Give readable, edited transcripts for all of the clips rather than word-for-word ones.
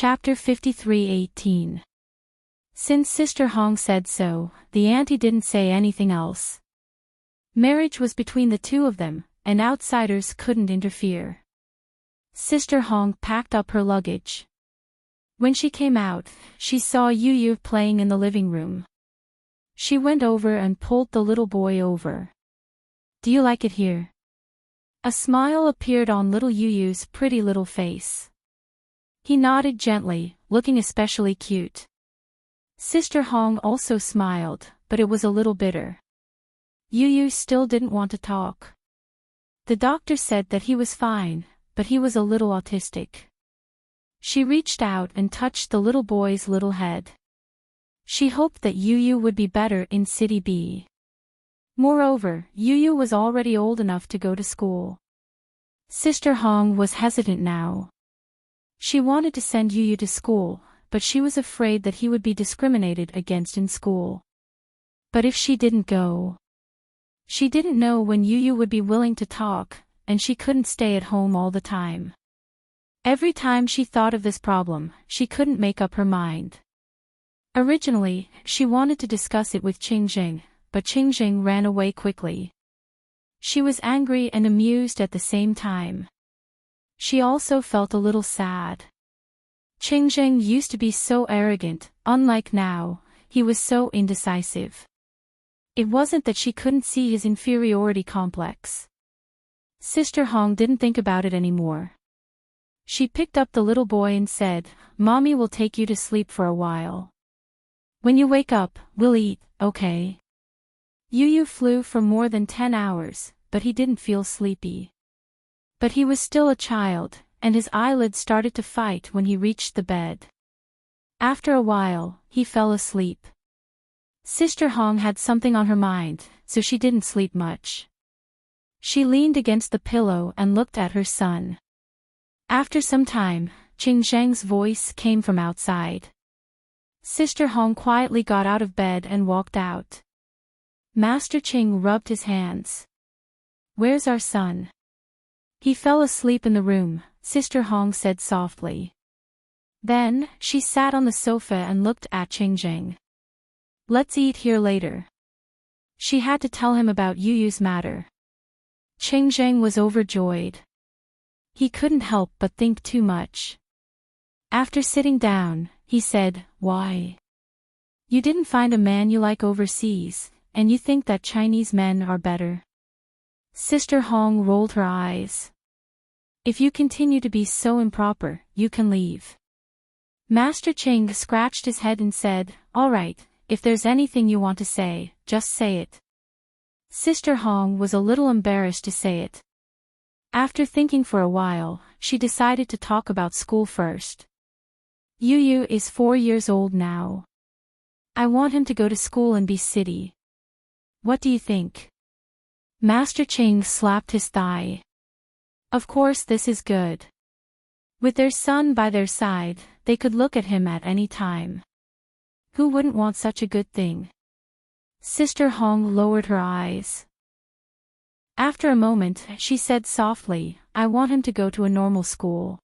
Chapter 53:18. Since Sister Hong said so, the auntie didn't say anything else. Marriage was between the two of them, and outsiders couldn't interfere. Sister Hong packed up her luggage. When she came out, she saw Yu playing in the living room. She went over and pulled the little boy over. "Do you like it here?" A smile appeared on little Yu's pretty little face. He nodded gently, looking especially cute. Sister Hong also smiled, but it was a little bitter. Yu still didn't want to talk. The doctor said that he was fine, but he was a little autistic. She reached out and touched the little boy's little head. She hoped that Yu would be better in City B. Moreover, Yu was already old enough to go to school. Sister Hong was hesitant now. She wanted to send Yu to school, but she was afraid that he would be discriminated against in school. But if she didn't go... She didn't know when Yu would be willing to talk, and she couldn't stay at home all the time. Every time she thought of this problem, she couldn't make up her mind. Originally, she wanted to discuss it with Qingjing, but Qingjing ran away quickly. She was angry and amused at the same time. She also felt a little sad. Qingjing used to be so arrogant, unlike now, he was so indecisive. It wasn't that she couldn't see his inferiority complex. Sister Hong didn't think about it anymore. She picked up the little boy and said, "Mommy will take you to sleep for a while. When you wake up, we'll eat, okay?" Yu flew for more than 10 hours, but he didn't feel sleepy. But he was still a child, and his eyelids started to fight when he reached the bed. After a while, he fell asleep. Sister Hong had something on her mind, so she didn't sleep much. She leaned against the pillow and looked at her son. After some time, Qingjing's voice came from outside. Sister Hong quietly got out of bed and walked out. Master Qing rubbed his hands. "Where's our son?" "He fell asleep in the room," Sister Hong said softly. Then, she sat on the sofa and looked at Qingjing. "Let's eat here later." She had to tell him about Yu's matter. Qingjing was overjoyed. He couldn't help but think too much. After sitting down, he said, "Why? You didn't find a man you like overseas, and you think that Chinese men are better?" Sister Hong rolled her eyes. "If you continue to be so improper, you can leave." Master Qing scratched his head and said, "All right, if there's anything you want to say, just say it." Sister Hong was a little embarrassed to say it. After thinking for a while, she decided to talk about school first. Yu is 4 years old now. I want him to go to school in B City. What do you think? Master Qing slapped his thigh. Of course this is good. With their son by their side, they could look at him at any time. Who wouldn't want such a good thing? Sister Hong lowered her eyes. After a moment, she said softly, "I want him to go to a normal school."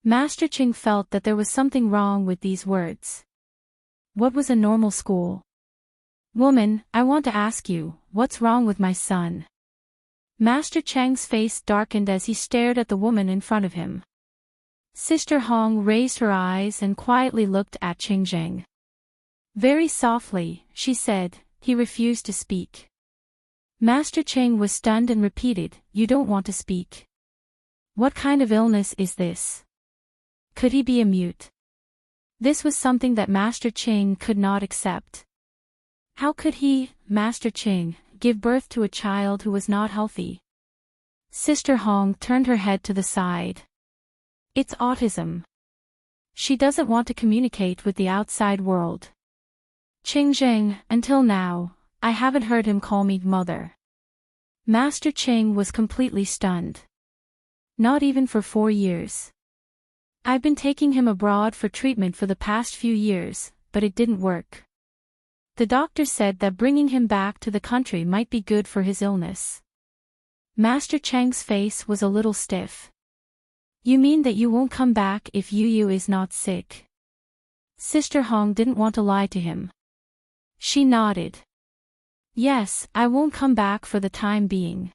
Master Qing felt that there was something wrong with these words. What was a normal school? "Woman, I want to ask you, what's wrong with my son?" Master Cheng's face darkened as he stared at the woman in front of him. Sister Hong raised her eyes and quietly looked at Qingjing. Very softly, she said, "He refused to speak." Master Qing was stunned and repeated, "You don't want to speak? What kind of illness is this? Could he be a mute?" This was something that Master Qing could not accept. How could he, Master Qing, give birth to a child who was not healthy? Sister Hong turned her head to the side. It's autism. She doesn't want to communicate with the outside world. Qingjing, until now, I haven't heard him call me mother. Master Qing was completely stunned. Not even for 4 years. I've been taking him abroad for treatment for the past few years, but it didn't work. The doctor said that bringing him back to the country might be good for his illness. Master Cheng's face was a little stiff. You mean that you won't come back if Yu is not sick? Sister Hong didn't want to lie to him. She nodded. Yes, I won't come back for the time being.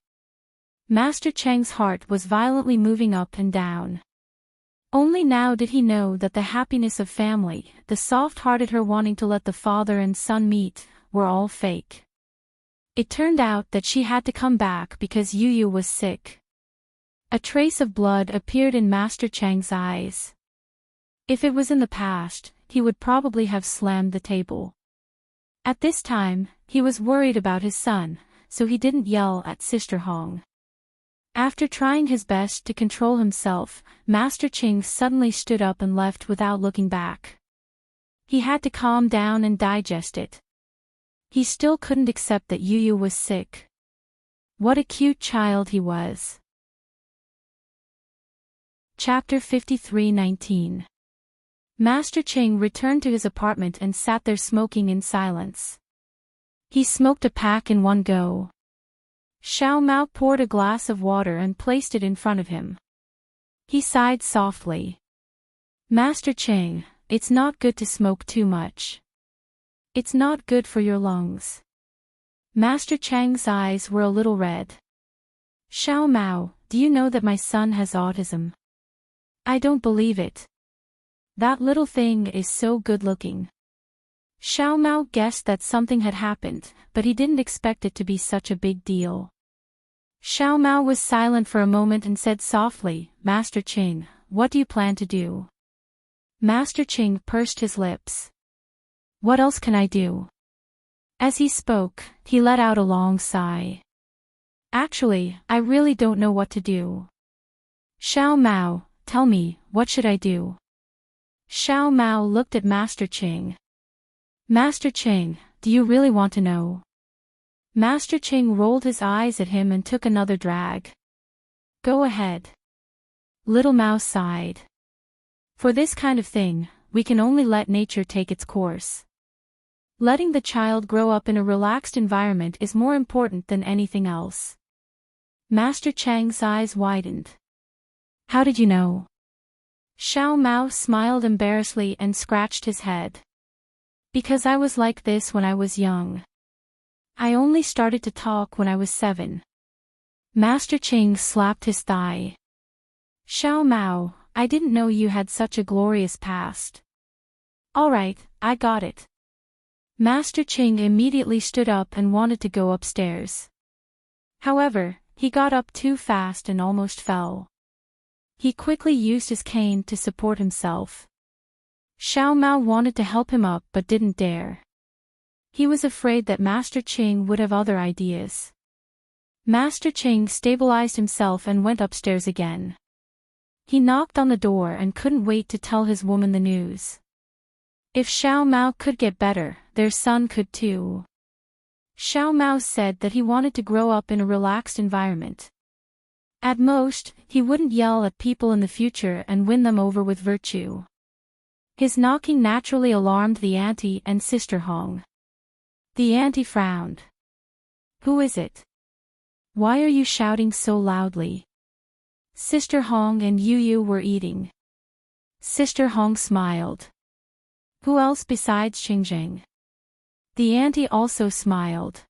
Master Cheng's heart was violently moving up and down. Only now did he know that the happiness of family, the soft-hearted her wanting to let the father and son meet, were all fake. It turned out that she had to come back because Yu was sick. A trace of blood appeared in Master Cheng's eyes. If it was in the past, he would probably have slammed the table. At this time, he was worried about his son, so he didn't yell at Sister Hong. After trying his best to control himself, Master Cheng suddenly stood up and left without looking back. He had to calm down and digest it. He still couldn't accept that Yu was sick. What a cute child he was. Chapter 53:19. Master Cheng returned to his apartment and sat there smoking in silence. He smoked a pack in one go. Xiao Mao poured a glass of water and placed it in front of him. He sighed softly. Master Cheng, it's not good to smoke too much. It's not good for your lungs. Master Cheng's eyes were a little red. Xiao Mao, do you know that my son has autism? I don't believe it. That little thing is so good-looking. Xiao Mao guessed that something had happened, but he didn't expect it to be such a big deal. Xiao Mao was silent for a moment and said softly, Master Cheng, what do you plan to do? Master Cheng pursed his lips. What else can I do? As he spoke, he let out a long sigh. Actually, I really don't know what to do. Xiao Mao, tell me, what should I do? Xiao Mao looked at Master Cheng. Master Cheng, do you really want to know? Master Cheng rolled his eyes at him and took another drag. Go ahead. Little Mao sighed. For this kind of thing, we can only let nature take its course. Letting the child grow up in a relaxed environment is more important than anything else. Master Cheng's eyes widened. How did you know? Xiao Mao smiled embarrassedly and scratched his head. Because I was like this when I was young. I only started to talk when I was 7. Master Cheng slapped his thigh. Xiao Mao, I didn't know you had such a glorious past. All right, I got it. Master Cheng immediately stood up and wanted to go upstairs. However, he got up too fast and almost fell. He quickly used his cane to support himself. Xiao Mao wanted to help him up but didn't dare. He was afraid that Master Cheng would have other ideas. Master Cheng stabilized himself and went upstairs again. He knocked on the door and couldn't wait to tell his woman the news. If Xiao Mao could get better, their son could too. Xiao Mao said that he wanted to grow up in a relaxed environment. At most, he wouldn't yell at people in the future and win them over with virtue. His knocking naturally alarmed the auntie and Sister Hong. The auntie frowned. Who is it? Why are you shouting so loudly? Sister Hong and Yu were eating. Sister Hong smiled. Who else besides Cheng? The auntie also smiled.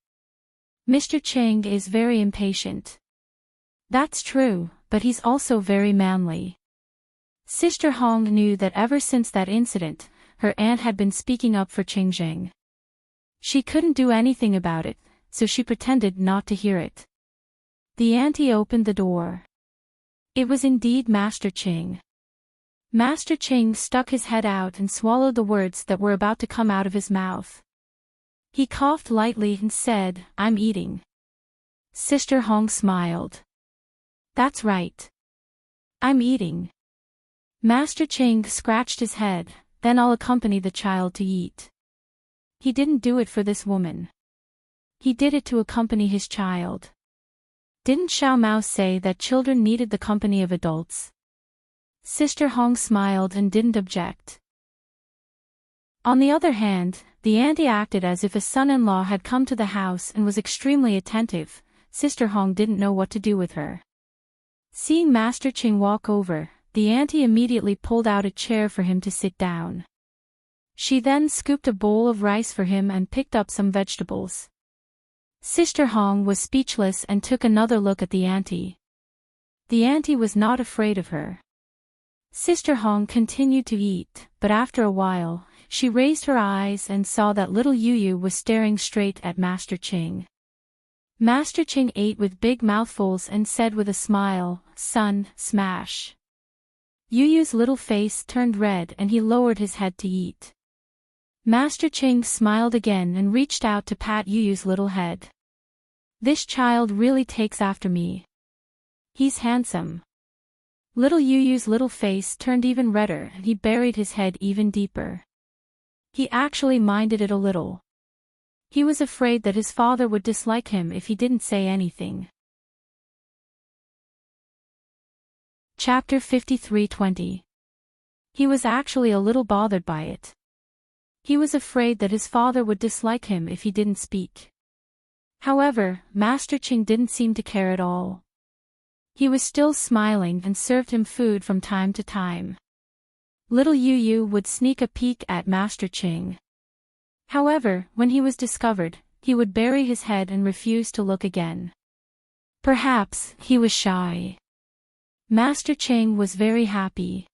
Mr. Cheng is very impatient. That's true, but he's also very manly. Sister Hong knew that ever since that incident, her aunt had been speaking up for Cheng. She couldn't do anything about it, so she pretended not to hear it. The auntie opened the door. It was indeed Master Cheng. Master Cheng stuck his head out and swallowed the words that were about to come out of his mouth. He coughed lightly and said, I'm eating. Sister Hong smiled. That's right. I'm eating. Master Cheng scratched his head, then I'll accompany the child to eat. He didn't do it for this woman. He did it to accompany his child. Didn't Xiao Mao say that children needed the company of adults? Sister Hong smiled and didn't object. On the other hand, the auntie acted as if a son-in-law had come to the house and was extremely attentive. Sister Hong didn't know what to do with her. Seeing Master Cheng walk over, the auntie immediately pulled out a chair for him to sit down. She then scooped a bowl of rice for him and picked up some vegetables. Sister Hong was speechless and took another look at the auntie. The auntie was not afraid of her. Sister Hong continued to eat, but after a while, she raised her eyes and saw that little Yu was staring straight at Master Ching. Master Ching ate with big mouthfuls and said with a smile, "Son, smash." Yu's little face turned red and he lowered his head to eat. Master Ching smiled again and reached out to pat Yu's little head. "This child really takes after me. He's handsome." Little Yu's little face turned even redder and he buried his head even deeper. He actually minded it a little. He was afraid that his father would dislike him if he didn't say anything. Chapter 53:20. He was actually a little bothered by it. He was afraid that his father would dislike him if he didn't speak. However, Master Ching didn't seem to care at all. He was still smiling and served him food from time to time. Little Yu would sneak a peek at Master Ching. However, when he was discovered, he would bury his head and refuse to look again. Perhaps he was shy. Master Ching was very happy.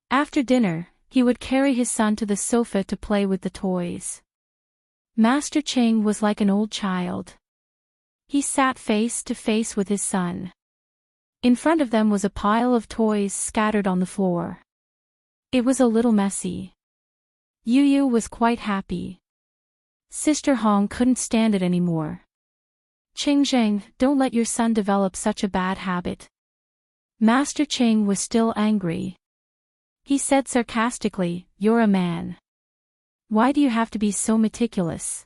After dinner, he would carry his son to the sofa to play with the toys. Master Ching was like an old child. He sat face to face with his son. In front of them was a pile of toys scattered on the floor. It was a little messy. Yu was quite happy. Sister Hong couldn't stand it anymore. "Ching Zheng, don't let your son develop such a bad habit." Master Ching was still angry. He said sarcastically, "You're a man. Why do you have to be so meticulous?"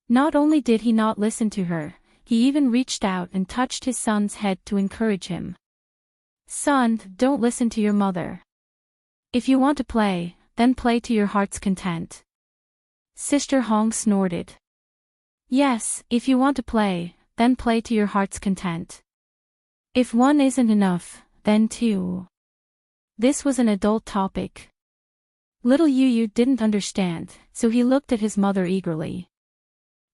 Not only did he not listen to her, he even reached out and touched his son's head to encourage him. "Son, don't listen to your mother. If you want to play, then play to your heart's content." Sister Hong snorted. "Yes, if you want to play, then play to your heart's content. If one isn't enough, then two." This was an adult topic. Little Yu didn't understand, so he looked at his mother eagerly.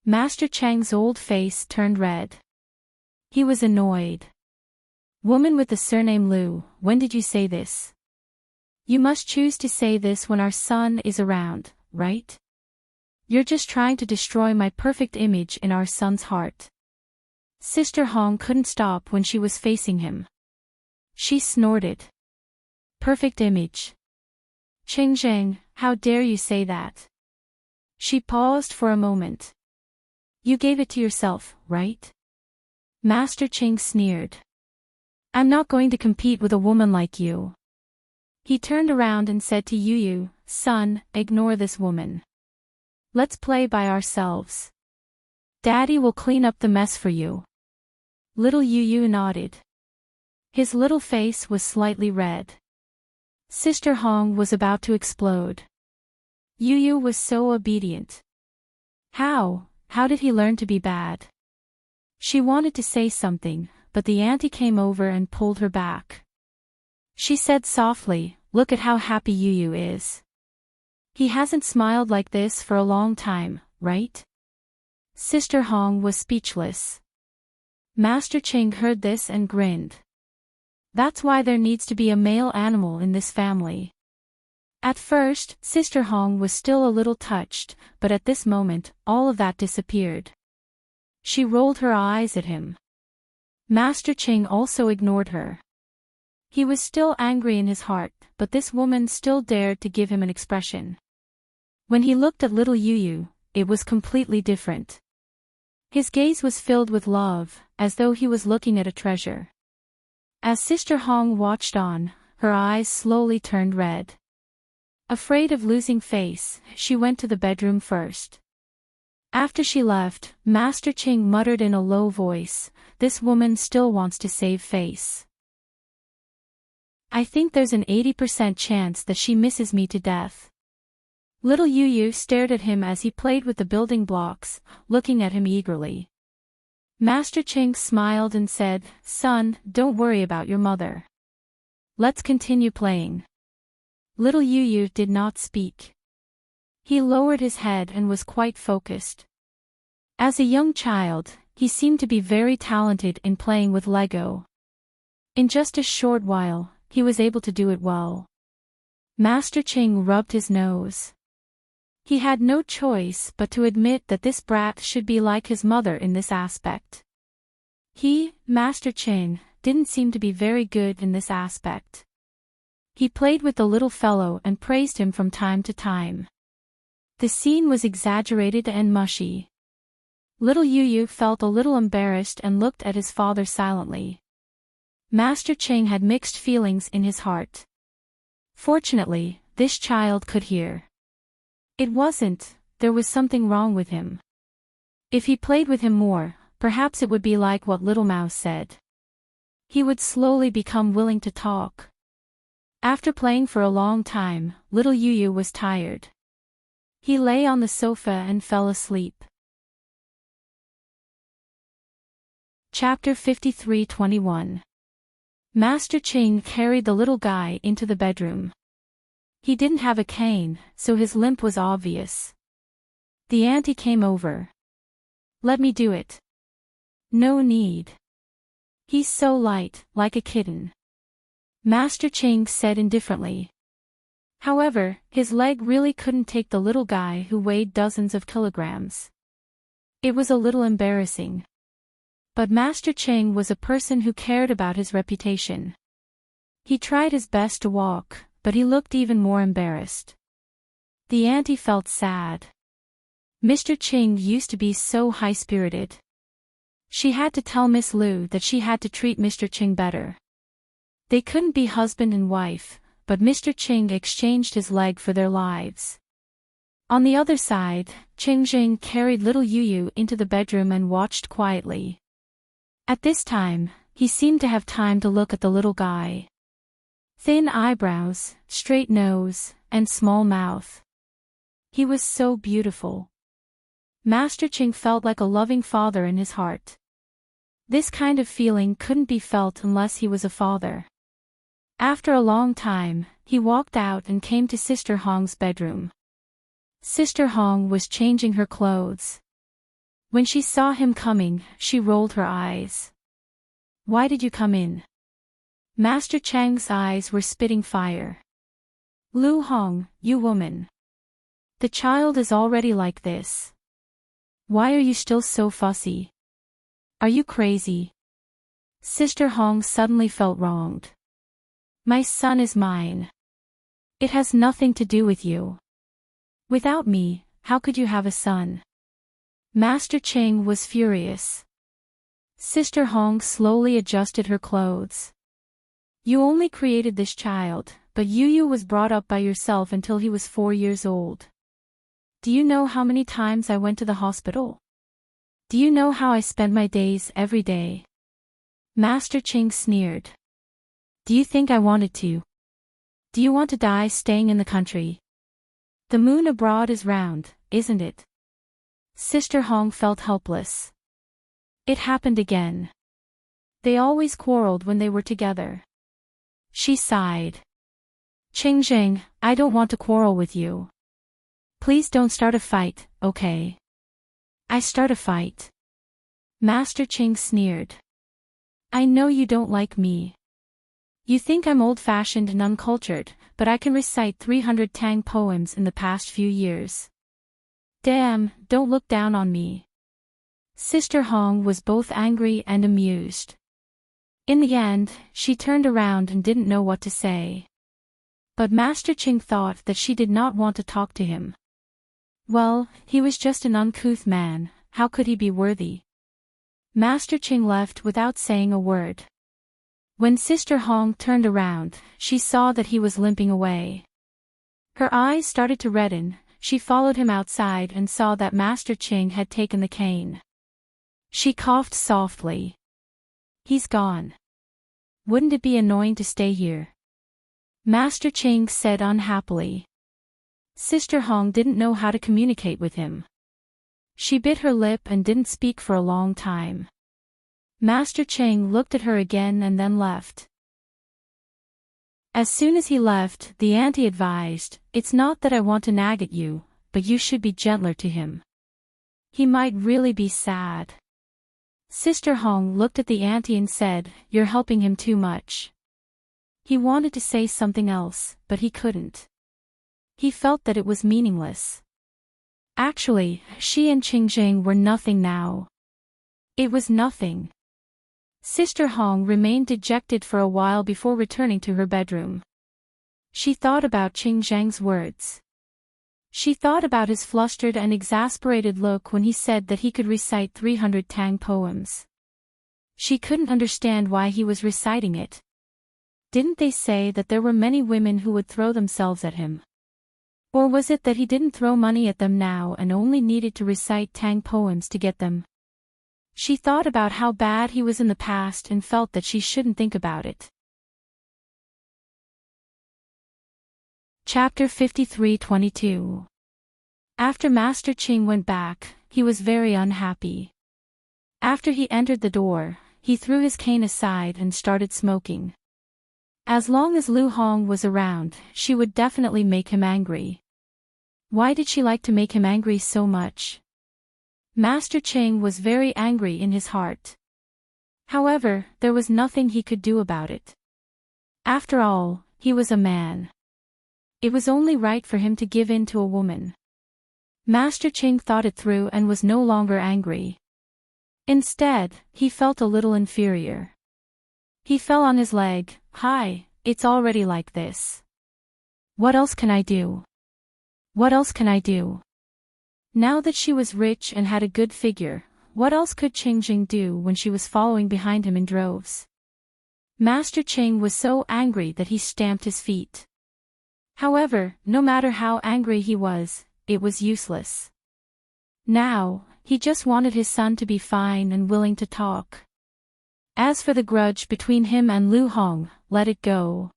Master Chang's old face turned red. He was annoyed. "Woman with the surname Liu, when did you say this? You must choose to say this when our son is around, right? You're just trying to destroy my perfect image in our son's heart." Sister Hong couldn't stop when she was facing him. She snorted. "Perfect image. Ching Zheng, how dare you say that?" She paused for a moment. "You gave it to yourself, right?" Master Ching sneered. "I'm not going to compete with a woman like you." He turned around and said to Yu, "Son, ignore this woman. Let's play by ourselves. Daddy will clean up the mess for you." Little Yu nodded. His little face was slightly red. Sister Hong was about to explode. Yu was so obedient. How did he learn to be bad? She wanted to say something, but the auntie came over and pulled her back. She said softly, "Look at how happy Yu is. He hasn't smiled like this for a long time, right?" Sister Hong was speechless. Master Ching heard this and grinned. That's why there needs to be a male animal in this family. At first, Sister Hong was still a little touched, but at this moment, all of that disappeared. She rolled her eyes at him. Master Ching also ignored her. He was still angry in his heart, but this woman still dared to give him an expression. When he looked at little Yu, it was completely different. His gaze was filled with love, as though he was looking at a treasure. As Sister Hong watched on, her eyes slowly turned red. Afraid of losing face, she went to the bedroom first. After she left, Master Ching muttered in a low voice, "This woman still wants to save face. I think there's an 80% chance that she misses me to death." Little Yu stared at him as he played with the building blocks, looking at him eagerly. Master Ching smiled and said, "Son, don't worry about your mother. Let's continue playing. Little Yu did not speak. He lowered his head and was quite focused. As a young child, he seemed to be very talented in playing with Lego. In just a short while, he was able to do it well. Master Ching rubbed his nose. He had no choice but to admit that this brat should be like his mother in this aspect. He, Master Ching, didn't seem to be very good in this aspect. He played with the little fellow and praised him from time to time. The scene was exaggerated and mushy. Little Yu felt a little embarrassed and looked at his father silently. Master Ching had mixed feelings in his heart. Fortunately, this child could hear. It wasn't, there was something wrong with him. If he played with him more, perhaps it would be like what Little Mouse said. He would slowly become willing to talk. After playing for a long time, little Yu was tired. He lay on the sofa and fell asleep. Chapter 53:21. Master Ching carried the little guy into the bedroom. He didn't have a cane, so his limp was obvious. The auntie came over. Let me do it. No need. He's so light, like a kitten. Master Ching said indifferently. However, his leg really couldn't take the little guy who weighed dozens of kilograms. It was a little embarrassing. But Master Ching was a person who cared about his reputation. He tried his best to walk, but he looked even more embarrassed. The auntie felt sad. Mr. Ching used to be so high-spirited. She had to tell Miss Lu that she had to treat Mr. Ching better. They couldn't be husband and wife, but Mr. Ching exchanged his leg for their lives. On the other side, Ching carried little Yu into the bedroom and watched quietly. At this time, he seemed to have time to look at the little guy. Thin eyebrows, straight nose, and small mouth. He was so beautiful. Master Ching felt like a loving father in his heart. This kind of feeling couldn't be felt unless he was a father. After a long time, he walked out and came to Sister Hong's bedroom. Sister Hong was changing her clothes. When she saw him coming, she rolled her eyes. Why did you come in? Master Chang's eyes were spitting fire. Lu Hong, you woman. The child is already like this. Why are you still so fussy? Are you crazy? Sister Hong suddenly felt wronged. My son is mine. It has nothing to do with you. Without me, how could you have a son? Master Ching was furious. Sister Hong slowly adjusted her clothes. You only created this child, but Yu was brought up by yourself until he was 4 years old. Do you know how many times I went to the hospital? Do you know how I spent my days every day? Master Ching sneered. Do you think I wanted to? Do you want to die staying in the country? The moon abroad is round, isn't it? Sister Hong felt helpless. It happened again. They always quarreled when they were together. She sighed. Ching, I don't want to quarrel with you. Please don't start a fight, okay? I start a fight. Master Ching sneered. I know you don't like me. You think I'm old-fashioned and uncultured, but I can recite 300 Tang poems in the past few years. Damn, don't look down on me. Sister Hong was both angry and amused. In the end, she turned around and didn't know what to say. But Master Ching thought that she did not want to talk to him. Well, he was just an uncouth man, how could he be worthy? Master Ching left without saying a word. When Sister Hong turned around, she saw that he was limping away. Her eyes started to redden. She followed him outside and saw that Master Ching had taken the cane. She coughed softly. He's gone. Wouldn't it be annoying to stay here? Master Ching said unhappily. Sister Hong didn't know how to communicate with him. She bit her lip and didn't speak for a long time. Master Ching looked at her again and then left. As soon as he left, the auntie advised, "It's not that I want to nag at you, but you should be gentler to him. He might really be sad." Sister Hong looked at the auntie and said, "You're helping him too much." He wanted to say something else, but he couldn't. He felt that it was meaningless. Actually, she and Qingjing were nothing now. It was nothing. Sister Hong remained dejected for a while before returning to her bedroom. She thought about Qingjing's words. She thought about his flustered and exasperated look when he said that he could recite 300 Tang poems. She couldn't understand why he was reciting it. Didn't they say that there were many women who would throw themselves at him? Or was it that he didn't throw money at them now and only needed to recite Tang poems to get them? She thought about how bad he was in the past and felt that she shouldn't think about it. Chapter 53:22. After Master Qing went back, he was very unhappy. After he entered the door, he threw his cane aside and started smoking. As long as Lu Hong was around, she would definitely make him angry. Why did she like to make him angry so much? Master Qing was very angry in his heart. However, there was nothing he could do about it. After all, he was a man. It was only right for him to give in to a woman. Master Qing thought it through and was no longer angry. Instead, he felt a little inferior. He fell on his leg. "Hi, it's already like this. What else can I do? What else can I do?" Now that she was rich and had a good figure, what else could Qingjing do when she was following behind him in droves? Master Qing was so angry that he stamped his feet. However, no matter how angry he was, it was useless. Now, he just wanted his son to be fine and willing to talk. As for the grudge between him and Lu Hong, let it go.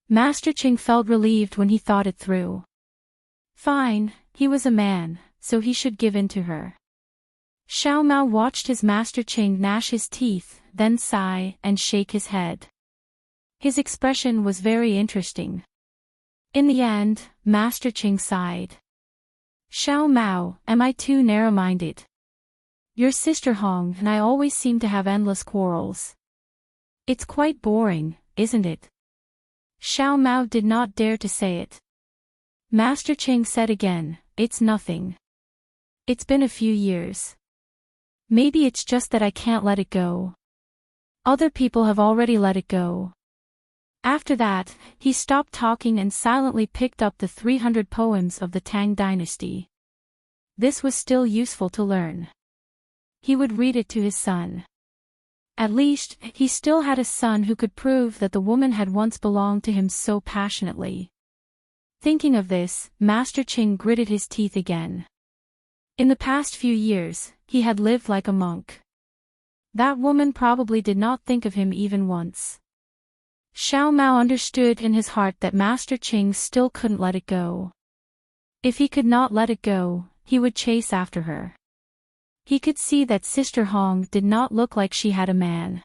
Master Qing felt relieved when he thought it through. Fine, he was a man, so he should give in to her. Xiao Mao watched his Master Qing gnash his teeth, then sigh and shake his head. His expression was very interesting. In the end, Master Qing sighed. "Xiao Mao, am I too narrow-minded? Your sister Hong and I always seem to have endless quarrels. It's quite boring, isn't it?" Xiao Mao did not dare to say it. Master Qing said again, "It's nothing. It's been a few years. Maybe it's just that I can't let it go. Other people have already let it go." After that, he stopped talking and silently picked up the 300 poems of the Tang dynasty. This was still useful to learn. He would read it to his son. At least, he still had a son who could prove that the woman had once belonged to him so passionately. Thinking of this, Master Qing gritted his teeth again. In the past few years, he had lived like a monk. That woman probably did not think of him even once. Xiao Mao understood in his heart that Master Qing still couldn't let it go. If he could not let it go, he would chase after her. He could see that Sister Hong did not look like she had a man.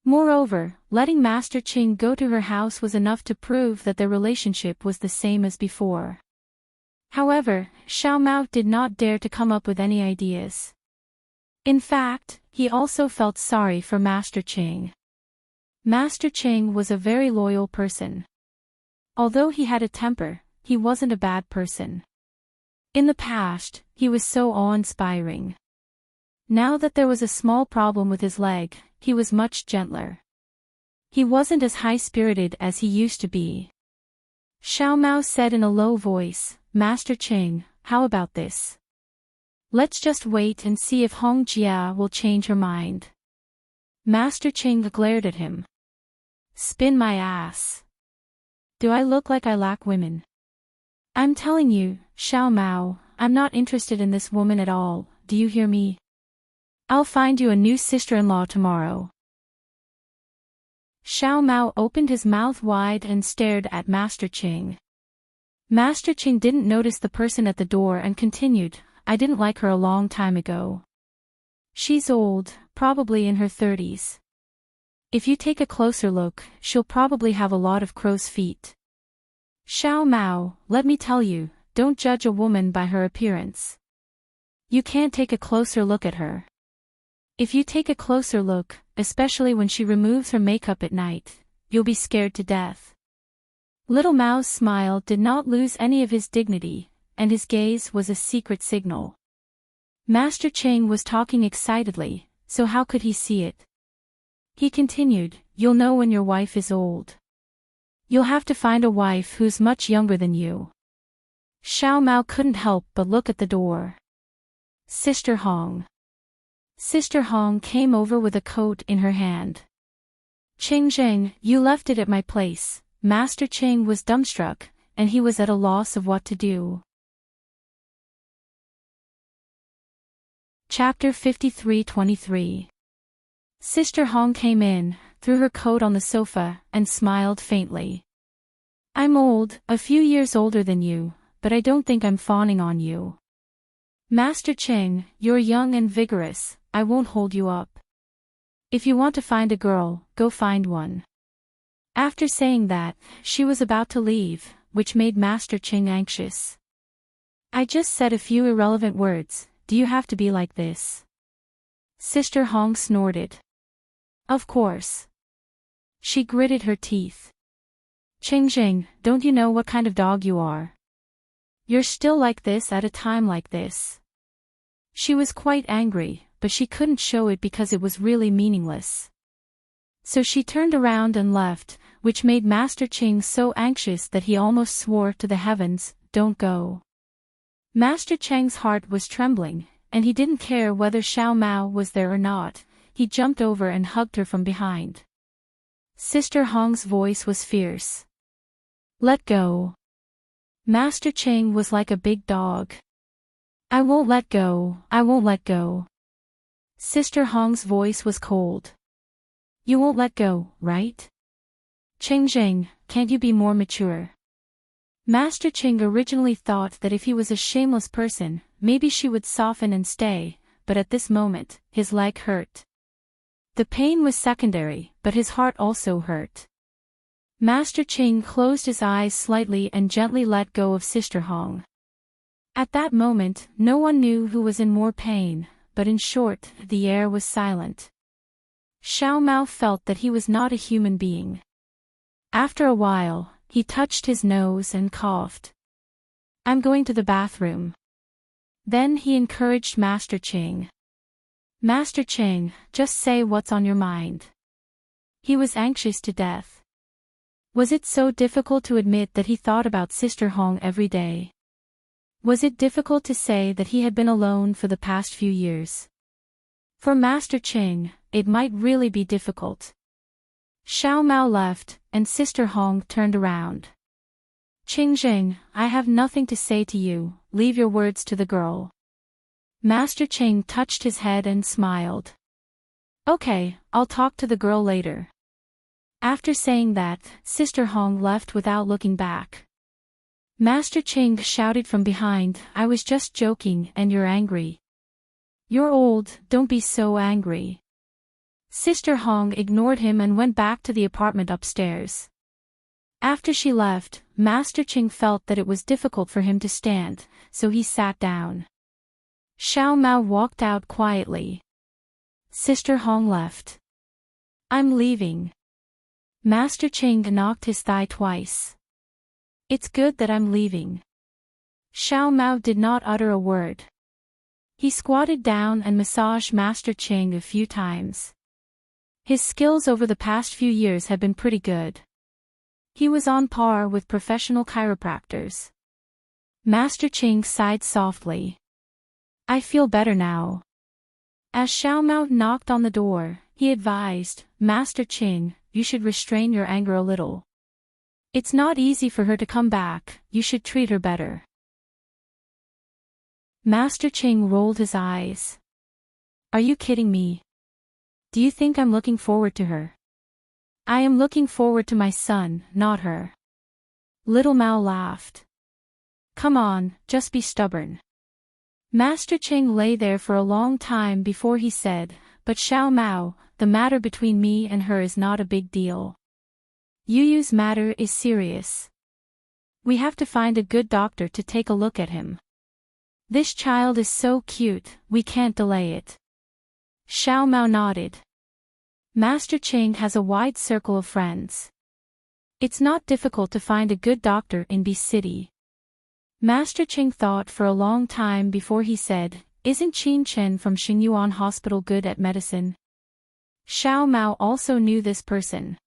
Moreover, letting Master Qing go to her house was enough to prove that their relationship was the same as before. However, Xiao Mao did not dare to come up with any ideas. In fact, he also felt sorry for Master Qing. Master Qing was a very loyal person. Although he had a temper, he wasn't a bad person. In the past, he was so awe-inspiring. Now that there was a small problem with his leg, he was much gentler. He wasn't as high-spirited as he used to be. Xiao Mao said in a low voice, "Master Qing, how about this? Let's just wait and see if Hong Jia will change her mind." Master Qing glared at him. "Spin my ass. Do I look like I lack women? I'm telling you, Xiao Mao, I'm not interested in this woman at all, do you hear me? I'll find you a new sister-in-law tomorrow." Xiao Mao opened his mouth wide and stared at Master Qing. Master Qing didn't notice the person at the door and continued, "I didn't like her a long time ago. She's old, probably in her 30s. If you take a closer look, she'll probably have a lot of crow's feet. Xiao Mao, let me tell you, don't judge a woman by her appearance. You can't take a closer look at her. If you take a closer look, especially when she removes her makeup at night, you'll be scared to death. Little Mao's smile did not lose any of his dignity, and his gaze was a secret signal. Master Cheng was talking excitedly, so how could he see it? He continued, you'll know when your wife is old. You'll have to find a wife who's much younger than you. Xiao Mao couldn't help but look at the door. Sister Hong. Sister Hong came over with a coat in her hand. Cheng Zheng, you left it at my place. Master Cheng was dumbstruck, and he was at a loss of what to do. Chapter 53:23. Sister Hong came in, threw her coat on the sofa, and smiled faintly. I'm old, a few years older than you, but I don't think I'm fawning on you. Master Cheng, you're young and vigorous, I won't hold you up. If you want to find a girl, go find one. After saying that, she was about to leave, which made Master Cheng anxious. I just said a few irrelevant words, do you have to be like this? Sister Hong snorted. Of course. She gritted her teeth. Cheng Zheng, don't you know what kind of dog you are? You're still like this at a time like this. She was quite angry, but she couldn't show it because it was really meaningless. So she turned around and left, which made Master Cheng so anxious that he almost swore to the heavens, don't go. Master Cheng's heart was trembling, and he didn't care whether Xiao Mao was there or not. He jumped over and hugged her from behind. Sister Hong's voice was fierce. Let go. Master Cheng was like a big dog. I won't let go, I won't let go. Sister Hong's voice was cold. You won't let go, right? Cheng Zheng, can't you be more mature? Master Cheng originally thought that if he was a shameless person, maybe she would soften and stay, but at this moment, his leg hurt. The pain was secondary, but his heart also hurt. Master Cheng closed his eyes slightly and gently let go of Sister Hong. At that moment, no one knew who was in more pain, but in short, the air was silent. Xiao Mao felt that he was not a human being. After a while, he touched his nose and coughed. I'm going to the bathroom. Then he encouraged Master Cheng. Master Cheng, just say what's on your mind. He was anxious to death. Was it so difficult to admit that he thought about Sister Hong every day? Was it difficult to say that he had been alone for the past few years? For Master Cheng, it might really be difficult. Xiao Mao left, and Sister Hong turned around. Cheng Zheng, I have nothing to say to you, leave your words to the girl. Master Cheng touched his head and smiled. Okay, I'll talk to the girl later. After saying that, Sister Hong left without looking back. Master Cheng shouted from behind, I was just joking and you're angry. You're old, don't be so angry. Sister Hong ignored him and went back to the apartment upstairs. After she left, Master Cheng felt that it was difficult for him to stand, so he sat down. Xiao Mao walked out quietly. Sister Hong left. I'm leaving. Master Cheng knocked his thigh twice. It's good that I'm leaving. Xiao Mao did not utter a word. He squatted down and massaged Master Cheng a few times. His skills over the past few years had been pretty good. He was on par with professional chiropractors. Master Cheng sighed softly. I feel better now. As Xiao Mao knocked on the door, he advised, Master Cheng, you should restrain your anger a little. It's not easy for her to come back, you should treat her better. Master Cheng rolled his eyes. Are you kidding me? Do you think I'm looking forward to her? I am looking forward to my son, not her. Little Mao laughed. Come on, just be stubborn. Master Cheng lay there for a long time before he said, but Xiao Mao, the matter between me and her is not a big deal. Yuyu's matter is serious. We have to find a good doctor to take a look at him. This child is so cute, we can't delay it. Xiao Mao nodded. Master Ching has a wide circle of friends. It's not difficult to find a good doctor in B City. Master Ching thought for a long time before he said, "Isn't Qin Chen from Xingyuan Hospital good at medicine?" Xiao Mao also knew this person.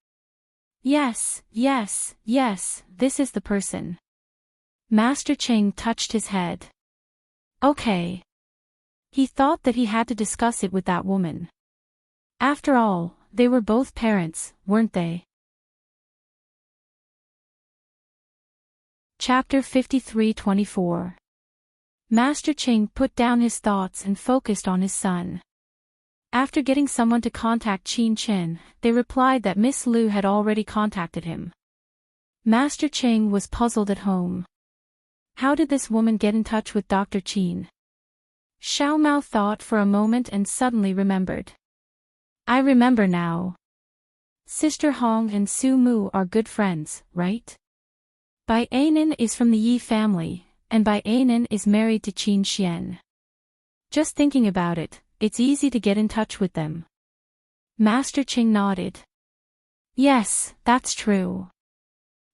Yes, this is the person. Master Ching touched his head. Okay. He thought that he had to discuss it with that woman. After all, they were both parents, weren't they? Chapter 53-24. Master Ching put down his thoughts and focused on his son. After getting someone to contact Qin Chen, they replied that Miss Liu had already contacted him. Master Ching was puzzled at home. How did this woman get in touch with Dr. Qin? Xiao Mao thought for a moment and suddenly remembered. I remember now. Sister Hong and Su Mu are good friends, right? Bai Anan is from the Yi family, and Bai Anan is married to Qin Xian. Just thinking about it, it's easy to get in touch with them. Master Ching nodded. Yes, that's true.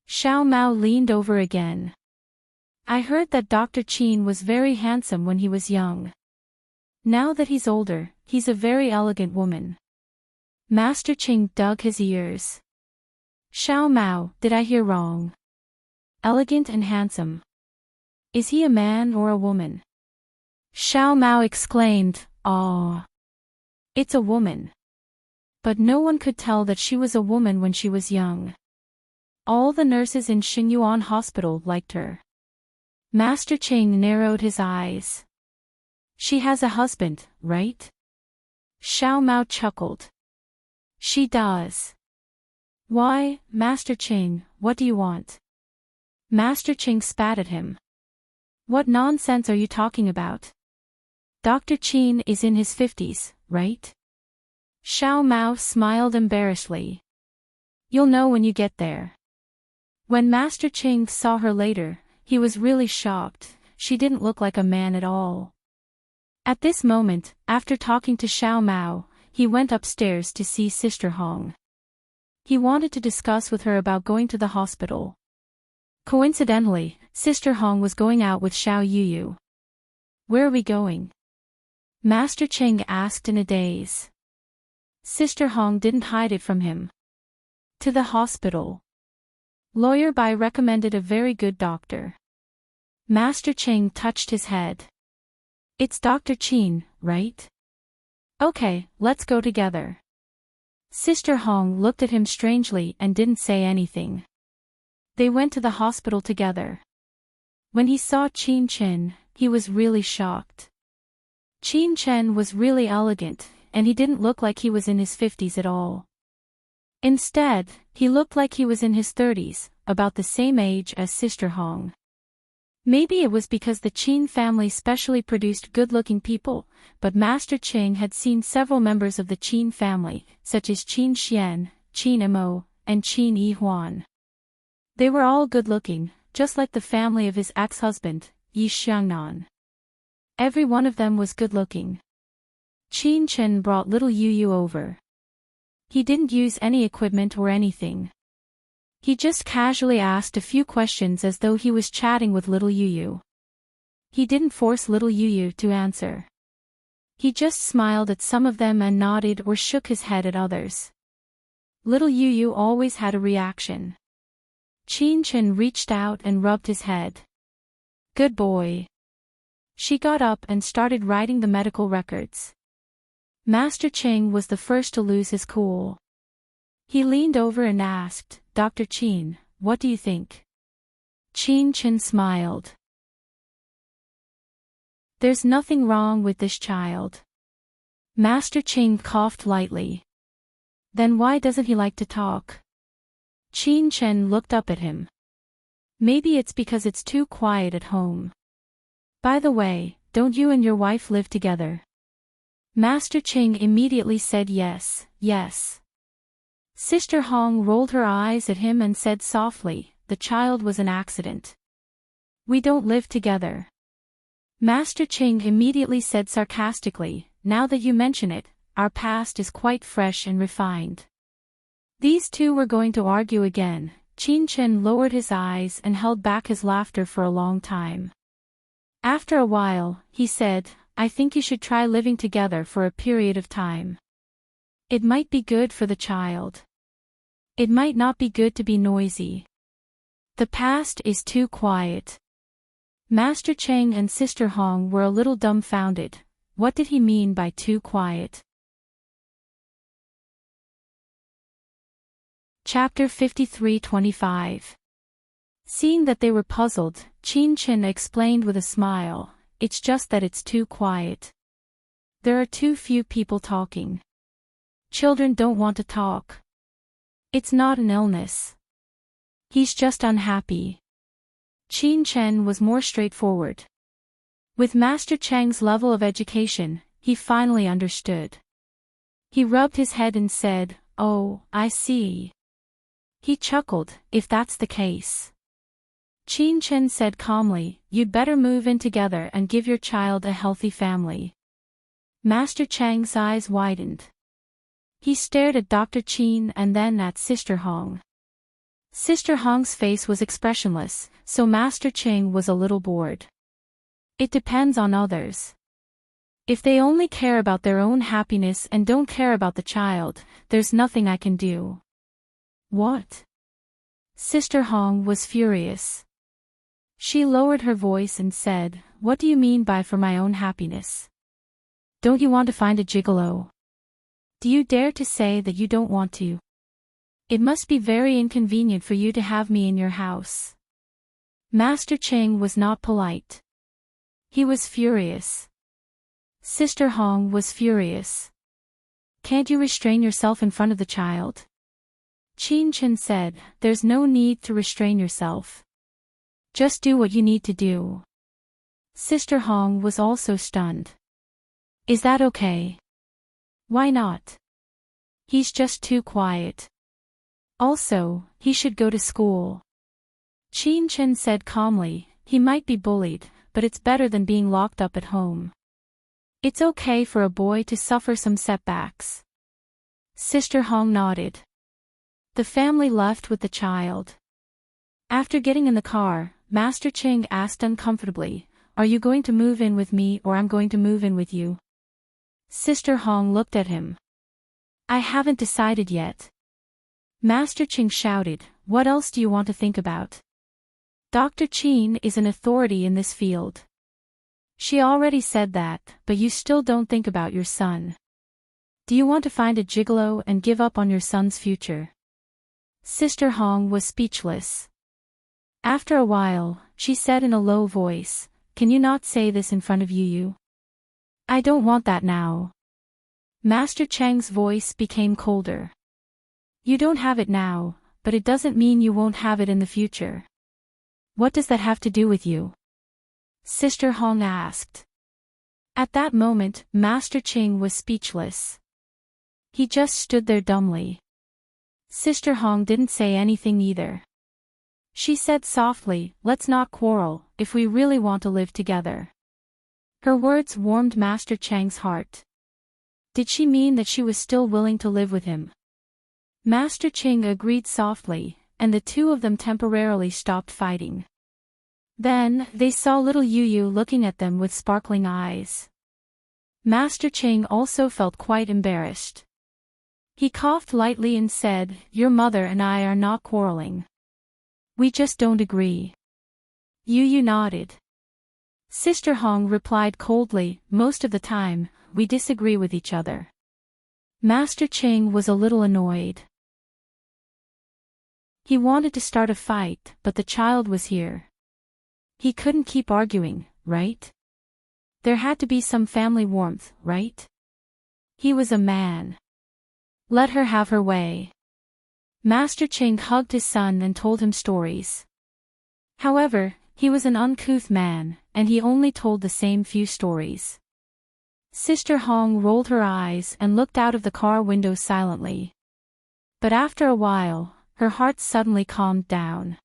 Xiao Mao leaned over again. I heard that Dr. Qin was very handsome when he was young. Now that he's older, he's a very elegant woman. Master Ching dug his ears. Xiao Mao, did I hear wrong? Elegant and handsome. Is he a man or a woman? Xiao Mao exclaimed, "Aw. It's a woman." But no one could tell that she was a woman when she was young. All the nurses in Xingyuan Hospital liked her. Master Ching narrowed his eyes. She has a husband, right? Xiao Mao chuckled. She does. Why, Master Ching, what do you want? Master Ching spat at him. What nonsense are you talking about? Dr. Qin is in his 50s, right? Xiao Mao smiled embarrassedly. You'll know when you get there. When Master Ching saw her later, he was really shocked. She didn't look like a man at all. At this moment, after talking to Xiao Mao, he went upstairs to see Sister Hong. He wanted to discuss with her about going to the hospital. Coincidentally, Sister Hong was going out with Xiao Yuyu. Where are we going? Master Ching asked in a daze. Sister Hong didn't hide it from him. To the hospital. Lawyer Bai recommended a very good doctor. Master Ching touched his head. It's Dr. Qin, right? Okay, let's go together. Sister Hong looked at him strangely and didn't say anything. They went to the hospital together. When he saw Qin Chen, he was really shocked. Qin Chen was really elegant, and he didn't look like he was in his 50s at all. Instead, he looked like he was in his 30s, about the same age as Sister Hong. Maybe it was because the Qin family specially produced good-looking people, but Master Ching had seen several members of the Qin family, such as Qin Xian, Qin Mo, and Qin Yi Huan. They were all good-looking, just like the family of his ex-husband, Yi Xiangnan. Every one of them was good-looking. Qin Chen brought little Yuyu over. He didn't use any equipment or anything. He just casually asked a few questions as though he was chatting with little Yuyu. He didn't force little Yuyu to answer. He just smiled at some of them and nodded or shook his head at others. Little Yuyu always had a reaction. Qin Chen reached out and rubbed his head. Good boy. She got up and started writing the medical records. Master Ching was the first to lose his cool. He leaned over and asked, Dr. Qin, what do you think? Qin Chen smiled. There's nothing wrong with this child. Master Ching coughed lightly. Then why doesn't he like to talk? Qin Chen looked up at him. Maybe it's because it's too quiet at home. By the way, don't you and your wife live together? Master Ching immediately said yes, yes. Sister Hong rolled her eyes at him and said softly, the child was an accident. We don't live together. Master Ching immediately said sarcastically, now that you mention it, our past is quite fresh and refined. These two were going to argue again. Qin Chen lowered his eyes and held back his laughter for a long time. After a while, he said, I think you should try living together for a period of time. It might be good for the child. It might not be good to be noisy. The past is too quiet. Master Cheng and Sister Hong were a little dumbfounded. What did he mean by too quiet? Chapter 53-25. Seeing that they were puzzled, Qin Chen explained with a smile, it's just that it's too quiet. There are too few people talking. Children don't want to talk. It's not an illness. He's just unhappy. Qin Chen was more straightforward. With Master Cheng's level of education, he finally understood. He rubbed his head and said, oh, I see. He chuckled, if that's the case. Qin Chen said calmly, you'd better move in together and give your child a healthy family. Master Cheng's eyes widened. He stared at Dr. Qin and then at Sister Hong. Sister Hong's face was expressionless, so Master Cheng was a little bored. It depends on others. If they only care about their own happiness and don't care about the child, there's nothing I can do. What? Sister Hong was furious. She lowered her voice and said, what do you mean by for my own happiness? Don't you want to find a gigolo? Do you dare to say that you don't want to? It must be very inconvenient for you to have me in your house. Master Cheng was not polite. He was furious. Sister Hong was furious. Can't you restrain yourself in front of the child? Qin Chen said, there's no need to restrain yourself. Just do what you need to do. Sister Hong was also stunned. Is that okay? Why not? He's just too quiet. Also, he should go to school. Qin Chen said calmly, he might be bullied, but it's better than being locked up at home. It's okay for a boy to suffer some setbacks. Sister Hong nodded. The family left with the child. After getting in the car, Master Cheng asked uncomfortably, are you going to move in with me or I'm going to move in with you? Sister Hong looked at him. I haven't decided yet. Master Cheng shouted, what else do you want to think about? Dr. Qin is an authority in this field. She already said that, but you still don't think about your son. Do you want to find a gigolo and give up on your son's future? Sister Hong was speechless. After a while, she said in a low voice, can you not say this in front of you? I don't want that now. Master Cheng's voice became colder. You don't have it now, but it doesn't mean you won't have it in the future. What does that have to do with you? Sister Hong asked. At that moment, Master Cheng was speechless. He just stood there dumbly. Sister Hong didn't say anything either. She said softly, let's not quarrel, if we really want to live together. Her words warmed Master Cheng's heart. Did she mean that she was still willing to live with him? Master Cheng agreed softly, and the two of them temporarily stopped fighting. Then, they saw little Yu looking at them with sparkling eyes. Master Cheng also felt quite embarrassed. He coughed lightly and said, your mother and I are not quarreling. We just don't agree. Yu nodded. Sister Hong replied coldly, most of the time, we disagree with each other. Master Cheng was a little annoyed. He wanted to start a fight, but the child was here. He couldn't keep arguing, right? There had to be some family warmth, right? He was a man. Let her have her way. Master Cheng hugged his son and told him stories. However, he was an uncouth man, and he only told the same few stories. Sister Hong rolled her eyes and looked out of the car window silently. But after a while, her heart suddenly calmed down.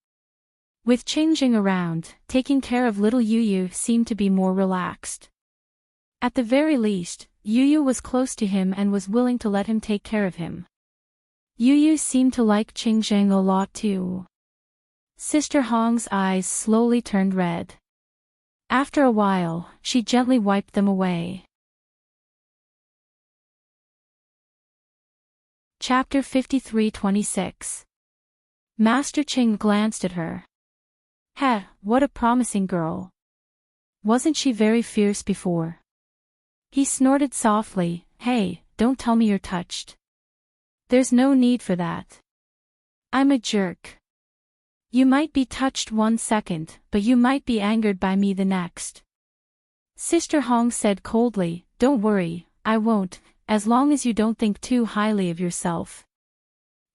With Qingjing around, taking care of little Yuyu seemed to be more relaxed. At the very least, Yuyu was close to him and was willing to let him take care of him. Yuyu seemed to like Qingjing a lot too. Sister Hong's eyes slowly turned red. After a while, she gently wiped them away. Chapter 53:26. Master Qing glanced at her. Heh, what a promising girl. Wasn't she very fierce before? He snorted softly. Hey, don't tell me you're touched. There's no need for that. I'm a jerk. You might be touched 1 second, but you might be angered by me the next. Sister Hong said coldly, don't worry, I won't, as long as you don't think too highly of yourself.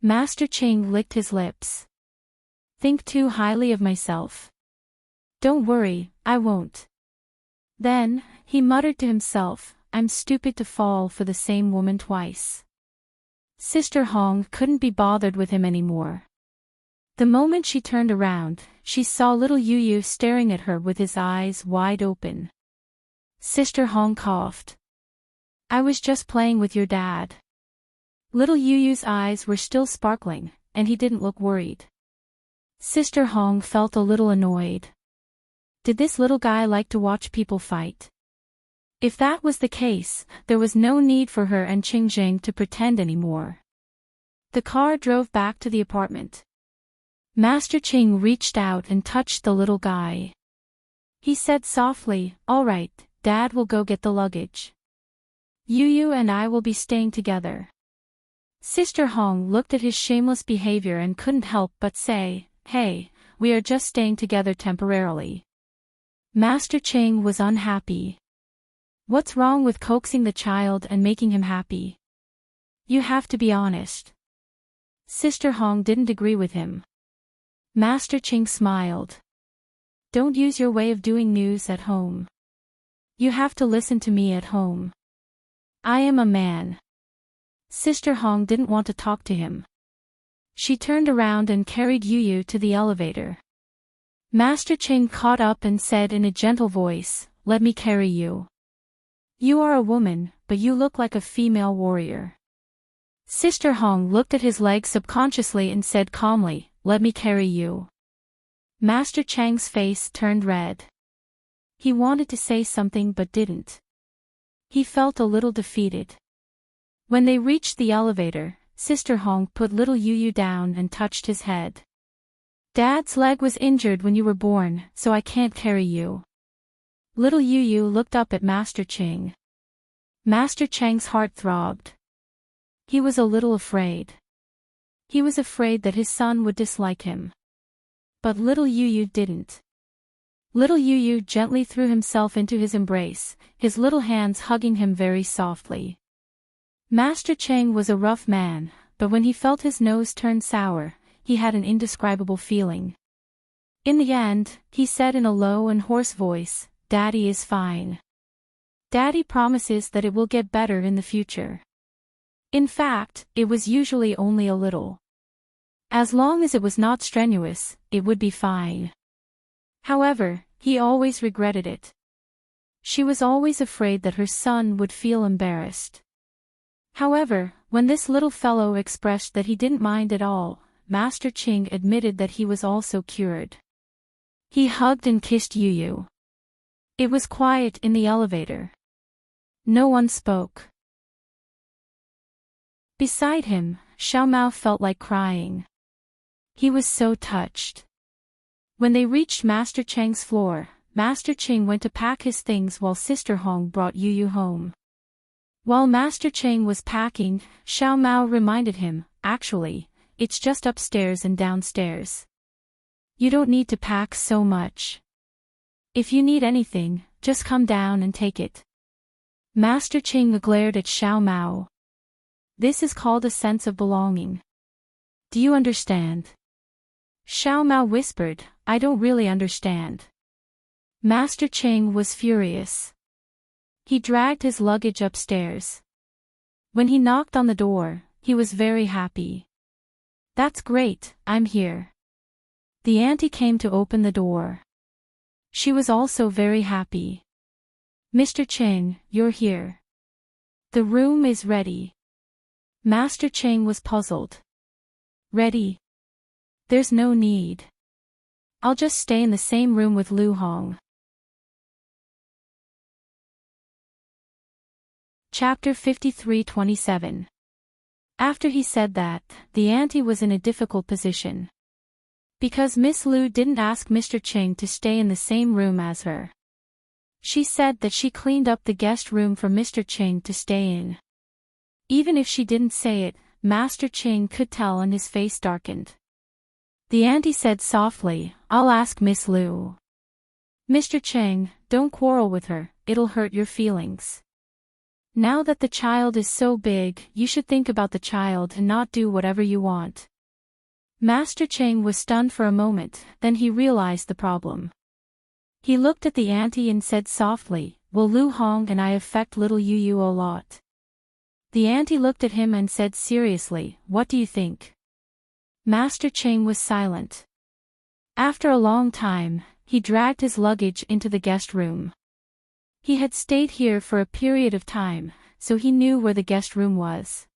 Master Qing licked his lips. Think too highly of myself. Don't worry, I won't. Then, he muttered to himself, I'm stupid to fall for the same woman twice. Sister Hong couldn't be bothered with him anymore. The moment she turned around, she saw little Yuyu staring at her with his eyes wide open. Sister Hong coughed. I was just playing with your dad. Little Yuyu's eyes were still sparkling, and he didn't look worried. Sister Hong felt a little annoyed. Did this little guy like to watch people fight? If that was the case, there was no need for her and Qingjing to pretend anymore. The car drove back to the apartment. Master Qing reached out and touched the little guy. He said softly, all right, Dad will go get the luggage. Yuyu and I will be staying together. Sister Hong looked at his shameless behavior and couldn't help but say, hey, we are just staying together temporarily. Master Qing was unhappy. What's wrong with coaxing the child and making him happy? You have to be honest. Sister Hong didn't agree with him. Master Qing smiled. Don't use your way of doing news at home. You have to listen to me at home. I am a man. Sister Hong didn't want to talk to him. She turned around and carried Yuyu to the elevator. Master Qing caught up and said in a gentle voice, let me carry you. You are a woman, but you look like a female warrior. Sister Hong looked at his leg subconsciously and said calmly, let me carry you. Master Chang's face turned red. He wanted to say something but didn't. He felt a little defeated. When they reached the elevator, Sister Hong put little Yuyu down and touched his head. Dad's leg was injured when you were born, so I can't carry you. Little Yuyu looked up at Master Qing. Master Chang's heart throbbed. He was a little afraid. He was afraid that his son would dislike him. But little Yuyu didn't. Little Yuyu gently threw himself into his embrace, his little hands hugging him very softly. Master Chang was a rough man, but when he felt his nose turn sour, he had an indescribable feeling. In the end, he said in a low and hoarse voice, Daddy is fine. Daddy promises that it will get better in the future. In fact, it was usually only a little. As long as it was not strenuous, it would be fine. However, he always regretted it. She was always afraid that her son would feel embarrassed. However, when this little fellow expressed that he didn't mind at all, Master Qing admitted that he was also cured. He hugged and kissed Yuyu. It was quiet in the elevator. No one spoke. Beside him, Xiao Mao felt like crying. He was so touched. When they reached Master Chang's floor, Master Qing went to pack his things while Sister Hong brought Yuyu home. While Master Qing was packing, Xiao Mao reminded him, actually, it's just upstairs and downstairs. You don't need to pack so much. If you need anything, just come down and take it. Master Qing glared at Xiao Mao. This is called a sense of belonging. Do you understand? Xiao Mao whispered, I don't really understand. Master Qing was furious. He dragged his luggage upstairs. When he knocked on the door, he was very happy. "That's great, I'm here." The auntie came to open the door. She was also very happy. "Mr. Cheng, you're here. The room is ready." Master Cheng was puzzled. "Ready? There's no need. I'll just stay in the same room with Lu Hong." Chapter 53:27. After he said that, the auntie was in a difficult position. Because Miss Lu didn't ask Mr. Cheng to stay in the same room as her. She said that she cleaned up the guest room for Mr. Cheng to stay in. Even if she didn't say it, Master Cheng could tell and his face darkened. The auntie said softly, "I'll ask Miss Lu." "Mr. Cheng, don't quarrel with her, it'll hurt your feelings. Now that the child is so big, you should think about the child and not do whatever you want." Master Cheng was stunned for a moment, then he realized the problem. He looked at the auntie and said softly, "Will Lu Hong and I affect little Yu a lot?" The auntie looked at him and said seriously, "What do you think?" Master Cheng was silent. After a long time, he dragged his luggage into the guest room. He had stayed here for a period of time, so he knew where the guest room was.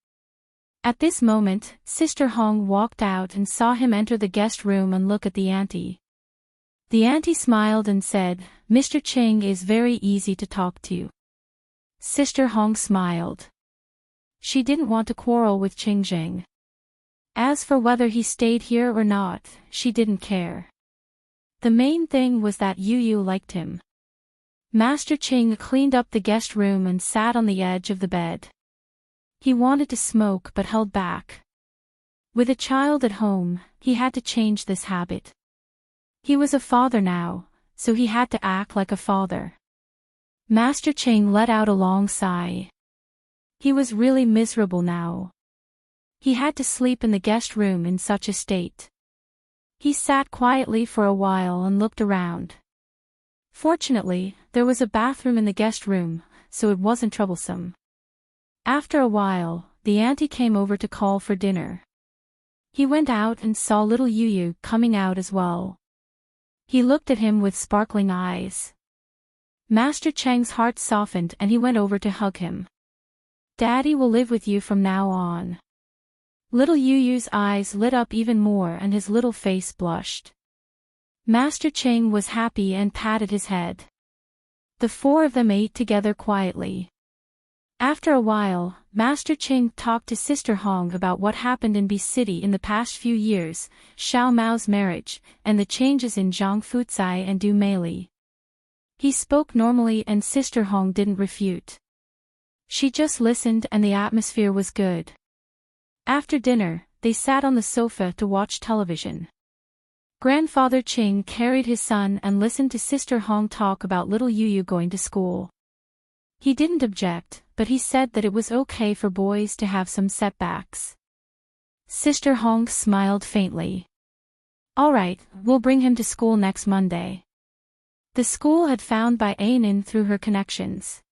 At this moment, Sister Hong walked out and saw him enter the guest room and look at the auntie. The auntie smiled and said, "Mr. Cheng is very easy to talk to." Sister Hong smiled. She didn't want to quarrel with Cheng Zheng. As for whether he stayed here or not, she didn't care. The main thing was that Yu liked him. Master Cheng cleaned up the guest room and sat on the edge of the bed. He wanted to smoke but held back. With a child at home, he had to change this habit. He was a father now, so he had to act like a father. Master Cheng let out a long sigh. He was really miserable now. He had to sleep in the guest room in such a state. He sat quietly for a while and looked around. Fortunately, there was a bathroom in the guest room, so it wasn't troublesome. After a while, the auntie came over to call for dinner. He went out and saw little Yu coming out as well. He looked at him with sparkling eyes. Master Cheng's heart softened and he went over to hug him. "Daddy will live with you from now on." Little Yu's eyes lit up even more and his little face blushed. Master Cheng was happy and patted his head. The four of them ate together quietly. After a while, Master Cheng talked to Sister Hong about what happened in B City in the past few years, Xiao Mao's marriage, and the changes in Zhang Fucai and Du Meili. He spoke normally and Sister Hong didn't refute. She just listened and the atmosphere was good. After dinner, they sat on the sofa to watch television. Grandfather Ching carried his son and listened to Sister Hong talk about little Yu going to school. He didn't object, but he said that it was okay for boys to have some setbacks. Sister Hong smiled faintly. "All right, we'll bring him to school next Monday." The school had found Bai Ainin through her connections.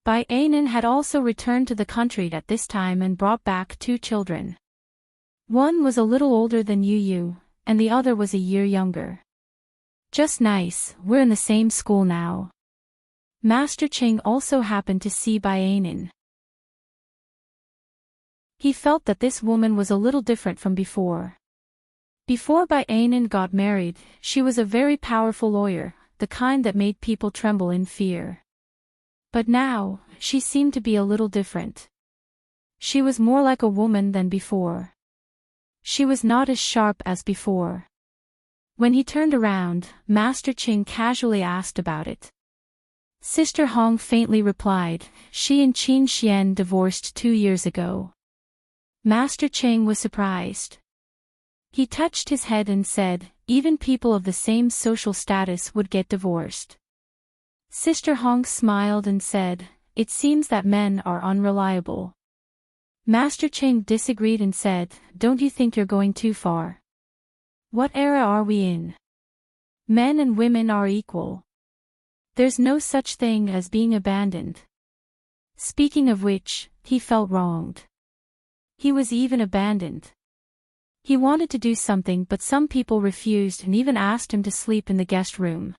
Bai Ainin had also returned to the country at this time and brought back 2 children. One was a little older than Yu, and the other was a year younger. "Just nice, we're in the same school now." Master Ching also happened to see Bai Ainin. He felt that this woman was a little different from before. Before Bai Ainin got married, she was a very powerful lawyer, the kind that made people tremble in fear. But now, she seemed to be a little different. She was more like a woman than before. She was not as sharp as before. When he turned around, Master Ching casually asked about it. Sister Hong faintly replied, "She and Qin Xian divorced 2 years ago." Master Ching was surprised. He touched his head and said, "Even people of the same social status would get divorced." Sister Hong smiled and said, "It seems that men are unreliable." Master Ching disagreed and said, "Don't you think you're going too far? What era are we in? Men and women are equal. There's no such thing as being abandoned. Speaking of which, he felt wronged. He was even abandoned. He wanted to do something but some people refused and even asked him to sleep in the guest room.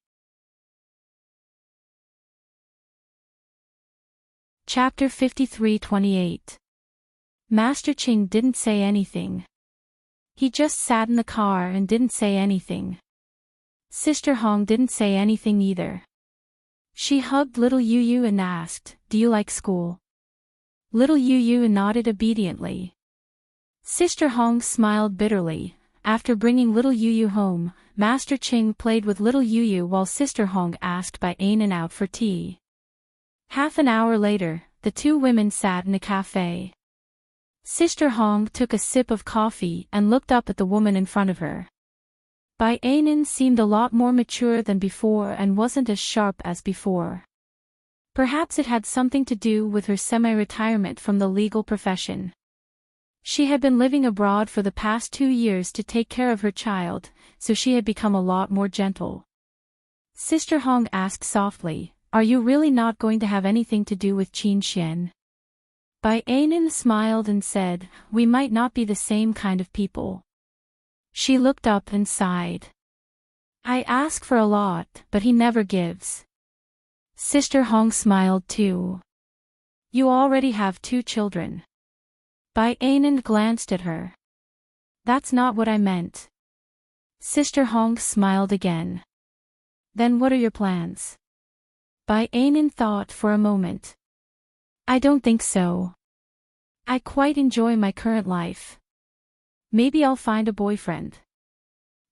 Chapter 53:28. Master Ching didn't say anything. He just sat in the car and didn't say anything. Sister Hong didn't say anything either. She hugged little Yu Yu and asked, "Do you like school?" Little Yu Yu nodded obediently. Sister Hong smiled bitterly. After bringing little Yu Yu home, Master Ching played with little Yu Yu while Sister Hong asked Bai Anan out for tea. Half an hour later, the two women sat in a cafe. Sister Hong took a sip of coffee and looked up at the woman in front of her. Bai Anan seemed a lot more mature than before and wasn't as sharp as before. Perhaps it had something to do with her semi-retirement from the legal profession. She had been living abroad for the past 2 years to take care of her child, so she had become a lot more gentle. Sister Hong asked softly, "Are you really not going to have anything to do with Qin Xian?" Bai Anan smiled and said, "We might not be the same kind of people." She looked up and sighed. "I ask for a lot, but he never gives." Sister Hong smiled too. "You already have 2 children." Bai Anan glanced at her. "That's not what I meant." Sister Hong smiled again. "Then what are your plans?" Bai Anan thought for a moment. "I don't think so. I quite enjoy my current life. Maybe I'll find a boyfriend."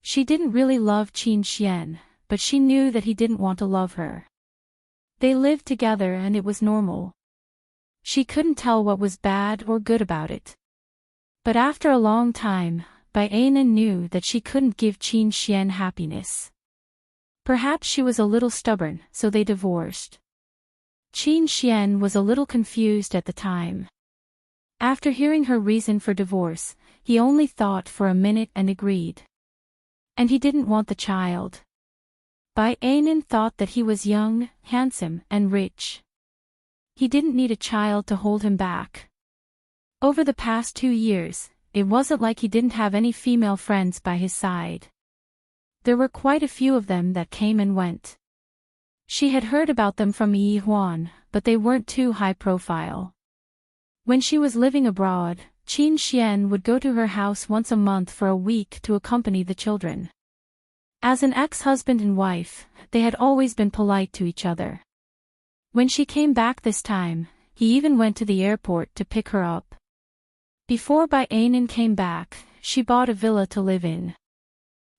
She didn't really love Qin Xian, but she knew that he didn't want to love her. They lived together and it was normal. She couldn't tell what was bad or good about it. But after a long time, Bai Anan knew that she couldn't give Qin Xian happiness. Perhaps she was a little stubborn, so they divorced. Qin Xian was a little confused at the time. After hearing her reason for divorce, he only thought for a minute and agreed. And he didn't want the child. Bai Anan thought that he was young, handsome, and rich. He didn't need a child to hold him back. Over the past 2 years, it wasn't like he didn't have any female friends by his side. There were quite a few of them that came and went. She had heard about them from Yi Huan, but they weren't too high profile. When she was living abroad, Qin Xian would go to her house once a month for a week to accompany the children. As an ex-husband and wife, they had always been polite to each other. When she came back this time, he even went to the airport to pick her up. Before Bai Anan came back, she bought a villa to live in.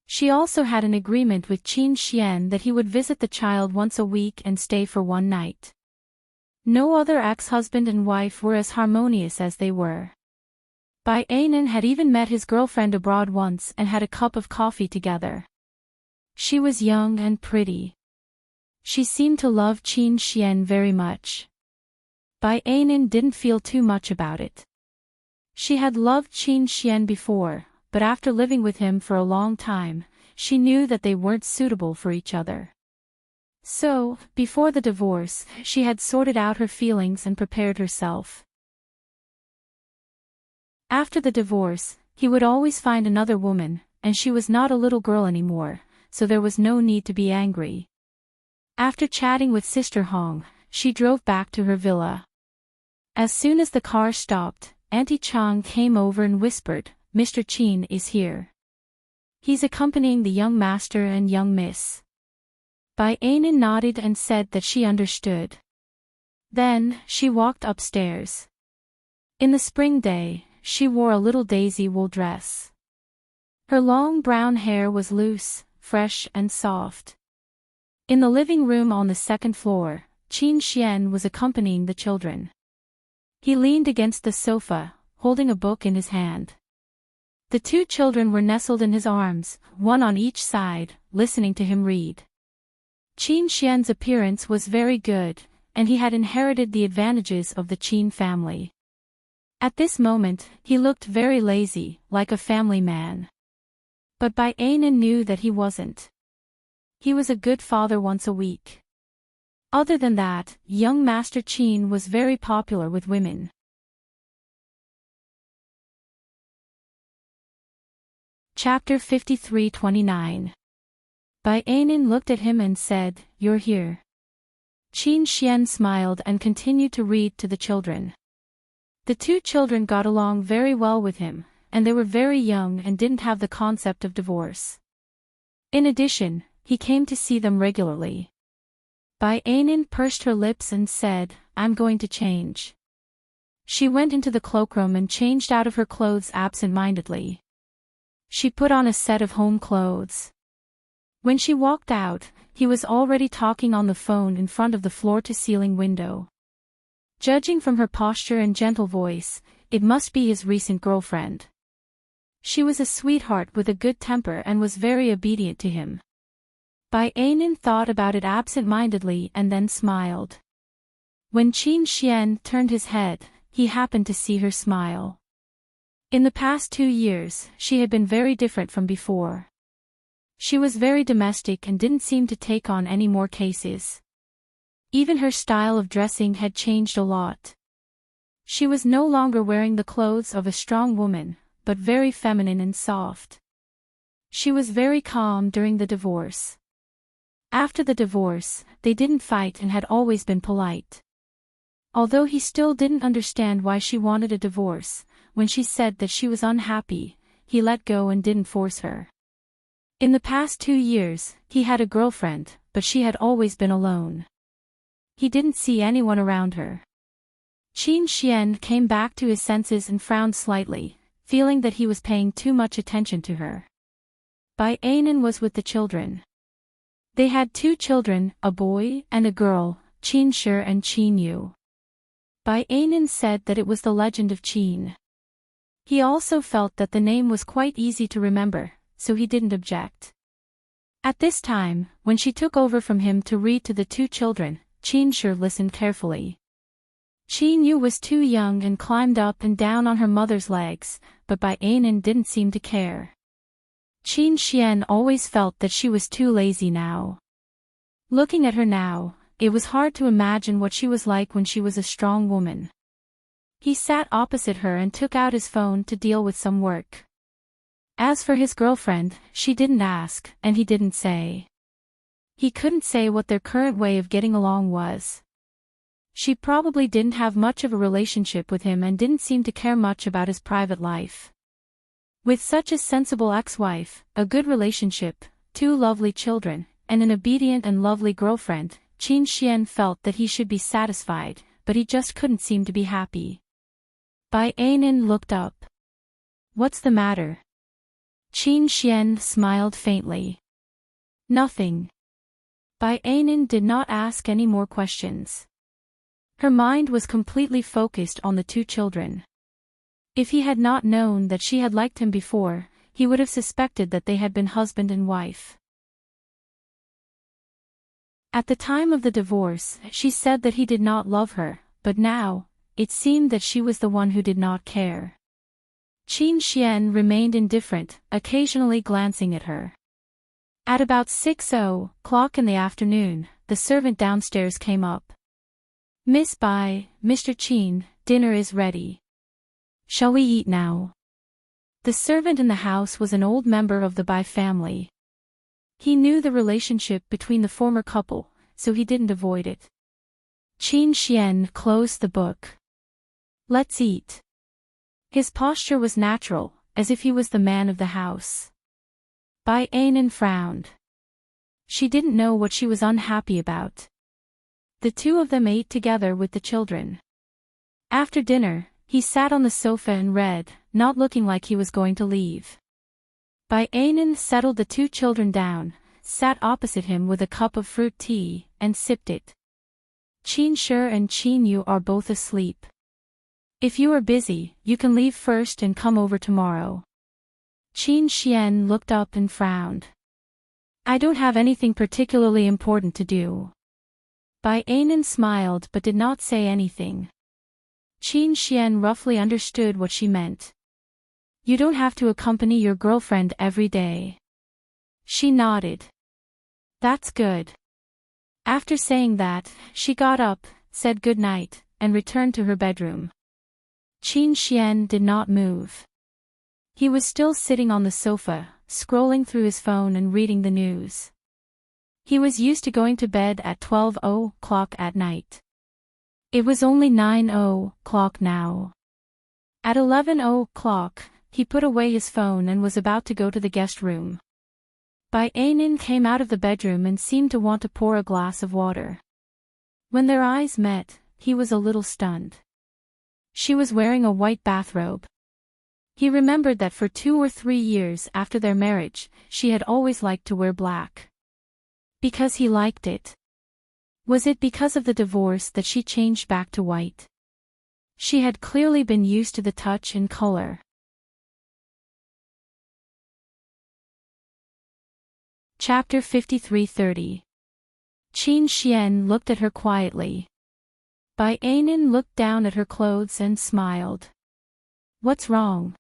She also had an agreement with Qin Xian that he would visit the child once a week and stay for 1 night. No other ex-husband and wife were as harmonious as they were. Bai Anan had even met his girlfriend abroad once and had a cup of coffee together. She was young and pretty. She seemed to love Qin Xian very much. Bai Anan didn't feel too much about it. She had loved Qin Xian before, but after living with him for a long time, she knew that they weren't suitable for each other. So, before the divorce, she had sorted out her feelings and prepared herself. After the divorce, he would always find another woman, and she was not a little girl anymore, so there was no need to be angry. After chatting with Sister Hong, she drove back to her villa. As soon as the car stopped, Auntie Chang came over and whispered, "Mr. Qin is here. He's accompanying the young master and young miss." Bai Anan nodded and said that she understood. Then, she walked upstairs. In the spring day, she wore a little daisy wool dress. Her long brown hair was loose, fresh and soft. In the living room on the 2nd floor, Qin Xian was accompanying the children. He leaned against the sofa, holding a book in his hand. The 2 children were nestled in his arms, one on each side, listening to him read. Qin Xian's appearance was very good, and he had inherited the advantages of the Qin family. At this moment, he looked very lazy, like a family man. But Bai Anan knew that he wasn't. He was a good father once a week. Other than that, young Master Qin was very popular with women. Chapter 53:29. Bai Ainin looked at him and said, "You're here." Qin Xian smiled and continued to read to the children. The two children got along very well with him, and they were very young and didn't have the concept of divorce. In addition, he came to see them regularly. Bai Ainin pursed her lips and said, "I'm going to change." She went into the cloakroom and changed out of her clothes absent-mindedly. She put on a set of home clothes. When she walked out, he was already talking on the phone in front of the floor-to-ceiling window. Judging from her posture and gentle voice, it must be his recent girlfriend. She was a sweetheart with a good temper and was very obedient to him. Bai Ainin thought about it absent-mindedly and then smiled. When Qin Xian turned his head, he happened to see her smile. In the past 2 years, she had been very different from before. She was very domestic and didn't seem to take on any more cases. Even her style of dressing had changed a lot. She was no longer wearing the clothes of a strong woman, but very feminine and soft. She was very calm during the divorce. After the divorce, they didn't fight and had always been polite. Although he still didn't understand why she wanted a divorce, when she said that she was unhappy, he let go and didn't force her. In the past 2 years, he had a girlfriend, but she had always been alone. He didn't see anyone around her. Qin Xian came back to his senses and frowned slightly, feeling that he was paying too much attention to her. Bai Ainin was with the children. They had 2 children, a boy and a girl, Qin Shi and Qin Yu. Bai Ainin said that it was the legend of Qin. He also felt that the name was quite easy to remember, so he didn't object. At this time, when she took over from him to read to the 2 children, Qin Shi listened carefully. Qin Yu was too young and climbed up and down on her mother's legs, but Bai Ainin didn't seem to care. Qin Xian always felt that she was too lazy now. Looking at her now, it was hard to imagine what she was like when she was a strong woman. He sat opposite her and took out his phone to deal with some work. As for his girlfriend, she didn't ask, and he didn't say. He couldn't say what their current way of getting along was. She probably didn't have much of a relationship with him and didn't seem to care much about his private life. With such a sensible ex-wife, a good relationship, 2 lovely children, and an obedient and lovely girlfriend, Qin Xian felt that he should be satisfied, but he just couldn't seem to be happy. Bai Ainin looked up. "What's the matter?" Qin Xian smiled faintly. "Nothing." Bai Ainin did not ask any more questions. Her mind was completely focused on the 2 children. If he had not known that she had liked him before, he would have suspected that they had been husband and wife. At the time of the divorce, she said that he did not love her, but now, it seemed that she was the one who did not care. Qin Xian remained indifferent, occasionally glancing at her. At about 6:00 in the afternoon, the servant downstairs came up. "Miss Bai, Mr. Qin, dinner is ready. Shall we eat now?" The servant in the house was an old member of the Bai family. He knew the relationship between the former couple, so he didn't avoid it. Qin Xian closed the book. "Let's eat." His posture was natural, as if he was the man of the house. Bai Ainin frowned. She didn't know what she was unhappy about. The 2 of them ate together with the children. After dinner, he sat on the sofa and read, not looking like he was going to leave. Bai Ainin settled the 2 children down, sat opposite him with a cup of fruit tea, and sipped it. "Qin Shi and Qin Yu are both asleep. If you are busy, you can leave first and come over tomorrow." Qin Xian looked up and frowned. "I don't have anything particularly important to do." Bai Ainin smiled but did not say anything. Qin Xian roughly understood what she meant. "You don't have to accompany your girlfriend every day." She nodded. "That's good. After saying that, she got up, said good night, and returned to her bedroom. Qin Xian did not move. He was still sitting on the sofa, scrolling through his phone and reading the news. He was used to going to bed at 12:00 at night. It was only 9:00 now. At 11:00, he put away his phone and was about to go to the guest room. Bai Ainin came out of the bedroom and seemed to want to pour a glass of water. When their eyes met, he was a little stunned. She was wearing a white bathrobe. He remembered that for 2 or 3 years after their marriage, she had always liked to wear black. Because he liked it. Was it because of the divorce that she changed back to white? She had clearly been used to the touch and color. Chapter 53:30. Qin Xian looked at her quietly. Bai Ainin looked down at her clothes and smiled. What's wrong?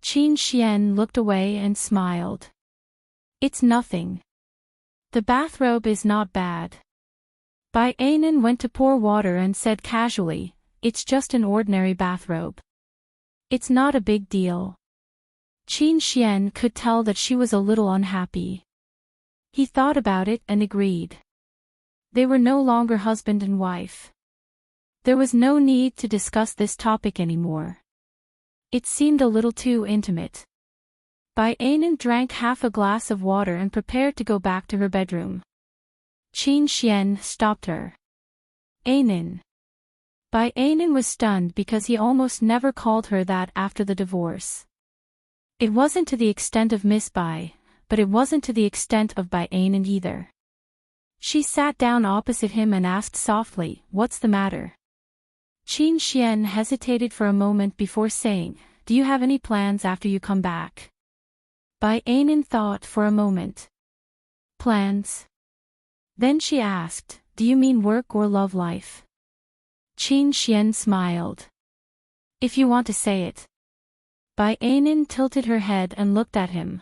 Qin Xian looked away and smiled. It's nothing. The bathrobe is not bad. Bai Ainin went to pour water and said casually, it's just an ordinary bathrobe. It's not a big deal. Qin Xian could tell that she was a little unhappy. He thought about it and agreed. They were no longer husband and wife. There was no need to discuss this topic anymore. It seemed a little too intimate. Bai Ainin drank half a glass of water and prepared to go back to her bedroom. Qin Xian stopped her. Ainin. Bai Ainin was stunned because he almost never called her that after the divorce. It wasn't to the extent of Miss Bai, but it wasn't to the extent of Bai Ainin either. She sat down opposite him and asked softly, what's the matter? Qin Xian hesitated for a moment before saying, do you have any plans after you come back? Bai Ainin thought for a moment. Plans? Then she asked, do you mean work or love life? Qin Xian smiled. If you want to say it. Bai Ainin tilted her head and looked at him.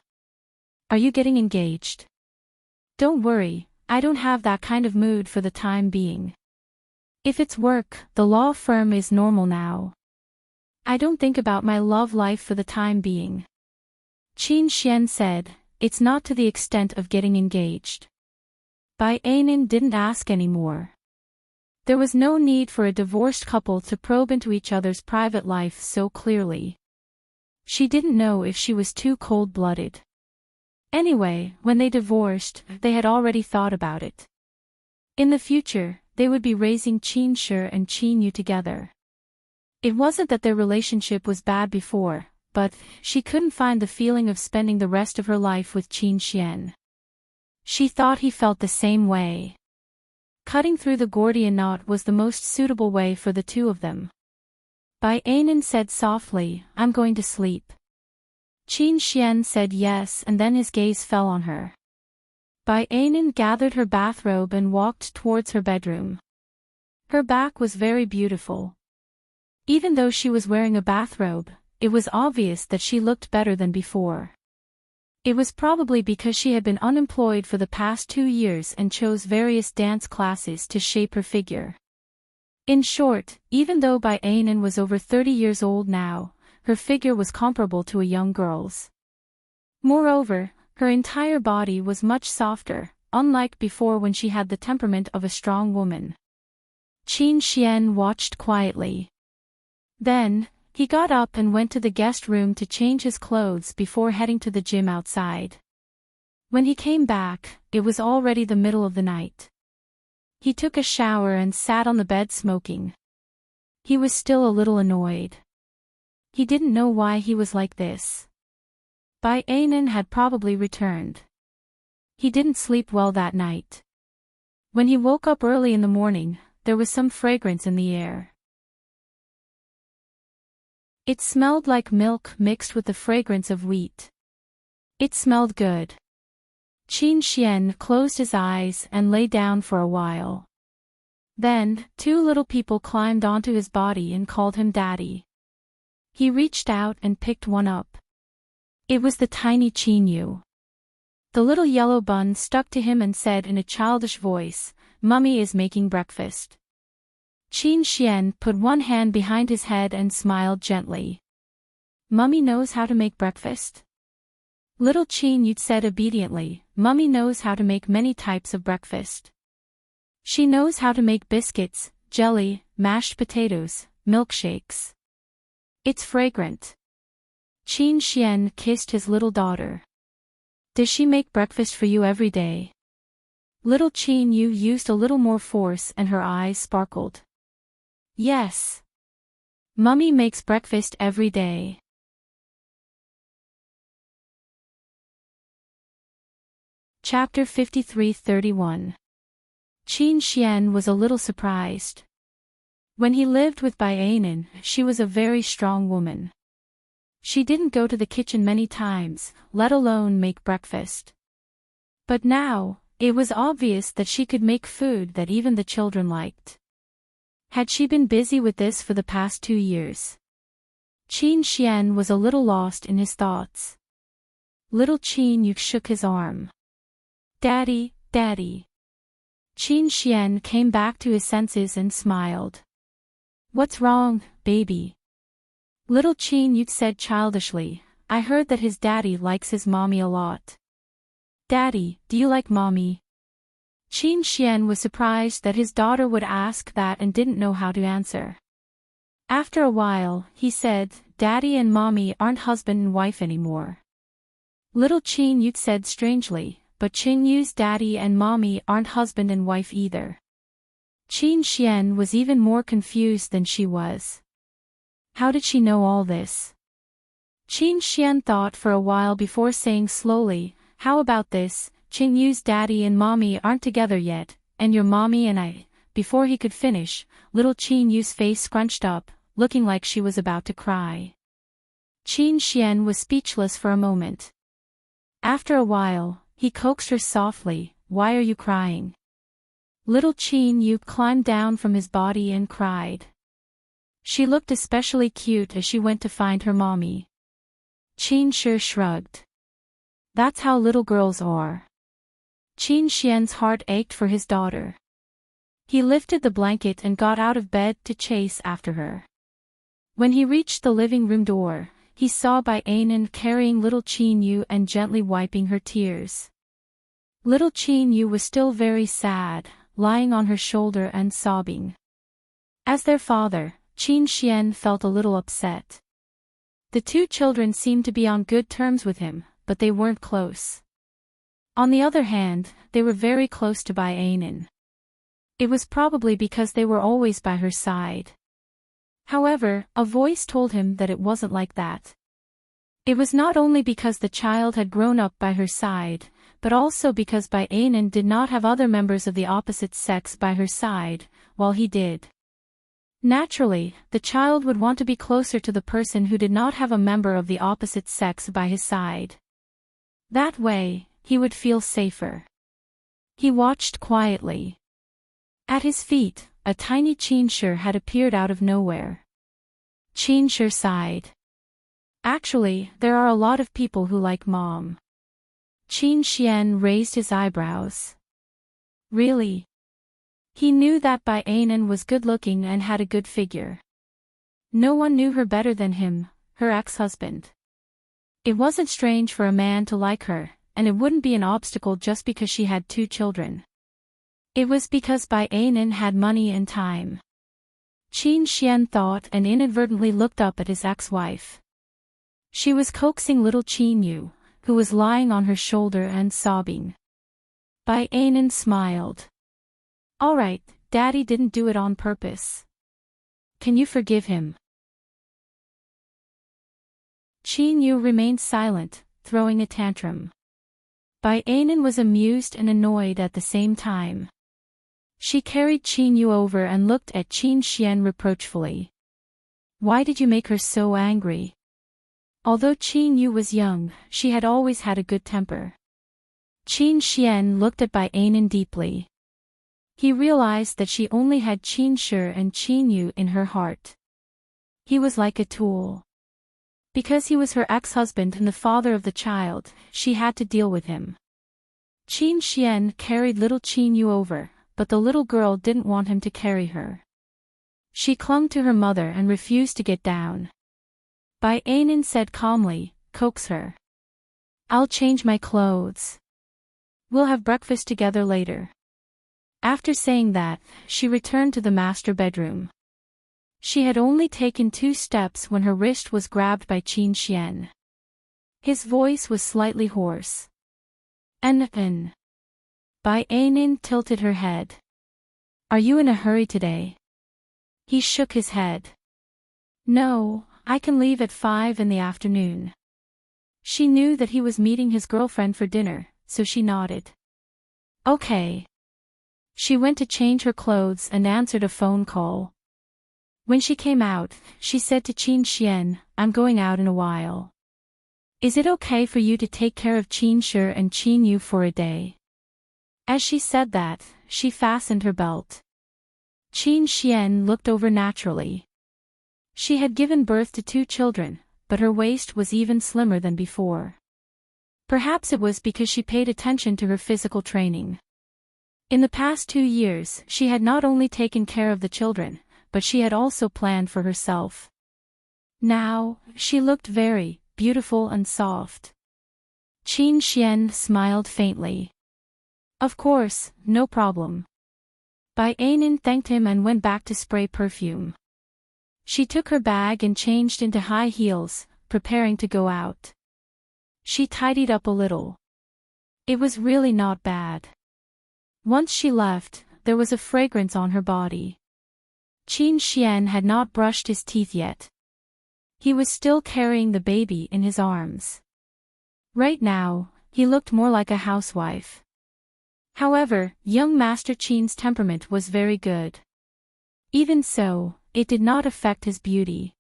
Are you getting engaged? Don't worry, I don't have that kind of mood for the time being. If it's work, the law firm is normal now. I don't think about my love life for the time being. Qin Xian said, it's not to the extent of getting engaged. Bai Ainin didn't ask anymore. There was no need for a divorced couple to probe into each other's private life so clearly. She didn't know if she was too cold-blooded. Anyway, when they divorced, they had already thought about it. In the future, they would be raising Qin Shi and Qin Yu together. It wasn't that their relationship was bad before, but she couldn't find the feeling of spending the rest of her life with Qin Xian. She thought he felt the same way. Cutting through the Gordian knot was the most suitable way for the two of them. Bai Ainin said softly, I'm going to sleep. Qin Xian said yes, and then his gaze fell on her. Bai Ainin gathered her bathrobe and walked towards her bedroom. Her back was very beautiful. Even though she was wearing a bathrobe, it was obvious that she looked better than before. It was probably because she had been unemployed for the past 2 years and chose various dance classes to shape her figure. In short, even though Bai Ainin was over 30 years old now, her figure was comparable to a young girl's. Moreover, her entire body was much softer, unlike before when she had the temperament of a strong woman. Qin Xian watched quietly. Then, he got up and went to the guest room to change his clothes before heading to the gym outside. When he came back, it was already the middle of the night. He took a shower and sat on the bed smoking. He was still a little annoyed. He didn't know why he was like this. Bai Ainin had probably returned. He didn't sleep well that night. When he woke up early in the morning, there was some fragrance in the air. It smelled like milk mixed with the fragrance of wheat. It smelled good. Qin Xian closed his eyes and lay down for a while. Then, 2 little people climbed onto his body and called him Daddy. He reached out and picked one up. It was the tiny Qin Yu. The little yellow bun stuck to him and said in a childish voice, Mummy is making breakfast. Qin Xian put one hand behind his head and smiled gently. Mummy knows how to make breakfast? Little Qin Yu said obediently, Mummy knows how to make many types of breakfast. She knows how to make biscuits, jelly, mashed potatoes, milkshakes. It's fragrant. Qin Xian kissed his little daughter. Does she make breakfast for you every day? Little Qin Yu used a little more force and her eyes sparkled. Yes. Mummy makes breakfast every day. Chapter 53:31. Qin Xian was a little surprised. When he lived with Bai Anan, she was a very strong woman. She didn't go to the kitchen many times, let alone make breakfast. But now, it was obvious that she could make food that even the children liked. Had she been busy with this for the past 2 years? Qin Xian was a little lost in his thoughts. Little Qin Yu shook his arm. Daddy, Daddy. Qin Xian came back to his senses and smiled. What's wrong, baby? Little Qin Yu said childishly, I heard that his daddy likes his mommy a lot. Daddy, do you like mommy? Qin Xian was surprised that his daughter would ask that and didn't know how to answer. After a while, he said, Daddy and mommy aren't husband and wife anymore. Little Qin Yu said strangely, but Qin Yu's daddy and mommy aren't husband and wife either. Qin Xian was even more confused than she was. How did she know all this? Qin Xian thought for a while before saying slowly, How about this, Qin Yu's daddy and mommy aren't together yet, and your mommy and I. Before he could finish, little Qin Yu's face scrunched up, looking like she was about to cry. Qin Xian was speechless for a moment. After a while, he coaxed her softly, Why are you crying? Little Qin Yu climbed down from his body and cried. She looked especially cute as she went to find her mommy. Qin Shi shrugged. That's how little girls are. Qin Xian's heart ached for his daughter. He lifted the blanket and got out of bed to chase after her. When he reached the living room door, he saw Bai Anan carrying little Qin Yu and gently wiping her tears. Little Qin Yu was still very sad, lying on her shoulder and sobbing. As their father, Qin Xian felt a little upset. The two children seemed to be on good terms with him, but they weren't close. On the other hand, they were very close to Bai Anan. It was probably because they were always by her side. However, a voice told him that it wasn't like that. It was not only because the child had grown up by her side, but also because Bai Anan did not have other members of the opposite sex by her side, while he did. Naturally, the child would want to be closer to the person who did not have a member of the opposite sex by his side. That way, he would feel safer. He watched quietly. At his feet, a tiny Qin Shi had appeared out of nowhere. Qin Shi sighed. Actually, there are a lot of people who like mom. Qin Xian raised his eyebrows. Really? He knew that Bai Anan was good-looking and had a good figure. No one knew her better than him, her ex-husband. It wasn't strange for a man to like her, and it wouldn't be an obstacle just because she had 2 children. It was because Bai Anan had money and time. Qin Xian thought and inadvertently looked up at his ex-wife. She was coaxing little Qin Yu, who was lying on her shoulder and sobbing. Bai Anan smiled. All right, Daddy didn't do it on purpose. Can you forgive him? Qin Yu remained silent, throwing a tantrum. Bai Anan was amused and annoyed at the same time. She carried Qin Yu over and looked at Qin Xian reproachfully. Why did you make her so angry? Although Qin Yu was young, she had always had a good temper. Qin Xian looked at Bai Anan deeply. He realized that she only had Qin Shi and Qin Yu in her heart. He was like a tool. Because he was her ex-husband and the father of the child, she had to deal with him. Qin Xian carried little Qin Yu over, but the little girl didn't want him to carry her. She clung to her mother and refused to get down. Bai Ainin said calmly, "Coax her. I'll change my clothes. We'll have breakfast together later." After saying that, she returned to the master bedroom. She had only taken 2 steps when her wrist was grabbed by Qin Xian. His voice was slightly hoarse. "En." Bai Ainin tilted her head. "Are you in a hurry today?" He shook his head. "No, I can leave at 5 in the afternoon." She knew that he was meeting his girlfriend for dinner, so she nodded. "Okay." She went to change her clothes and answered a phone call. When she came out, she said to Qin Xian, "I'm going out in a while. Is it okay for you to take care of Qin Shi and Qin Yu for a day?" As she said that, she fastened her belt. Qin Xian looked over naturally. She had given birth to 2 children, but her waist was even slimmer than before. Perhaps it was because she paid attention to her physical training. In the past 2 years, she had not only taken care of the children, but she had also planned for herself. Now, she looked very beautiful and soft. Qin Xian smiled faintly. "Of course, no problem." Bai Ainin thanked him and went back to spray perfume. She took her bag and changed into high heels, preparing to go out. She tidied up a little. It was really not bad. Once she left, there was a fragrance on her body. Qin Xian had not brushed his teeth yet. He was still carrying the baby in his arms. Right now, he looked more like a housewife. However, young Master Qin's temperament was very good. Even so, it did not affect his beauty.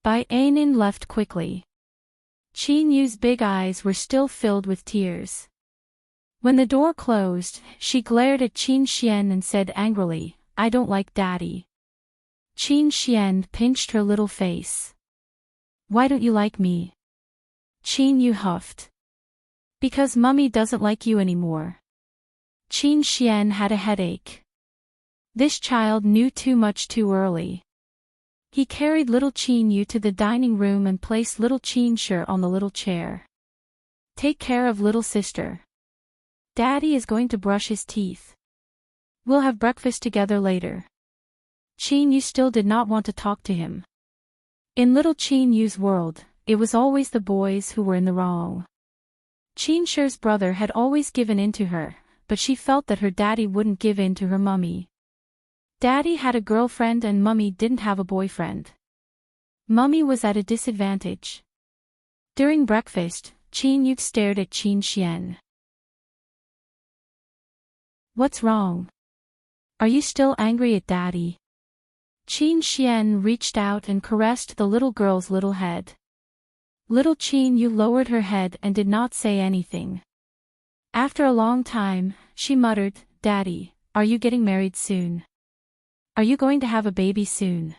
Bai Ainin left quickly. Qin Yu's big eyes were still filled with tears. When the door closed, she glared at Qin Xian and said angrily, "I don't like Daddy." Qin Xian pinched her little face. "Why don't you like me?" Qin Yu huffed. "Because Mummy doesn't like you anymore." Qin Xian had a headache. This child knew too much too early. He carried little Qin Yu to the dining room and placed little Qin Shi on the little chair. "Take care of little sister. Daddy is going to brush his teeth. We'll have breakfast together later." Qin Yu still did not want to talk to him. In little Qin Yu's world, it was always the boys who were in the wrong. Qin Shi's brother had always given in to her, but she felt that her daddy wouldn't give in to her mummy. Daddy had a girlfriend and Mummy didn't have a boyfriend. Mummy was at a disadvantage. During breakfast, Qin Yu stared at Qin Xian. "What's wrong? Are you still angry at Daddy?" Qin Xian reached out and caressed the little girl's little head. Little Qin Yu lowered her head and did not say anything. After a long time, she muttered, "Daddy, are you getting married soon? Are you going to have a baby soon?"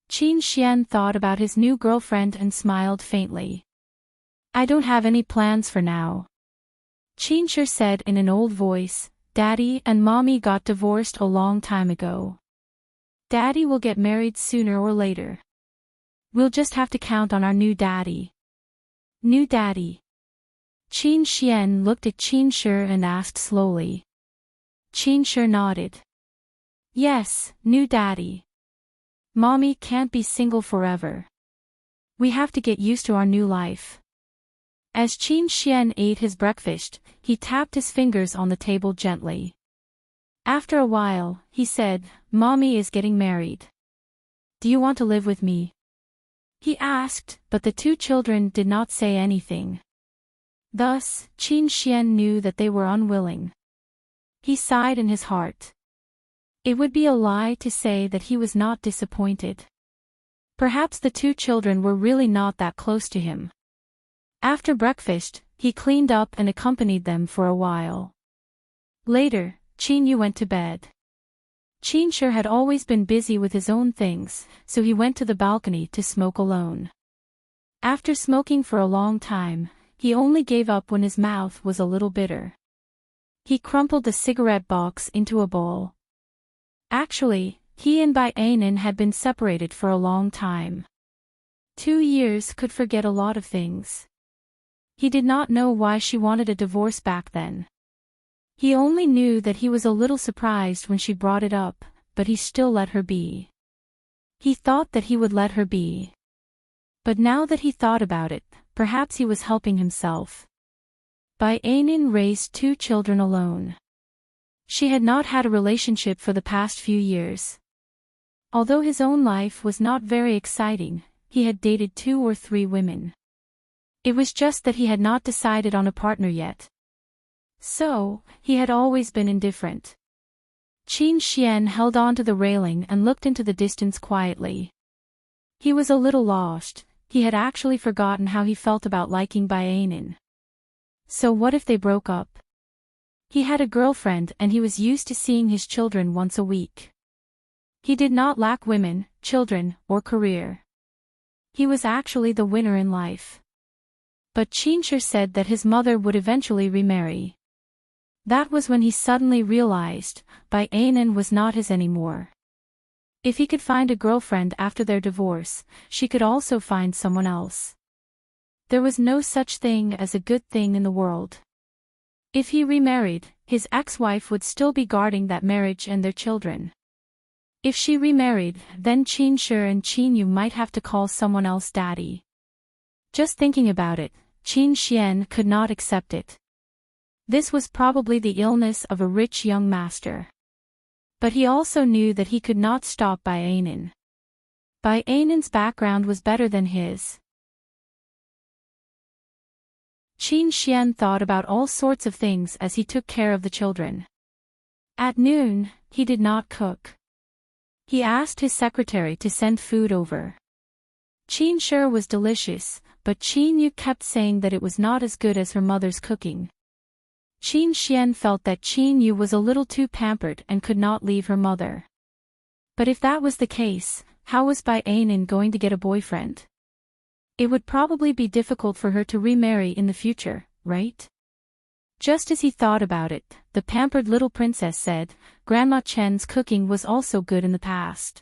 Qin Xian thought about his new girlfriend and smiled faintly. "I don't have any plans for now." Qin Shi said in an old voice, "Daddy and Mommy got divorced a long time ago. Daddy will get married sooner or later. We'll just have to count on our new daddy." "New daddy?" Qin Xian looked at Qin Shi and asked slowly. Qin Shi nodded. "Yes, new daddy. Mommy can't be single forever. We have to get used to our new life." As Qin Xian ate his breakfast, he tapped his fingers on the table gently. After a while, he said, "Mommy is getting married. Do you want to live with me?" He asked, but the 2 children did not say anything. Thus, Qin Xian knew that they were unwilling. He sighed in his heart. It would be a lie to say that he was not disappointed. Perhaps the 2 children were really not that close to him. After breakfast, he cleaned up and accompanied them for a while. Later, Qin Yu went to bed. Qin Shi had always been busy with his own things, so he went to the balcony to smoke alone. After smoking for a long time, he only gave up when his mouth was a little bitter. He crumpled the cigarette box into a ball. Actually, he and Bai Ainin had been separated for a long time. 2 years could forget a lot of things. He did not know why she wanted a divorce back then. He only knew that he was a little surprised when she brought it up, but he still let her be. He thought that he would let her be. But now that he thought about it, perhaps he was helping himself. Bai Ainin raised 2 children alone. She had not had a relationship for the past few years. Although his own life was not very exciting, he had dated 2 or 3 women. It was just that he had not decided on a partner yet. So, he had always been indifferent. Qin Xian held on to the railing and looked into the distance quietly. He was a little lost. He had actually forgotten how he felt about liking Bai Ainin. So what if they broke up? He had a girlfriend and he was used to seeing his children once a week. He did not lack women, children, or career. He was actually the winner in life. But Qinshi said that his mother would eventually remarry. That was when he suddenly realized, Bai Ainin was not his anymore. If he could find a girlfriend after their divorce, she could also find someone else. There was no such thing as a good thing in the world. If he remarried, his ex-wife would still be guarding that marriage and their children. If she remarried, then Qin Shi and Qin Yu might have to call someone else daddy. Just thinking about it, Qin Xian could not accept it. This was probably the illness of a rich young master. But he also knew that he could not stop Bai Ainin. Bai Ainin's background was better than his. Qin Xian thought about all sorts of things as he took care of the children. At noon, he did not cook. He asked his secretary to send food over. Qin Shi was delicious, but Qin Yu kept saying that it was not as good as her mother's cooking. Qin Xian felt that Qin Yu was a little too pampered and could not leave her mother. But if that was the case, how was Bai Ainin going to get a boyfriend? It would probably be difficult for her to remarry in the future, right? Just as he thought about it, the pampered little princess said, Grandma Chen's cooking was also good in the past.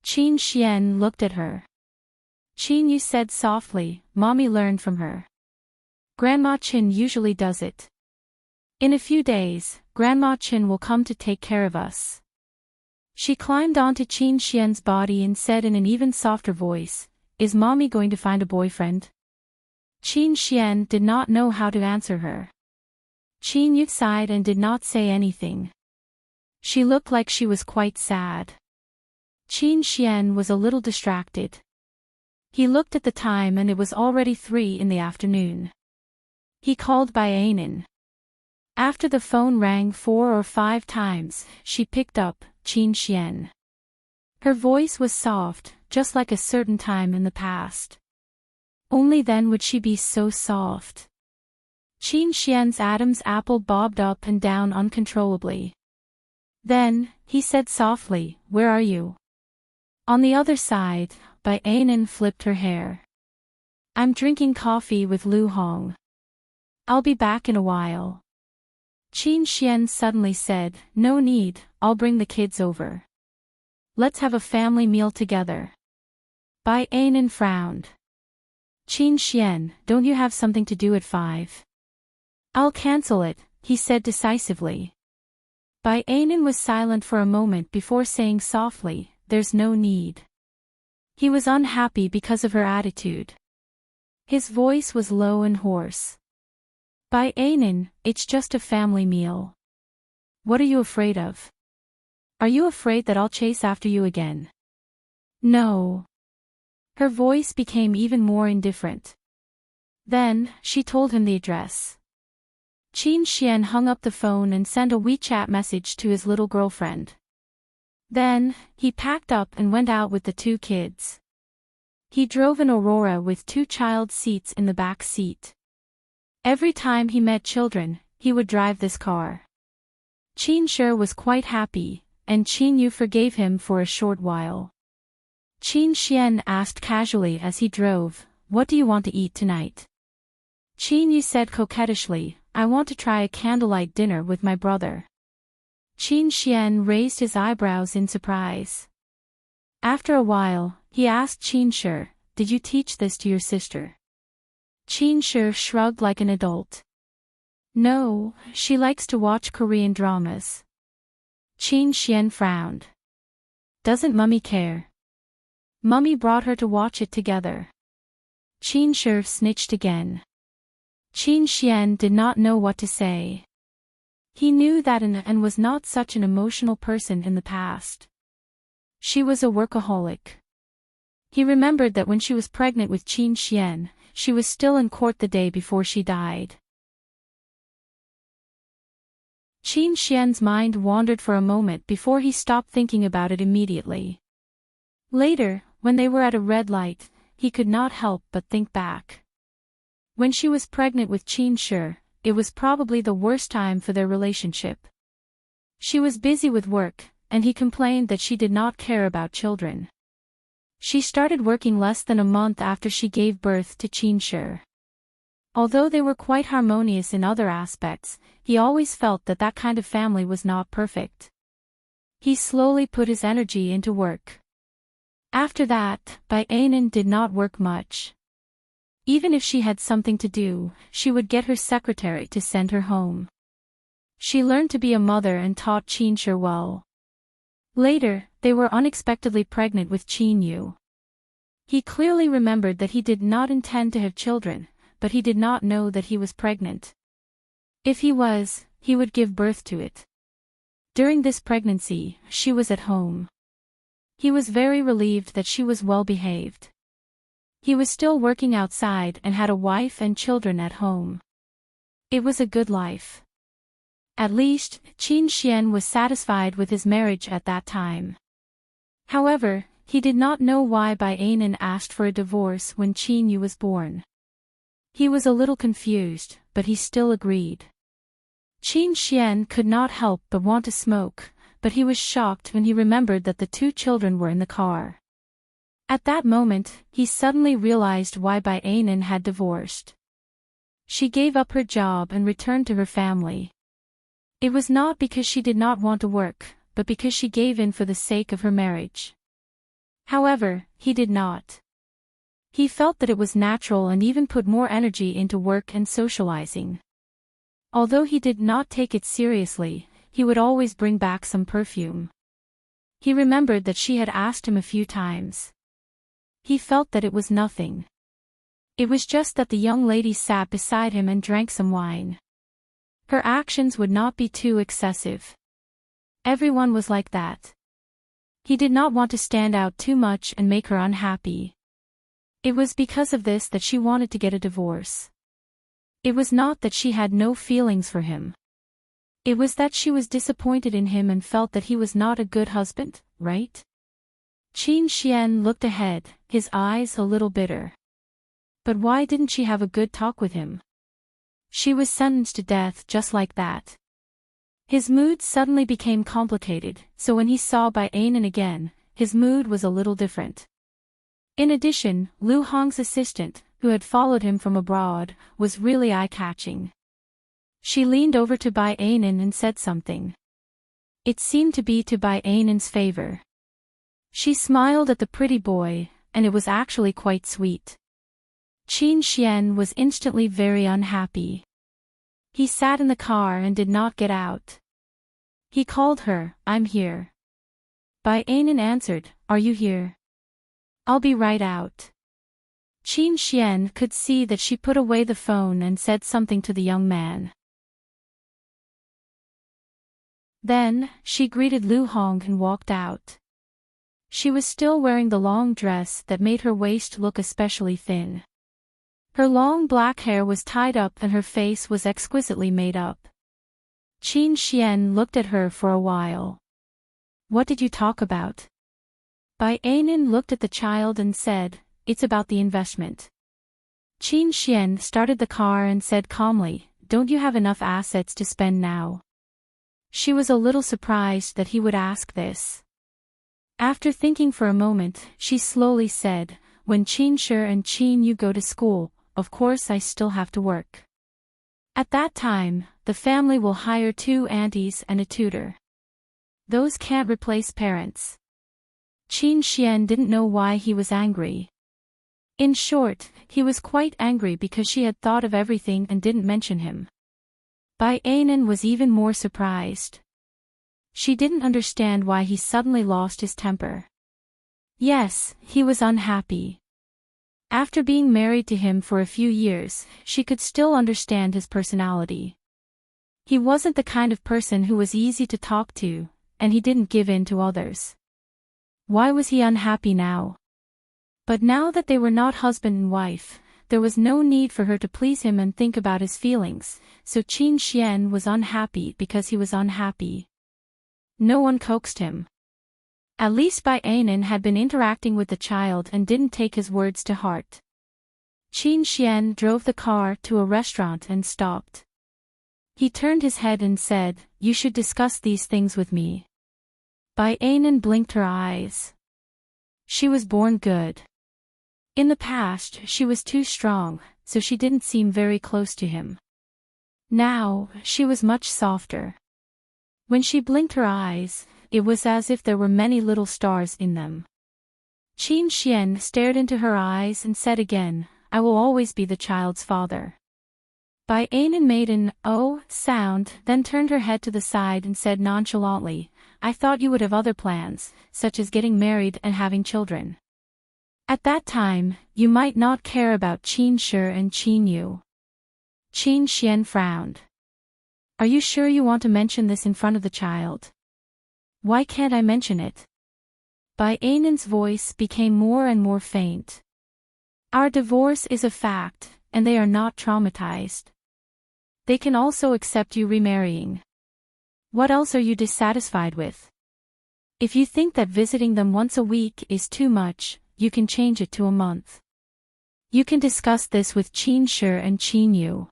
Qin Xian looked at her. Qin Yu said softly, Mommy learned from her. Grandma Chen usually does it. In a few days, Grandma Chen will come to take care of us. She climbed onto Qin Xian's body and said in an even softer voice, Is Mommy going to find a boyfriend? Qin Xian did not know how to answer her. Qin Yu sighed and did not say anything. She looked like she was quite sad. Qin Xian was a little distracted. He looked at the time and it was already 3 in the afternoon. He called Bai Ainin. After the phone rang 4 or 5 times, she picked up, Qin Xian. Her voice was soft, just like a certain time in the past. Only then would she be so soft. Qin Xian's Adam's apple bobbed up and down uncontrollably. Then, he said softly, Where are you? On the other side, Bai Ainin flipped her hair. I'm drinking coffee with Lu Hong. I'll be back in a while. Qin Xian suddenly said, No need, I'll bring the kids over. Let's have a family meal together. Bai Ainin frowned. Qin Xian, don't you have something to do at 5? I'll cancel it, he said decisively. Bai Ainin was silent for a moment before saying softly, There's no need. He was unhappy because of her attitude. His voice was low and hoarse. Bai Ainin, it's just a family meal. What are you afraid of? Are you afraid that I'll chase after you again? No. Her voice became even more indifferent. Then, she told him the address. Qin Xian hung up the phone and sent a WeChat message to his little girlfriend. Then, he packed up and went out with the 2 kids. He drove an Aurora with 2 child seats in the back seat. Every time he met children, he would drive this car. Qin Shi was quite happy, and Qin Yu forgave him for a short while. Qin Xian asked casually as he drove, What do you want to eat tonight? Qin Yu said coquettishly, I want to try a candlelight dinner with my brother. Qin Xian raised his eyebrows in surprise. After a while, he asked Qin Shi, "Did you teach this to your sister?" Qin Shi shrugged like an adult. "No, she likes to watch Korean dramas." Qin Xian frowned. "Doesn't Mummy care?" "Mummy brought her to watch it together." Qin Shi snitched again. Qin Xian did not know what to say. He knew that An was not such an emotional person in the past. She was a workaholic. He remembered that when she was pregnant with Qin Xian, she was still in court the day before she died. Qin Xian's mind wandered for a moment before he stopped thinking about it immediately. Later, when they were at a red light, he could not help but think back. When she was pregnant with Qin Shi, it was probably the worst time for their relationship. She was busy with work, and he complained that she did not care about children. She started working less than a month after she gave birth to Qin Shi. Although they were quite harmonious in other aspects, he always felt that that kind of family was not perfect. He slowly put his energy into work. After that, Bai Anan did not work much. Even if she had something to do, she would get her secretary to send her home. She learned to be a mother and taught Qin Shi well. Later, they were unexpectedly pregnant with Qin Yu. He clearly remembered that he did not intend to have children, but he did not know that he was pregnant. If he was, he would give birth to it. During this pregnancy, she was at home. He was very relieved that she was well behaved. He was still working outside and had a wife and children at home. It was a good life. At least, Qin Xian was satisfied with his marriage at that time. However, he did not know why Bai Anan asked for a divorce when Qin Yu was born. He was a little confused, but he still agreed. Qin Xian could not help but want to smoke, but he was shocked when he remembered that the two children were in the car. At that moment, he suddenly realized why Bai Anan had divorced. She gave up her job and returned to her family. It was not because she did not want to work, but because she gave in for the sake of her marriage. However, he did not. He felt that it was natural and even put more energy into work and socializing. Although he did not take it seriously, he would always bring back some perfume. He remembered that she had asked him a few times. He felt that it was nothing. It was just that the young lady sat beside him and drank some wine. Her actions would not be too excessive. Everyone was like that. He did not want to stand out too much and make her unhappy. It was because of this that she wanted to get a divorce. It was not that she had no feelings for him. It was that she was disappointed in him and felt that he was not a good husband, right? Qin Xian looked ahead, his eyes a little bitter. But why didn't she have a good talk with him? She was sentenced to death just like that. His mood suddenly became complicated, so when he saw Bai Anan again, his mood was a little different. In addition, Lu Hong's assistant, who had followed him from abroad, was really eye-catching. She leaned over to Bai Anan and said something. It seemed to be to Bai Anan's favor. She smiled at the pretty boy, and it was actually quite sweet. Qin Xian was instantly very unhappy. He sat in the car and did not get out. He called her, "I'm here." Bai Anan answered, "Are you here?" "I'll be right out." Qin Xian could see that she put away the phone and said something to the young man. Then, she greeted Lu Hong and walked out. She was still wearing the long dress that made her waist look especially thin. Her long black hair was tied up and her face was exquisitely made up. Qin Xian looked at her for a while. "What did you talk about?" Bai Anan looked at the child and said, "It's about the investment." Qin Xian started the car and said calmly, "Don't you have enough assets to spend now?" She was a little surprised that he would ask this. After thinking for a moment, she slowly said, "When Qin Shi and Qin Yu go to school, of course I still have to work." At that time, the family will hire 2 aunties and a tutor. Those can't replace parents. Qin Xian didn't know why he was angry. In short, he was quite angry because she had thought of everything and didn't mention him. Bai Anan was even more surprised. She didn't understand why he suddenly lost his temper. Yes, he was unhappy. After being married to him for a few years, she could still understand his personality. He wasn't the kind of person who was easy to talk to, and he didn't give in to others. Why was he unhappy now? But now that they were not husband and wife, there was no need for her to please him and think about his feelings, so Qin Xian was unhappy because he was unhappy. No one coaxed him. At least Bai Anan had been interacting with the child and didn't take his words to heart. Qin Xian drove the car to a restaurant and stopped. He turned his head and said, "You should discuss these things with me." Bai Anan blinked her eyes. She was born good. In the past, she was too strong, so she didn't seem very close to him. Now, she was much softer. When she blinked her eyes, it was as if there were many little stars in them. Qin Xian stared into her eyes and said again, "I will always be the child's father." Bai Anan made an "oh" sound, then turned her head to the side and said nonchalantly, "I thought you would have other plans, such as getting married and having children. At that time, you might not care about Qin Shi and Qin Yu." Qin Xian frowned. "Are you sure you want to mention this in front of the child?" "Why can't I mention it?" Bai Anan's voice became more and more faint. "Our divorce is a fact, and they are not traumatized. They can also accept you remarrying. What else are you dissatisfied with? If you think that visiting them once a week is too much, you can change it to a month. You can discuss this with Qin Shi and Qin Yu."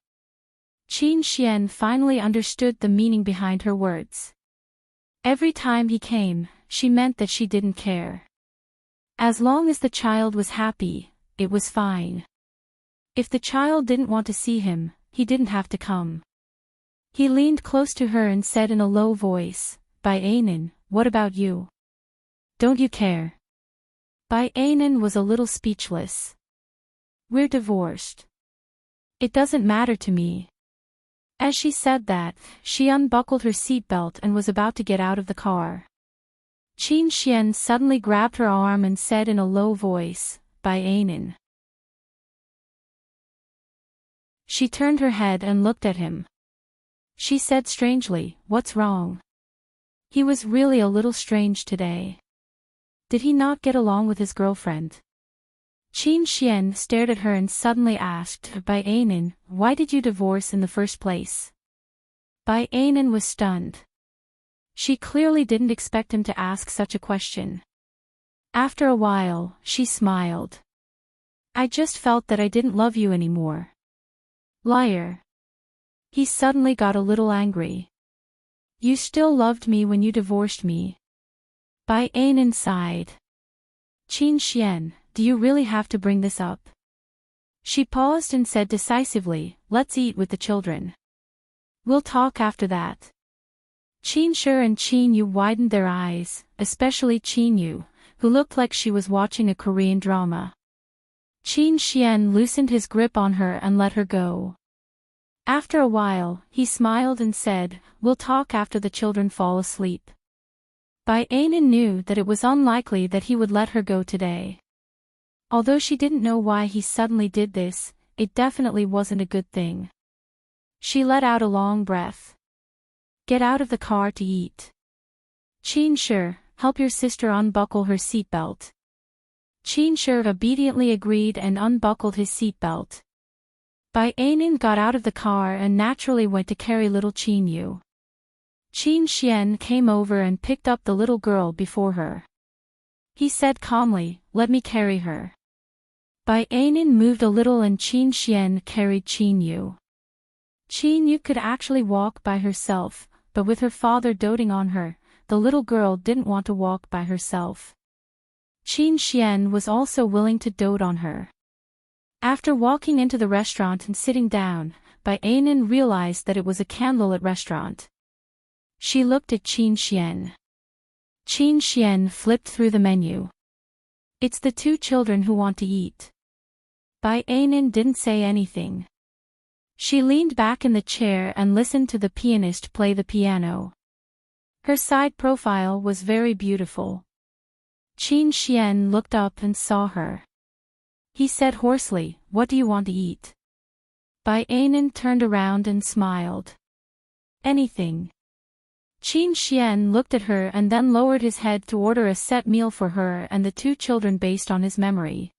Qin Xian finally understood the meaning behind her words. Every time he came, she meant that she didn't care. As long as the child was happy, it was fine. If the child didn't want to see him, he didn't have to come. He leaned close to her and said in a low voice, "Bai Anan, what about you? Don't you care?" Bai Anan was a little speechless. "We're divorced. It doesn't matter to me." As she said that, she unbuckled her seatbelt and was about to get out of the car. Qin Xian suddenly grabbed her arm and said in a low voice, "Bai Anan." She turned her head and looked at him. She said strangely, "What's wrong?" He was really a little strange today. Did he not get along with his girlfriend? Qin Xian stared at her and suddenly asked, "Bai Anan, why did you divorce in the first place?" Bai Anan was stunned. She clearly didn't expect him to ask such a question. After a while, she smiled. "I just felt that I didn't love you anymore." "Liar." He suddenly got a little angry. "You still loved me when you divorced me." Bai Anan sighed. "Qin Xian, do you really have to bring this up?" She paused and said decisively, "Let's eat with the children. We'll talk after that." Qin Shi and Qin Yu widened their eyes, especially Qin Yu, who looked like she was watching a Korean drama. Qin Xian loosened his grip on her and let her go. After a while, he smiled and said, "We'll talk after the children fall asleep." Bai Anan knew that it was unlikely that he would let her go today. Although she didn't know why he suddenly did this, it definitely wasn't a good thing. She let out a long breath. "Get out of the car to eat." "Qin Shi, help your sister unbuckle her seatbelt." Qin Shi obediently agreed and unbuckled his seatbelt. Bai Anan got out of the car and naturally went to carry little Qin Yu. Qin Xian came over and picked up the little girl before her. He said calmly, "Let me carry her." Bai Anan moved a little and Qin Xian carried Qin Yu. Qin Yu could actually walk by herself, but with her father doting on her, the little girl didn't want to walk by herself. Qin Xian was also willing to dote on her. After walking into the restaurant and sitting down, Bai Anan realized that it was a candlelit restaurant. She looked at Qin Xian. Qin Xian flipped through the menu. It's the two children who want to eat. Bai Anan didn't say anything. She leaned back in the chair and listened to the pianist play the piano. Her side profile was very beautiful. Qin Xian looked up and saw her. He said hoarsely, "What do you want to eat?" Bai Anan turned around and smiled. "Anything." Qin Xian looked at her and then lowered his head to order a set meal for her and the two children based on his memory.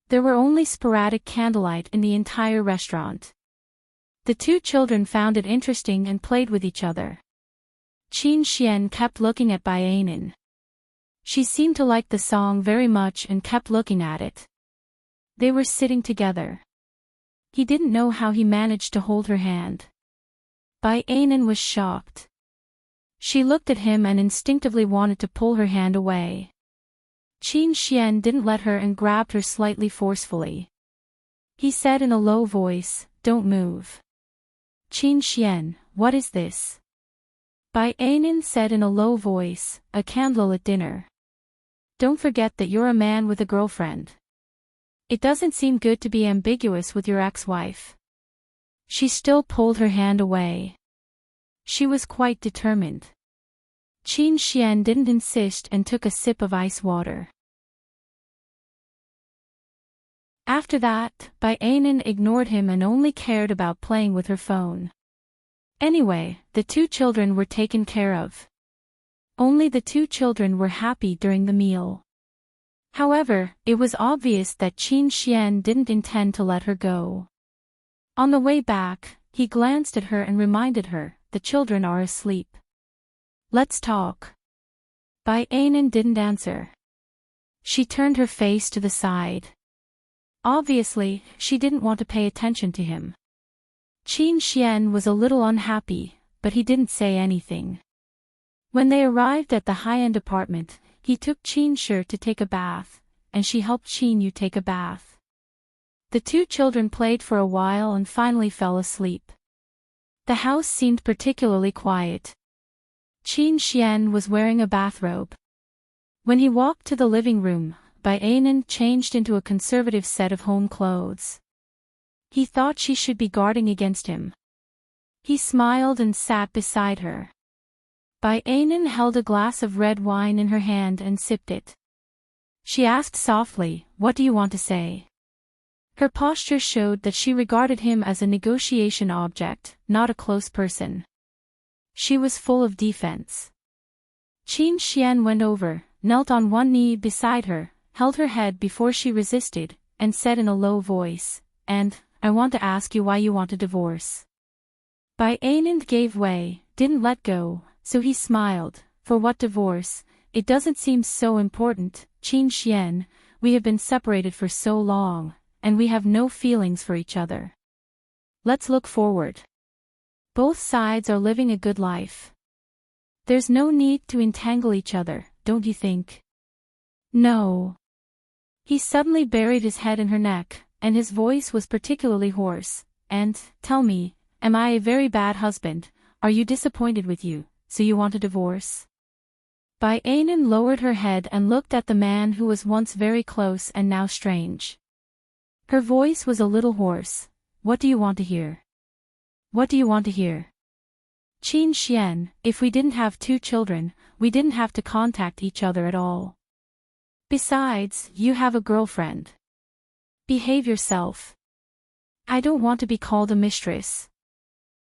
There were only sporadic candlelight in the entire restaurant. The two children found it interesting and played with each other. Qin Xian kept looking at Bai Anan. She seemed to like the song very much and kept looking at it. They were sitting together. He didn't know how he managed to hold her hand. Bai Anan was shocked. She looked at him and instinctively wanted to pull her hand away. Qin Xian didn't let her and grabbed her slightly forcefully. He said in a low voice, "Don't move." Qin Xian, "What is this?" Bai Anan said in a low voice, "A candlelit dinner. Don't forget that you're a man with a girlfriend. It doesn't seem good to be ambiguous with your ex-wife." She still pulled her hand away. She was quite determined. Qin Xian didn't insist and took a sip of ice water. After that, Bai Anan ignored him and only cared about playing with her phone. Anyway, the two children were taken care of. Only the two children were happy during the meal. However, it was obvious that Qin Xian didn't intend to let her go. On the way back, he glanced at her and reminded her, "The children are asleep. Let's talk." Bai Anan didn't answer. She turned her face to the side. Obviously, she didn't want to pay attention to him. Qin Xian was a little unhappy, but he didn't say anything. When they arrived at the high-end apartment, he took Qin Shi to take a bath, and she helped Qin Yu take a bath. The two children played for a while and finally fell asleep. The house seemed particularly quiet. Qin Xian was wearing a bathrobe. When he walked to the living room, Bai Anan changed into a conservative set of home clothes. He thought she should be guarding against him. He smiled and sat beside her. Bai Anan held a glass of red wine in her hand and sipped it. She asked softly, "What do you want to say?" Her posture showed that she regarded him as a negotiation object, not a close person. She was full of defense. Qin Xian went over, knelt on one knee beside her, held her head before she resisted, and said in a low voice, "And, I want to ask you why you want a divorce." Bai Anan gave way, didn't let go, so he smiled. "For what divorce? It doesn't seem so important, Qin Xian. We have been separated for so long, and we have no feelings for each other. Let's look forward. Both sides are living a good life. There's no need to entangle each other, don't you think?" "No." He suddenly buried his head in her neck, and his voice was particularly hoarse. "And, tell me, am I a very bad husband? Are you disappointed with you, so you want a divorce?" Bai Anan lowered her head and looked at the man who was once very close and now strange. Her voice was a little hoarse. "What do you want to hear? What do you want to hear?" "Qin Xian, if we didn't have two children, we didn't have to contact each other at all. Besides, you have a girlfriend. Behave yourself. I don't want to be called a mistress."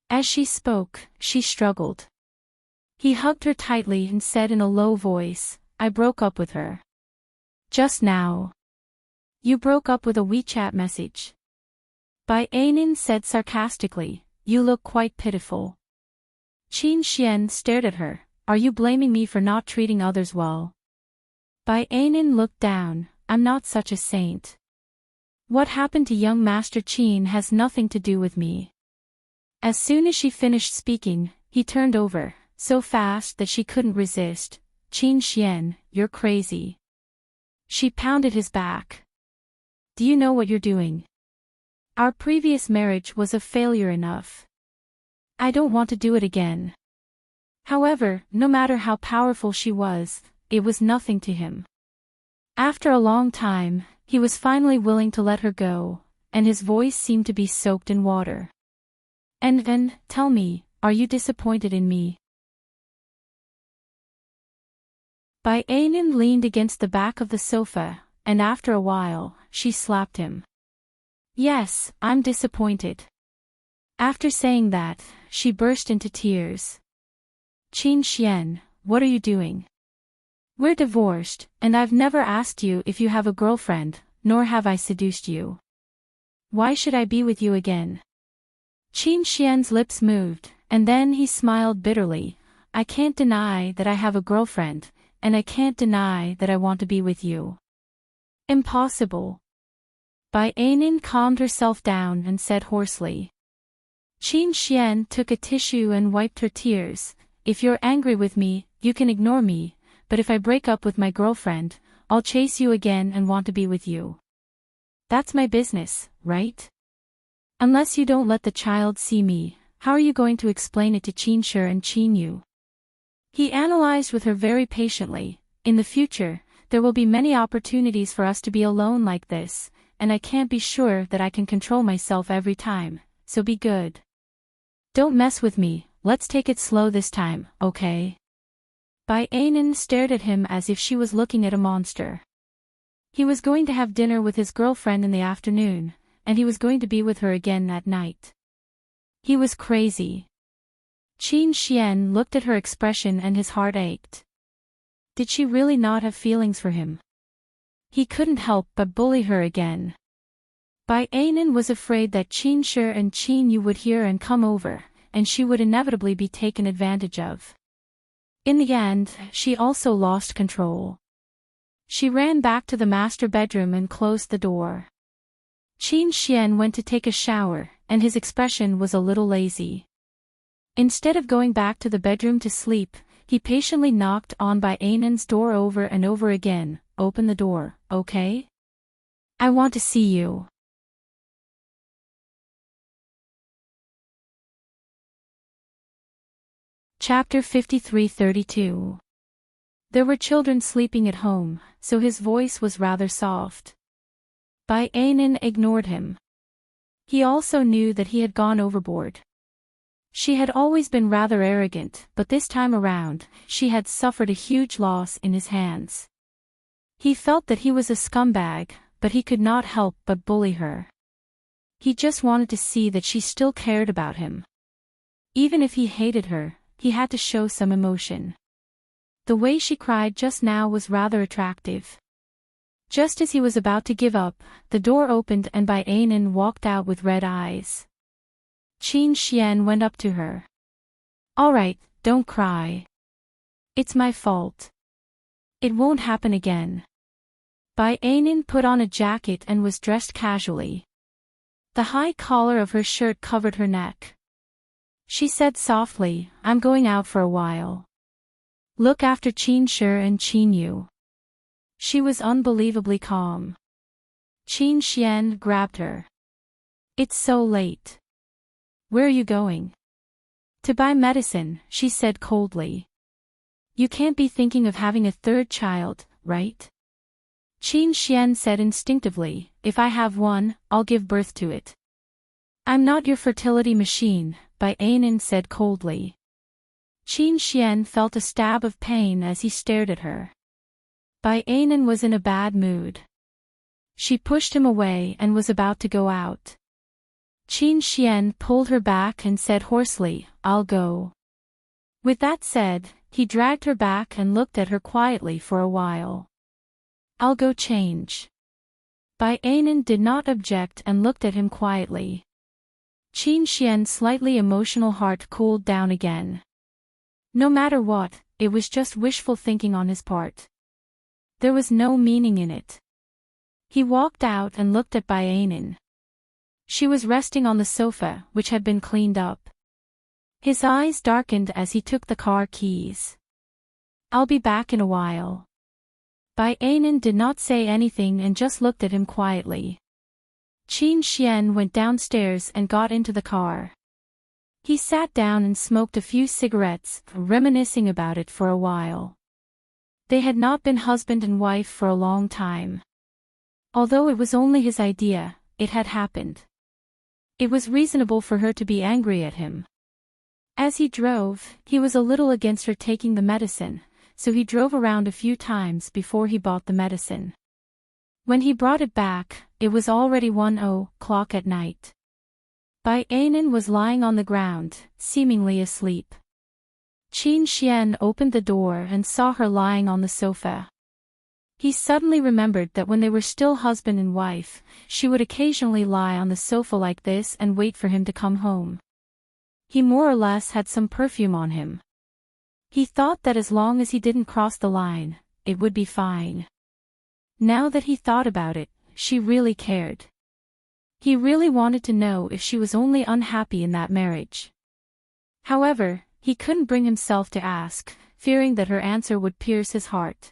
As she spoke, she struggled. He hugged her tightly and said in a low voice, "I broke up with her." "Just now. You broke up with a WeChat message." Bai Anan said sarcastically, "You look quite pitiful." Qin Xian stared at her. "Are you blaming me for not treating others well?" Bai Anan looked down. "I'm not such a saint. What happened to young Master Qin has nothing to do with me." As soon as she finished speaking, he turned over, so fast that she couldn't resist. "Qin Xian, you're crazy." She pounded his back. "Do you know what you're doing? Our previous marriage was a failure enough. I don't want to do it again. However, no matter how powerful she was, it was nothing to him. After a long time, he was finally willing to let her go, and his voice seemed to be soaked in water. And then, tell me, are you disappointed in me? Ainin leaned against the back of the sofa, and after a while, she slapped him. Yes, I'm disappointed. After saying that, she burst into tears. Qin Xian, what are you doing? We're divorced, and I've never asked you if you have a girlfriend, nor have I seduced you. Why should I be with you again? Qin Xian's lips moved, and then he smiled bitterly. I can't deny that I have a girlfriend, and I can't deny that I want to be with you. Impossible. Ainin calmed herself down and said hoarsely. Qin Xian took a tissue and wiped her tears. If you're angry with me, you can ignore me, but if I break up with my girlfriend, I'll chase you again and want to be with you. That's my business, right? Unless you don't let the child see me, how are you going to explain it to Qin Shi and Qin Yu? He analyzed with her very patiently. In the future, there will be many opportunities for us to be alone like this, and I can't be sure that I can control myself every time, so be good. Don't mess with me, let's take it slow this time, okay? Ainin stared at him as if she was looking at a monster. He was going to have dinner with his girlfriend in the afternoon, and he was going to be with her again at night. He was crazy. Qin Xian looked at her expression and his heart ached. Did she really not have feelings for him? He couldn't help but bully her again. Ainin was afraid that Qin Shi and Qin Yu would hear and come over, and she would inevitably be taken advantage of. In the end, she also lost control. She ran back to the master bedroom and closed the door. Qin Xian went to take a shower, and his expression was a little lazy. Instead of going back to the bedroom to sleep, he patiently knocked on Ainin's door over and over again. Open the door, okay? I want to see you. Chapter 53-32. There were children sleeping at home, so his voice was rather soft. Ainin ignored him. He also knew that he had gone overboard. She had always been rather arrogant, but this time around, she had suffered a huge loss in his hands. He felt that he was a scumbag, but he could not help but bully her. He just wanted to see that she still cared about him. Even if he hated her, he had to show some emotion. The way she cried just now was rather attractive. Just as he was about to give up, the door opened and Ainin walked out with red eyes. Qin Xian went up to her. All right, don't cry. It's my fault. It won't happen again. Ainin put on a jacket and was dressed casually. The high collar of her shirt covered her neck. She said softly, I'm going out for a while. Look after Qin Shi and Qin Yu. She was unbelievably calm. Qin Xian grabbed her. It's so late. Where are you going? To buy medicine, she said coldly. You can't be thinking of having a third child, right? Qin Xian said instinctively, if I have one, I'll give birth to it. I'm not your fertility machine, Ainin said coldly. Qin Xian felt a stab of pain as he stared at her. Ainin was in a bad mood. She pushed him away and was about to go out. Qin Xian pulled her back and said hoarsely, I'll go. With that said, he dragged her back and looked at her quietly for a while. I'll go change. Ainin did not object and looked at him quietly. Qin Xian's slightly emotional heart cooled down again. No matter what, it was just wishful thinking on his part. There was no meaning in it. He walked out and looked at Ainin. She was resting on the sofa, which had been cleaned up. His eyes darkened as he took the car keys. I'll be back in a while. Ainin did not say anything and just looked at him quietly. Qin Xian went downstairs and got into the car. He sat down and smoked a few cigarettes, reminiscing about it for a while. They had not been husband and wife for a long time. Although it was only his idea, it had happened. It was reasonable for her to be angry at him. As he drove, he was a little against her taking the medicine, so he drove around a few times before he bought the medicine. When he brought it back, it was already 1:00 at night. Bai Anan was lying on the ground, seemingly asleep. Qin Xian opened the door and saw her lying on the sofa. He suddenly remembered that when they were still husband and wife, she would occasionally lie on the sofa like this and wait for him to come home. He more or less had some perfume on him. He thought that as long as he didn't cross the line, it would be fine. Now that he thought about it, she really cared. He really wanted to know if she was only unhappy in that marriage. However, he couldn't bring himself to ask, fearing that her answer would pierce his heart.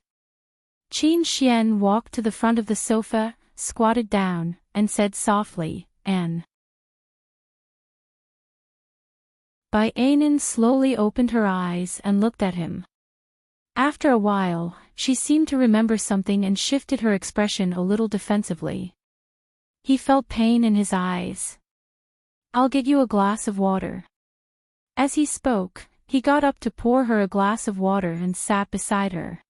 Qin Xian walked to the front of the sofa, squatted down, and said softly, "Anne." Bai Anan slowly opened her eyes and looked at him. After a while, she seemed to remember something and shifted her expression a little defensively. He felt pain in his eyes. "I'll get you a glass of water." As he spoke, he got up to pour her a glass of water and sat beside her.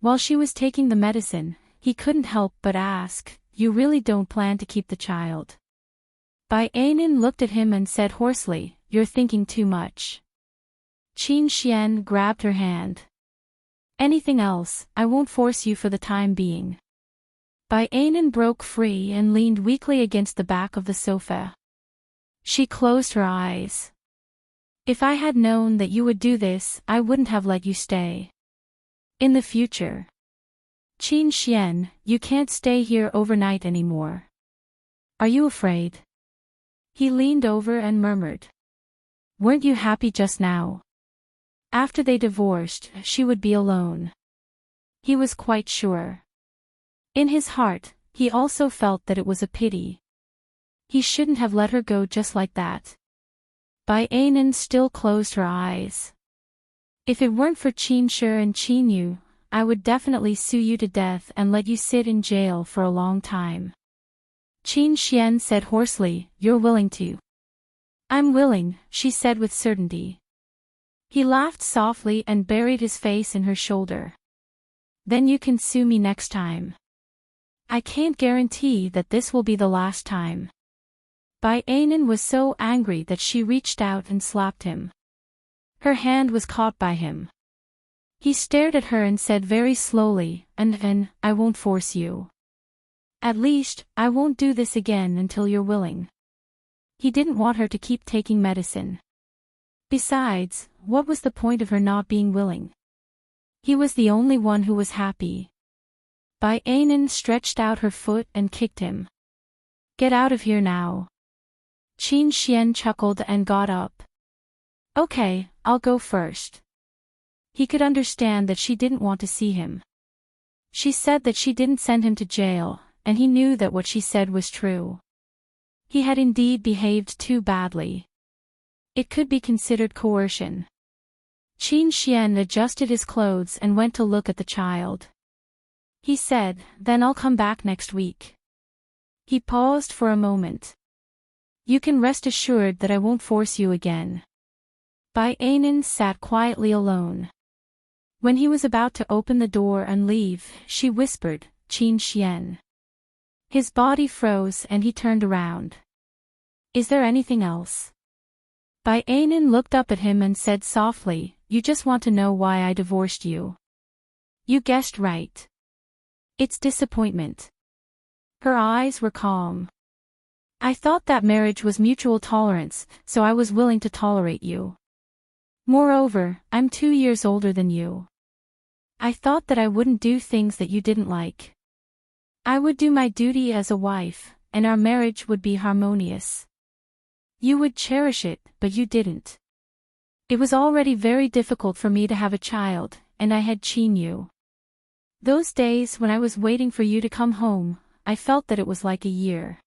While she was taking the medicine, he couldn't help but ask, "You really don't plan to keep the child?" Bai Anan looked at him and said hoarsely, "You're thinking too much." Qin Xian grabbed her hand. "Anything else, I won't force you for the time being." Bai Anan broke free and leaned weakly against the back of the sofa. She closed her eyes. "If I had known that you would do this, I wouldn't have let you stay. In the future." "Qin Xian, you can't stay here overnight anymore. Are you afraid?" He leaned over and murmured. "Weren't you happy just now?" After they divorced, she would be alone. He was quite sure. In his heart, he also felt that it was a pity. He shouldn't have let her go just like that. Bai Anan still closed her eyes. "If it weren't for Qin Shi and Qin Yu, I would definitely sue you to death and let you sit in jail for a long time." Qin Xian said hoarsely, "You're willing to?" "I'm willing," she said with certainty. He laughed softly and buried his face in her shoulder. "Then you can sue me next time. I can't guarantee that this will be the last time." Bai Anan was so angry that she reached out and slapped him. Her hand was caught by him. He stared at her and said very slowly, and I won't force you. At least, I won't do this again until you're willing." He didn't want her to keep taking medicine. Besides, what was the point of her not being willing? He was the only one who was happy. Bai Anan stretched out her foot and kicked him. "Get out of here now." Qin Xian chuckled and got up. "Okay, I'll go first." He could understand that she didn't want to see him. She said that she didn't send him to jail, and he knew that what she said was true. He had indeed behaved too badly. It could be considered coercion. Qin Xian adjusted his clothes and went to look at the child. He said, "Then I'll come back next week." He paused for a moment. "You can rest assured that I won't force you again." Bai Anan sat quietly alone. When he was about to open the door and leave, she whispered, "Qin Xian." His body froze and he turned around. "Is there anything else?" Bai Anan looked up at him and said softly, "You just want to know why I divorced you." "You guessed right. It's disappointment." Her eyes were calm. "I thought that marriage was mutual tolerance, so I was willing to tolerate you. Moreover, I'm 2 years older than you. I thought that I wouldn't do things that you didn't like. I would do my duty as a wife, and our marriage would be harmonious. You would cherish it, but you didn't. It was already very difficult for me to have a child, and I had Qin Yu. Those days when I was waiting for you to come home, I felt that it was like a year.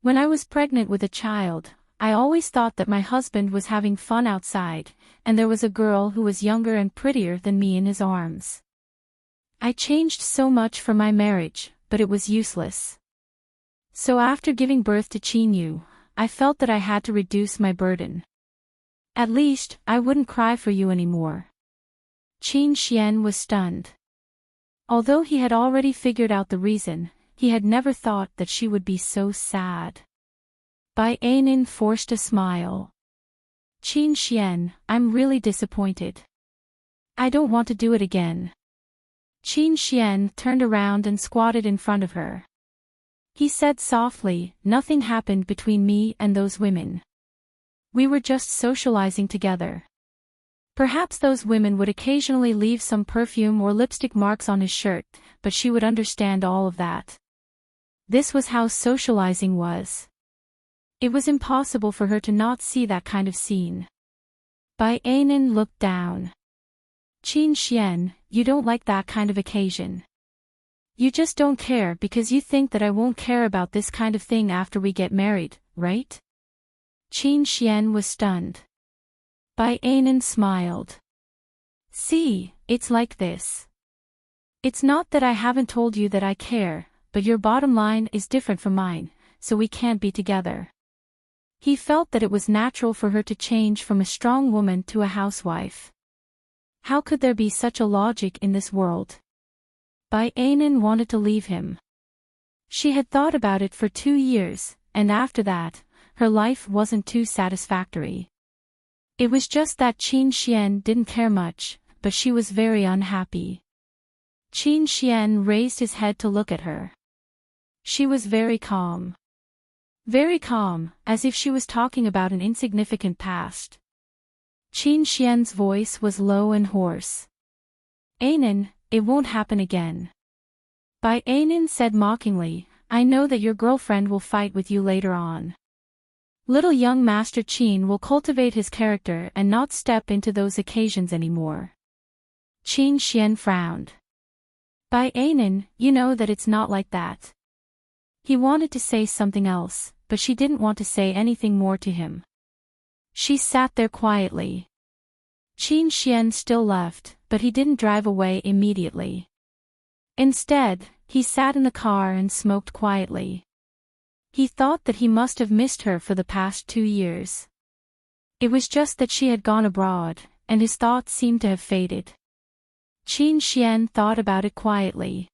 When I was pregnant with a child, I always thought that my husband was having fun outside, and there was a girl who was younger and prettier than me in his arms. I changed so much for my marriage, but it was useless. So after giving birth to Chinyu, I felt that I had to reduce my burden. At least, I wouldn't cry for you anymore. Qin Xian was stunned. Although he had already figured out the reason, he had never thought that she would be so sad. Bai Ainin forced a smile. Qin Xian, I'm really disappointed. I don't want to do it again. Qin Xian turned around and squatted in front of her. He said softly, nothing happened between me and those women. We were just socializing together. Perhaps those women would occasionally leave some perfume or lipstick marks on his shirt, but she would understand all of that. This was how socializing was. It was impossible for her to not see that kind of scene. Bai Ainin looked down. Qin Xian, you don't like that kind of occasion. You just don't care because you think that I won't care about this kind of thing after we get married, right? Qin Xian was stunned. Bai Ainin smiled. See, it's like this. It's not that I haven't told you that I care, but your bottom line is different from mine, so we can't be together. He felt that it was natural for her to change from a strong woman to a housewife. How could there be such a logic in this world? Bai Ainin wanted to leave him. She had thought about it for 2 years, and after that, her life wasn't too satisfactory. It was just that Qin Xian didn't care much, but she was very unhappy. Qin Xian raised his head to look at her. She was very calm. Very calm, as if she was talking about an insignificant past. Qin Xian's voice was low and hoarse. Ainin, it won't happen again. Bai Ainin said mockingly, I know that your girlfriend will fight with you later on. Little young Master Qin will cultivate his character and not step into those occasions anymore. Qin Xian frowned. Bai Ainin, you know that it's not like that. He wanted to say something else, but she didn't want to say anything more to him. She sat there quietly. Qin Xian still left, but he didn't drive away immediately. Instead, he sat in the car and smoked quietly. He thought that he must have missed her for the past 2 years. It was just that she had gone abroad, and his thoughts seemed to have faded. Qin Xian thought about it quietly.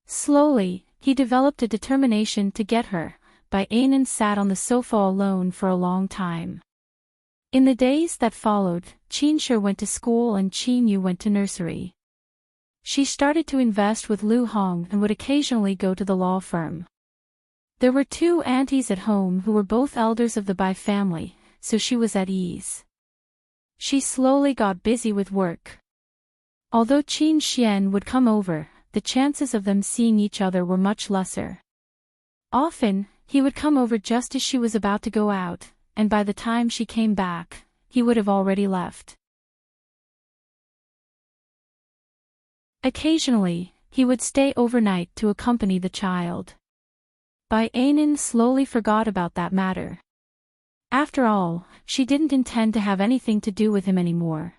Slowly, he developed a determination to get her. Bai Ainin sat on the sofa alone for a long time. In the days that followed, Qin Shi went to school and Qin Yu went to nursery. She started to invest with Lu Hong and would occasionally go to the law firm. There were 2 aunties at home who were both elders of the Bai family, so she was at ease. She slowly got busy with work. Although Qin Xian would come over, the chances of them seeing each other were much lesser. Often, he would come over just as she was about to go out, and by the time she came back, he would have already left. Occasionally, he would stay overnight to accompany the child. Bai Ainin slowly forgot about that matter. After all, she didn't intend to have anything to do with him anymore.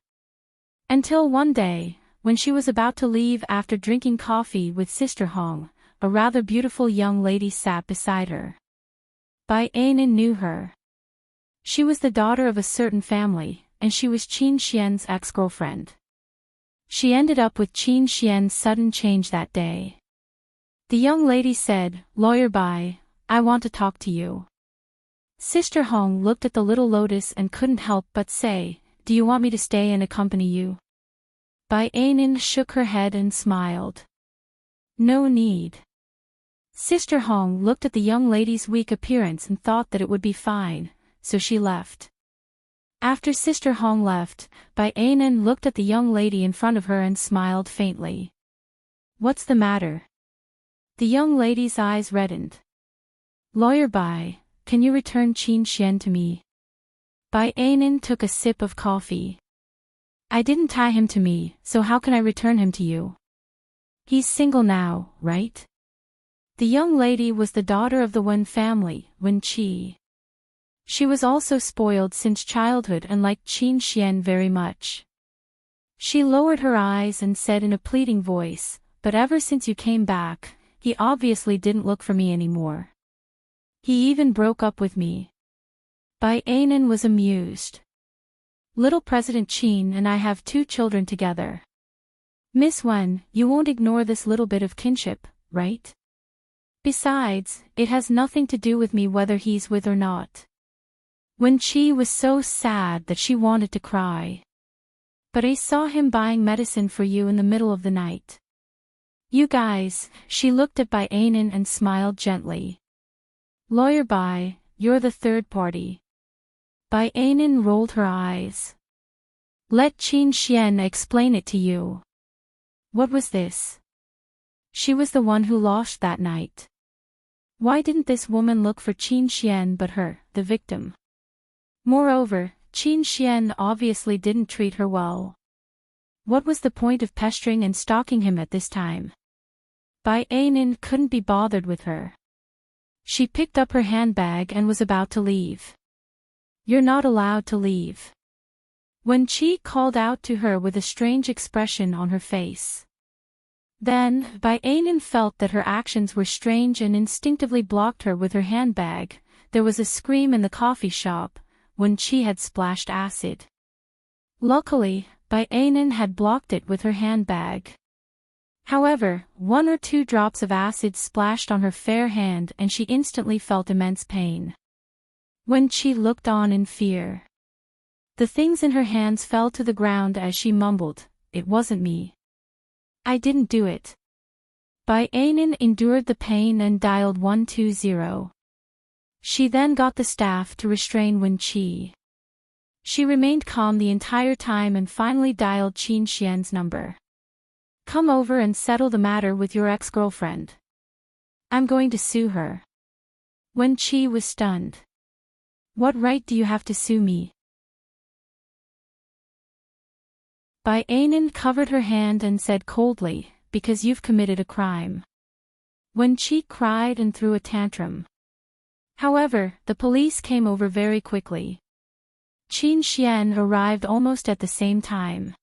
Until one day, when she was about to leave after drinking coffee with Sister Hong, a rather beautiful young lady sat beside her. Bai Ainin knew her. She was the daughter of a certain family, and she was Qin Xian's ex-girlfriend. She ended up with Qin Xian's sudden change that day. The young lady said, Lawyer Bai, I want to talk to you. Sister Hong looked at the little lotus and couldn't help but say, Do you want me to stay and accompany you? Bai Ainin shook her head and smiled. No need. Sister Hong looked at the young lady's weak appearance and thought that it would be fine, so she left. After Sister Hong left, Bai Ainin looked at the young lady in front of her and smiled faintly. What's the matter? The young lady's eyes reddened. Lawyer Bai, can you return Qin Xian to me? Bai Ainin took a sip of coffee. I didn't tie him to me, so how can I return him to you? He's single now, right? The young lady was the daughter of the Wen family, Wen Qi. She was also spoiled since childhood and liked Qin Xian very much. She lowered her eyes and said in a pleading voice, "But ever since you came back, he obviously didn't look for me anymore. He even broke up with me." Bai Anan was amused. "Little President Qin and I have 2 children together. Miss Wen, you won't ignore this little bit of kinship, right? Besides, it has nothing to do with me whether he's with or not." Wen Qi was so sad that she wanted to cry. "But I saw him buying medicine for you in the middle of the night. You guys," she looked at Bai Anan and smiled gently. "Lawyer Bai, you're the third party." Bai Anan rolled her eyes. "Let Qin Xian explain it to you." What was this? She was the one who lost that night. Why didn't this woman look for Qin Xian but her, the victim? Moreover, Qin Xian obviously didn't treat her well. What was the point of pestering and stalking him at this time? Bai Anan couldn't be bothered with her. She picked up her handbag and was about to leave. "You're not allowed to leave." Wen Qi called out to her with a strange expression on her face. Then, Bai Anan felt that her actions were strange and instinctively blocked her with her handbag. There was a scream in the coffee shop. Wen Qi had splashed acid. Luckily, Bai Anan had blocked it with her handbag. However, 1 or 2 drops of acid splashed on her fair hand and she instantly felt immense pain. Wen Qi looked on in fear. The things in her hands fell to the ground as she mumbled, "It wasn't me. I didn't do it." Bai Anan endured the pain and dialed 120. She then got the staff to restrain Wen Qi. She remained calm the entire time and finally dialed Qin Xian's number. "Come over and settle the matter with your ex-girlfriend. I'm going to sue her." Wen Qi was stunned. "What right do you have to sue me?" Bai Anan covered her hand and said coldly, "Because you've committed a crime." Wen Qi cried and threw a tantrum. However, the police came over very quickly. Qin Xian arrived almost at the same time.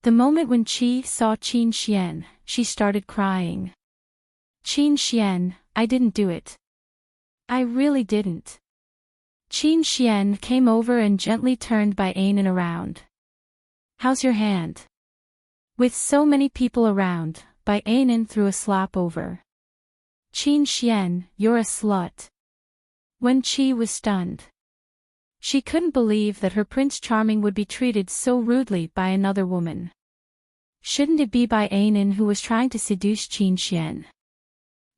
The moment Wen Qi saw Qin Xian, she started crying. "Qin Xian, I didn't do it. I really didn't." Qin Xian came over and gently turned Bai Anan around. "How's your hand?" With so many people around, Bai Anan threw a slap over. "Qin Xian, you're a slut." Wen Qi was stunned. She couldn't believe that her Prince Charming would be treated so rudely by another woman. Shouldn't it be Bai Anan who was trying to seduce Qin Xian?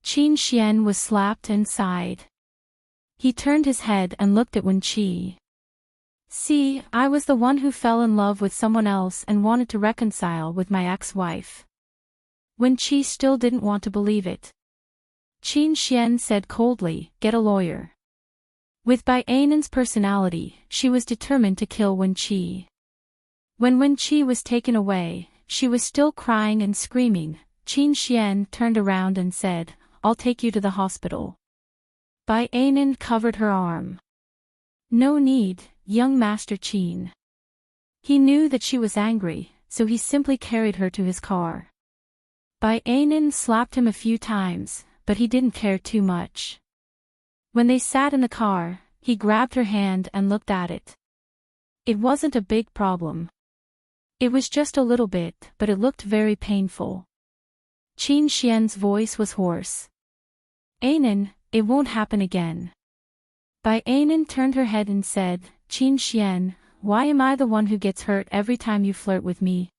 Qin Xian was slapped and sighed. He turned his head and looked at Wen Qi. "See, I was the one who fell in love with someone else and wanted to reconcile with my ex-wife." Wen Qi still didn't want to believe it. Qin Xian said coldly, "Get a lawyer." With Bai Anan's personality, she was determined to kill Wen Qi. When Wen Qi was taken away, she was still crying and screaming. Qin Xian turned around and said, "I'll take you to the hospital." Bai Anan covered her arm. "No need, young Master Qin." He knew that she was angry, so he simply carried her to his car. Bai Anan slapped him a few times, but he didn't care too much. When they sat in the car, he grabbed her hand and looked at it. It wasn't a big problem. It was just a little bit, but it looked very painful. Qin Xian's voice was hoarse. "Anan, it won't happen again." Bai Anan turned her head and said, "Qin Xian, why am I the one who gets hurt every time you flirt with me?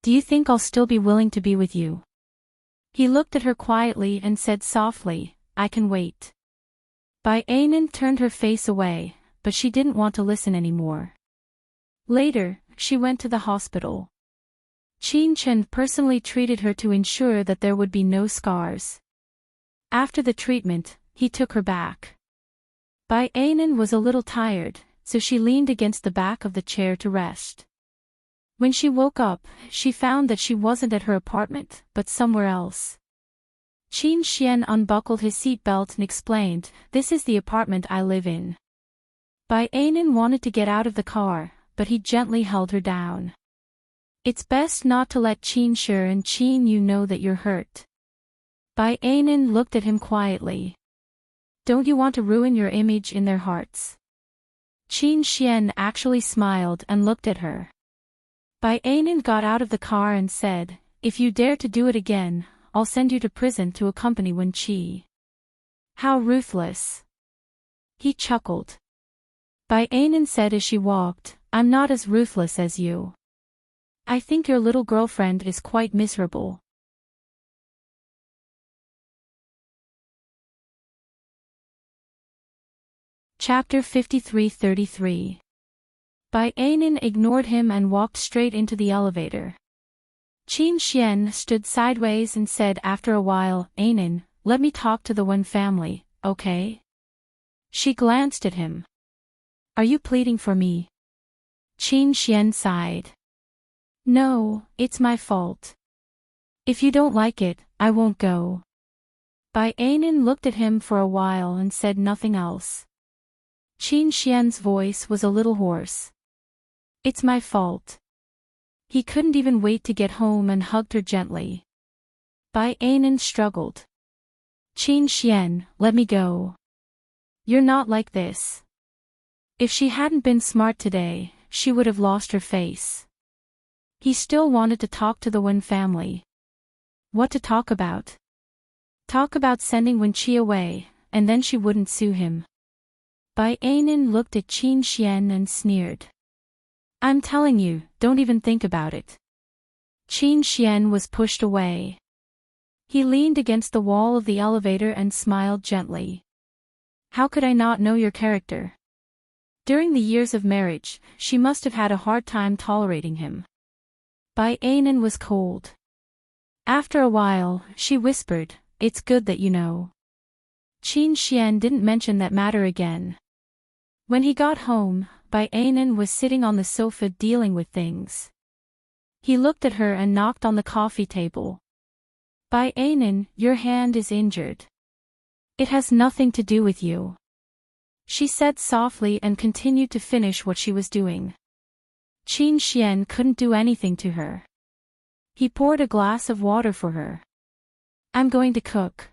Do you think I'll still be willing to be with you?" He looked at her quietly and said softly, "I can wait." Bai Anan turned her face away, but she didn't want to listen anymore. Later, she went to the hospital. Qin Chen personally treated her to ensure that there would be no scars. After the treatment, he took her back. Bai Anan was a little tired, so she leaned against the back of the chair to rest. When she woke up, she found that she wasn't at her apartment, but somewhere else. Qin Xian unbuckled his seatbelt and explained, "This is the apartment I live in." Bai Anan wanted to get out of the car, but he gently held her down. "It's best not to let Qin Shi and Qin Yu know that you're hurt." Bai Anan looked at him quietly. "Don't you want to ruin your image in their hearts?" Qin Xian actually smiled and looked at her. Bai Anan got out of the car and said, "If you dare to do it again, I'll send you to prison to accompany Wen Qi." "How ruthless." He chuckled. Bai Anan said as she walked, "I'm not as ruthless as you. I think your little girlfriend is quite miserable." Chapter 53-33. Bai Anan ignored him and walked straight into the elevator. Qin Xian stood sideways and said after a while, "Anan, let me talk to the Wen family, okay?" She glanced at him. "Are you pleading for me?" Qin Xian sighed. "No, it's my fault. If you don't like it, I won't go." Bai Anan looked at him for a while and said nothing else. Qin Xian's voice was a little hoarse. "It's my fault." He couldn't even wait to get home and hugged her gently. Bai Anan struggled. "Qin Xian, let me go. You're not like this." If she hadn't been smart today, she would have lost her face. He still wanted to talk to the Wen family. What to talk about? Talk about sending Wen Qi away, and then she wouldn't sue him. Bai Anan looked at Qin Xian and sneered. "I'm telling you, don't even think about it." Qin Xian was pushed away. He leaned against the wall of the elevator and smiled gently. "How could I not know your character?" During the years of marriage, she must have had a hard time tolerating him. Bai Anan was cold. After a while, she whispered, "It's good that you know." Qin Xian didn't mention that matter again. When he got home, Bai Anan was sitting on the sofa dealing with things. He looked at her and knocked on the coffee table. "Bai Anan, your hand is injured." "It has nothing to do with you," she said softly and continued to finish what she was doing. Qin Xian couldn't do anything to her. He poured a glass of water for her. "I'm going to cook."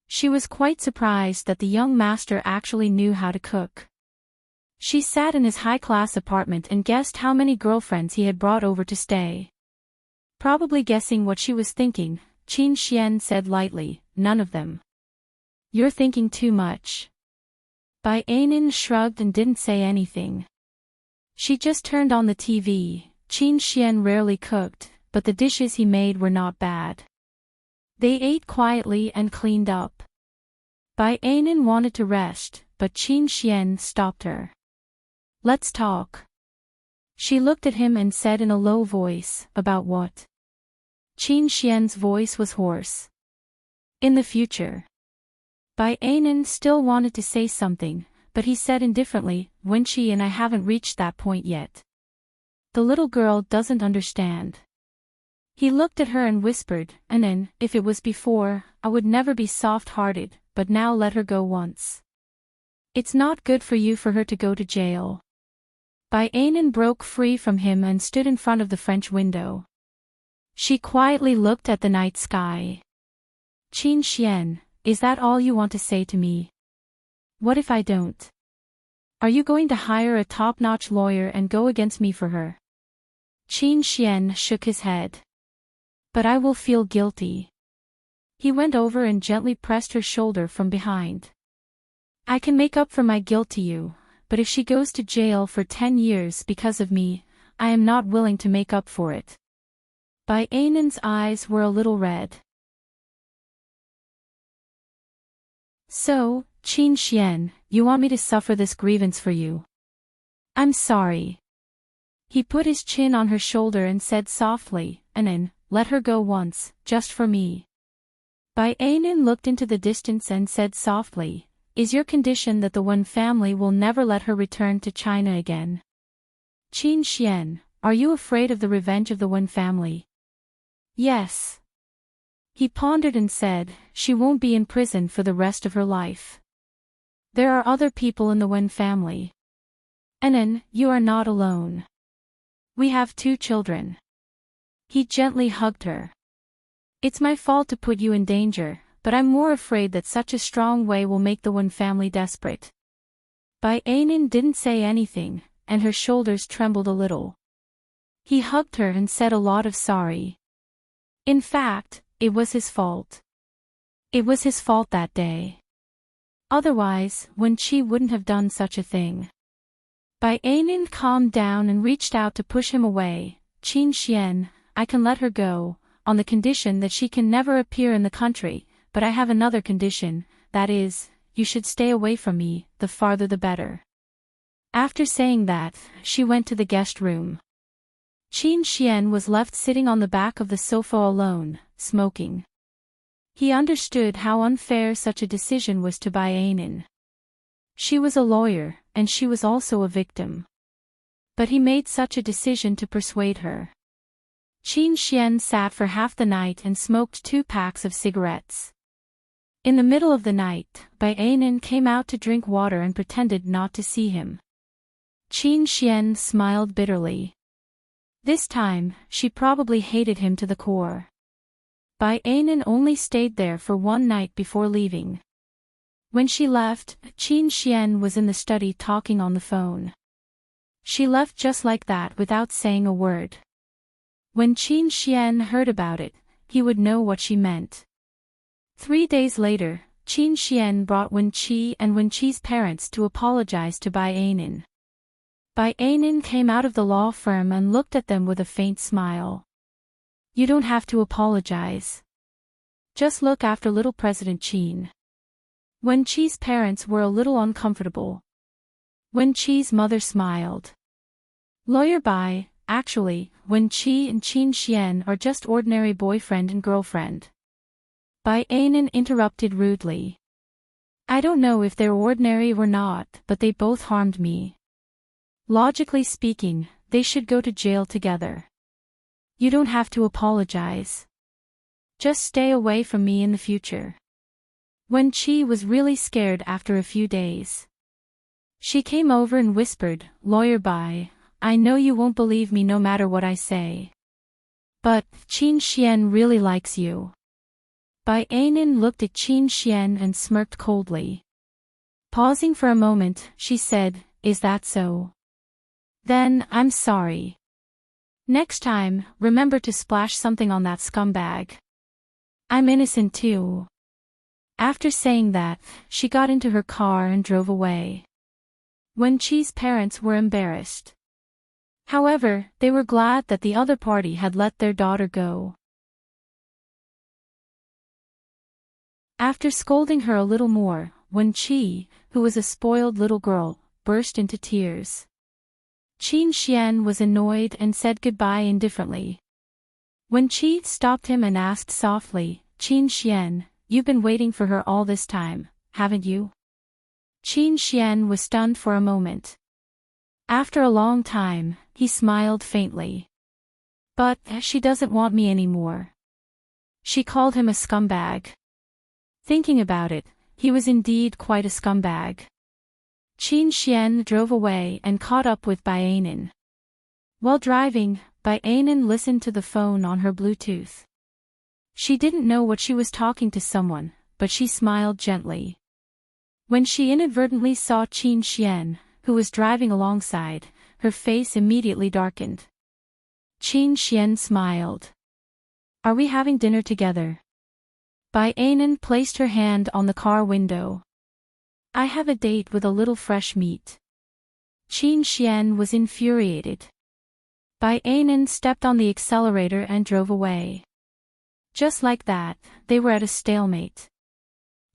She was quite surprised that the young master actually knew how to cook. She sat in his high-class apartment and guessed how many girlfriends he had brought over to stay. Probably guessing what she was thinking, Qin Xian said lightly, "None of them." "You're thinking too much." Bai Anan shrugged and didn't say anything. She just turned on the TV. Qin Xian rarely cooked, but the dishes he made were not bad. They ate quietly and cleaned up. Bai Anan wanted to rest, but Qin Xian stopped her. "Let's talk." She looked at him and said in a low voice, "About what?" Qin Xian's voice was hoarse. "In the future." Bai Anan still wanted to say something, but he said indifferently, "Wen Qi and I haven't reached that point yet. The little girl doesn't understand." He looked at her and whispered, "Anan, if it was before, I would never be soft-hearted, but now let her go once. It's not good for you for her to go to jail." Bai Anan broke free from him and stood in front of the French window. She quietly looked at the night sky. "Qin Xian, is that all you want to say to me? What if I don't? Are you going to hire a top-notch lawyer and go against me for her?" Qin Xian shook his head. "But I will feel guilty." He went over and gently pressed her shoulder from behind. "I can make up for my guilt to you, but if she goes to jail for 10 years because of me, I am not willing to make up for it." Bai Anan's eyes were a little red. "So, Qin Xian, you want me to suffer this grievance for you? I'm sorry." He put his chin on her shoulder and said softly, "Anan, let her go once, just for me." Bai Anan looked into the distance and said softly, "Is your condition that the Wen family will never let her return to China again?" "Qin Xian, are you afraid of the revenge of the Wen family?" "Yes." He pondered and said, she won't be in prison for the rest of her life. There are other people in the Wen family. Anan, you are not alone. We have 2 children. He gently hugged her. It's my fault to put you in danger, but I'm more afraid that such a strong way will make the Wen family desperate. Bai Anan didn't say anything, and her shoulders trembled a little. He hugged her and said a lot of sorry. In fact, it was his fault. It was his fault that day. Otherwise, Wen Qi wouldn't have done such a thing. Bai Anan calmed down and reached out to push him away. Qin Xian, I can let her go, on the condition that she can never appear in the country, but I have another condition, that is, you should stay away from me, the farther the better. After saying that, she went to the guest room. Qin Xian was left sitting on the back of the sofa alone, smoking. He understood how unfair such a decision was to Bai Anan. She was a lawyer, and she was also a victim. But he made such a decision to persuade her. Qin Xian sat for half the night and smoked 2 packs of cigarettes. In the middle of the night, Bai Anan came out to drink water and pretended not to see him. Qin Xian smiled bitterly. This time, she probably hated him to the core. Bai Anan only stayed there for 1 night before leaving. When she left, Qin Xian was in the study talking on the phone. She left just like that without saying a word. When Qin Xian heard about it, he would know what she meant. 3 days later, Qin Xian brought Wen Qi and Wen Qi's parents to apologize to Bai Anan. Bai Anan came out of the law firm and looked at them with a faint smile. You don't have to apologize. Just look after little President Qin. Wen Qi's parents were a little uncomfortable. Wen Qi's mother smiled. Lawyer Bai, actually, Wen Qi and Qin Xian are just ordinary boyfriend and girlfriend. Bai Anan interrupted rudely. I don't know if they're ordinary or not, but they both harmed me. Logically speaking, they should go to jail together. You don't have to apologize. Just stay away from me in the future. Wen Qi was really scared after a few days. She came over and whispered, Lawyer Bai, I know you won't believe me no matter what I say. But, Qin Xian really likes you. Bai Anan looked at Qin Xian and smirked coldly. Pausing for a moment, she said, Is that so? Then, I'm sorry. Next time, remember to splash something on that scumbag. I'm innocent too. After saying that, she got into her car and drove away. Wen Qi's parents were embarrassed. However, they were glad that the other party had let their daughter go. After scolding her a little more, Wen Qi, who was a spoiled little girl, burst into tears. Qin Xian was annoyed and said goodbye indifferently. Wen Qi stopped him and asked softly, Qin Xian, you've been waiting for her all this time, haven't you? Qin Xian was stunned for a moment. After a long time, he smiled faintly. But, she doesn't want me anymore. She called him a scumbag. Thinking about it, he was indeed quite a scumbag. Qin Xian drove away and caught up with Bai Anan. While driving, Bai Anan listened to the phone on her Bluetooth. She didn't know what she was talking to someone, but she smiled gently. When she inadvertently saw Qin Xian, who was driving alongside, her face immediately darkened. Qin Xian smiled. Are we having dinner together? Bai Anan placed her hand on the car window. I have a date with a little fresh meat. Qin Xian was infuriated. Bai Anan stepped on the accelerator and drove away. Just like that, they were at a stalemate.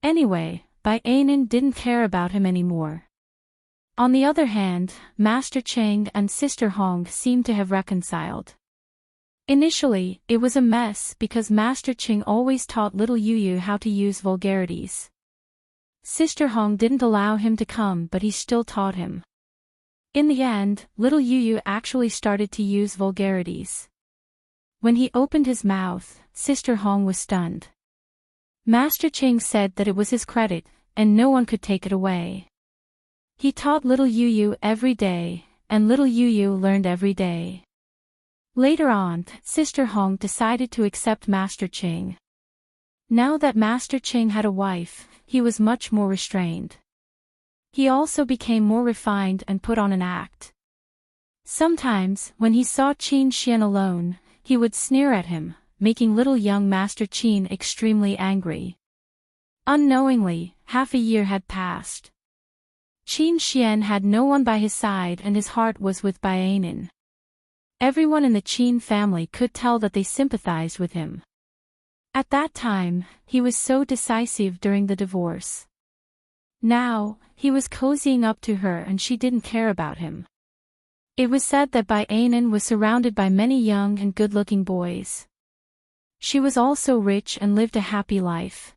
Anyway, Bai Anan didn't care about him anymore. On the other hand, Master Cheng and Sister Hong seemed to have reconciled. Initially, it was a mess because Master Cheng always taught little Yu how to use vulgarities. Sister Hong didn't allow him to come, but he still taught him. In the end, little Yu actually started to use vulgarities. When he opened his mouth, Sister Hong was stunned. Master Ching said that it was his credit, and no one could take it away. He taught little Yu Yu every day, and little Yu Yu learned every day. Later on, Sister Hong decided to accept Master Ching. Now that Master Ching had a wife, he was much more restrained. He also became more refined and put on an act. Sometimes, when he saw Qin Xian alone, he would sneer at him, making little young Master Qin extremely angry. Unknowingly, half a year had passed. Qin Xian had no one by his side and his heart was with Baianin. Everyone in the Qin family could tell that they sympathized with him. At that time, he was so decisive during the divorce. Now, he was cozying up to her and she didn't care about him. It was said that Baianin was surrounded by many young and good-looking boys. She was also rich and lived a happy life.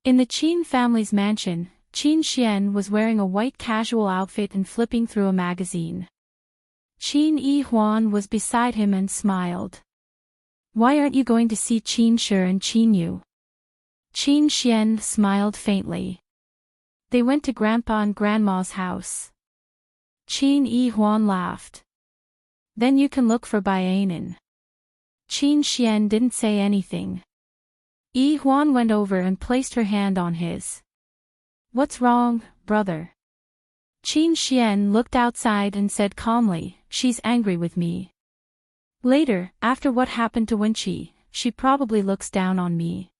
In the Qin family's mansion, Qin Xian was wearing a white casual outfit and flipping through a magazine. Qin Yi Huan was beside him and smiled. "Why aren't you going to see Qin Shi and Qin Yu?" Qin Xian smiled faintly. They went to Grandpa and Grandma's house. Qin Yi Huan laughed. "Then you can look for Baianin." Qin Xian didn't say anything. Yi Huan went over and placed her hand on his. "What's wrong, brother?" Qin Xian looked outside and said calmly, "She's angry with me. Later, after what happened to Wenqi, she probably looks down on me."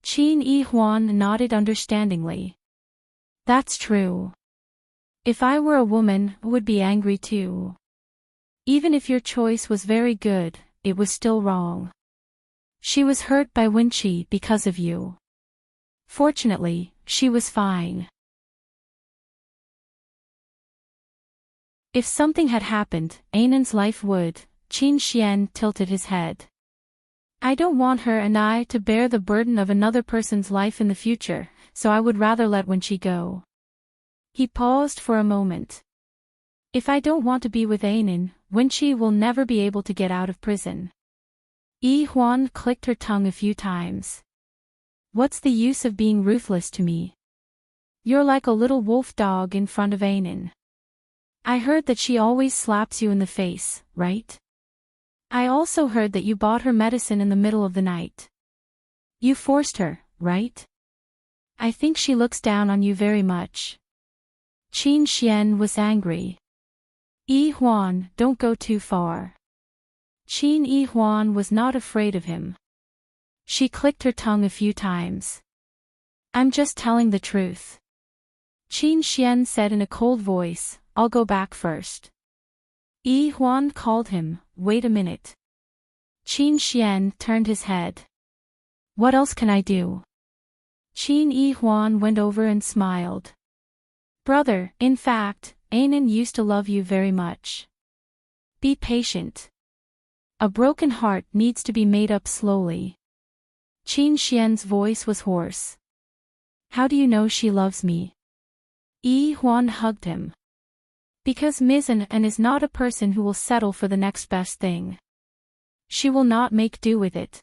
Qin Yi Huan nodded understandingly. "That's true. If I were a woman, I would be angry too. Even if your choice was very good, it was still wrong. She was hurt by Wenqi because of you. Fortunately, she was fine. If something had happened, Ainan's life would." Qin Xian tilted his head. "I don't want her and I to bear the burden of another person's life in the future, so I would rather let Wenqi go." He paused for a moment. "If I don't want to be with Ainan, Wenqi will never be able to get out of prison." Yi Huan clicked her tongue a few times. "What's the use of being ruthless to me? You're like a little wolf dog in front of Ainan. I heard that she always slaps you in the face, right? I also heard that you bought her medicine in the middle of the night. You forced her, right? I think she looks down on you very much." Qin Xian was angry. "Yi Huan, don't go too far." Qin Yi Huan was not afraid of him. She clicked her tongue a few times. "I'm just telling the truth." Qin Xian said in a cold voice, "I'll go back first." Yi Huan called him, "Wait a minute." Qin Xian turned his head. "What else can I do?" Qin Yi Huan went over and smiled. "Brother, in fact, Ainan used to love you very much. Be patient. A broken heart needs to be made up slowly." Qin Xian's voice was hoarse. "How do you know she loves me?" Yi Huan hugged him. "Because Ms. An is not a person who will settle for the next best thing. She will not make do with it.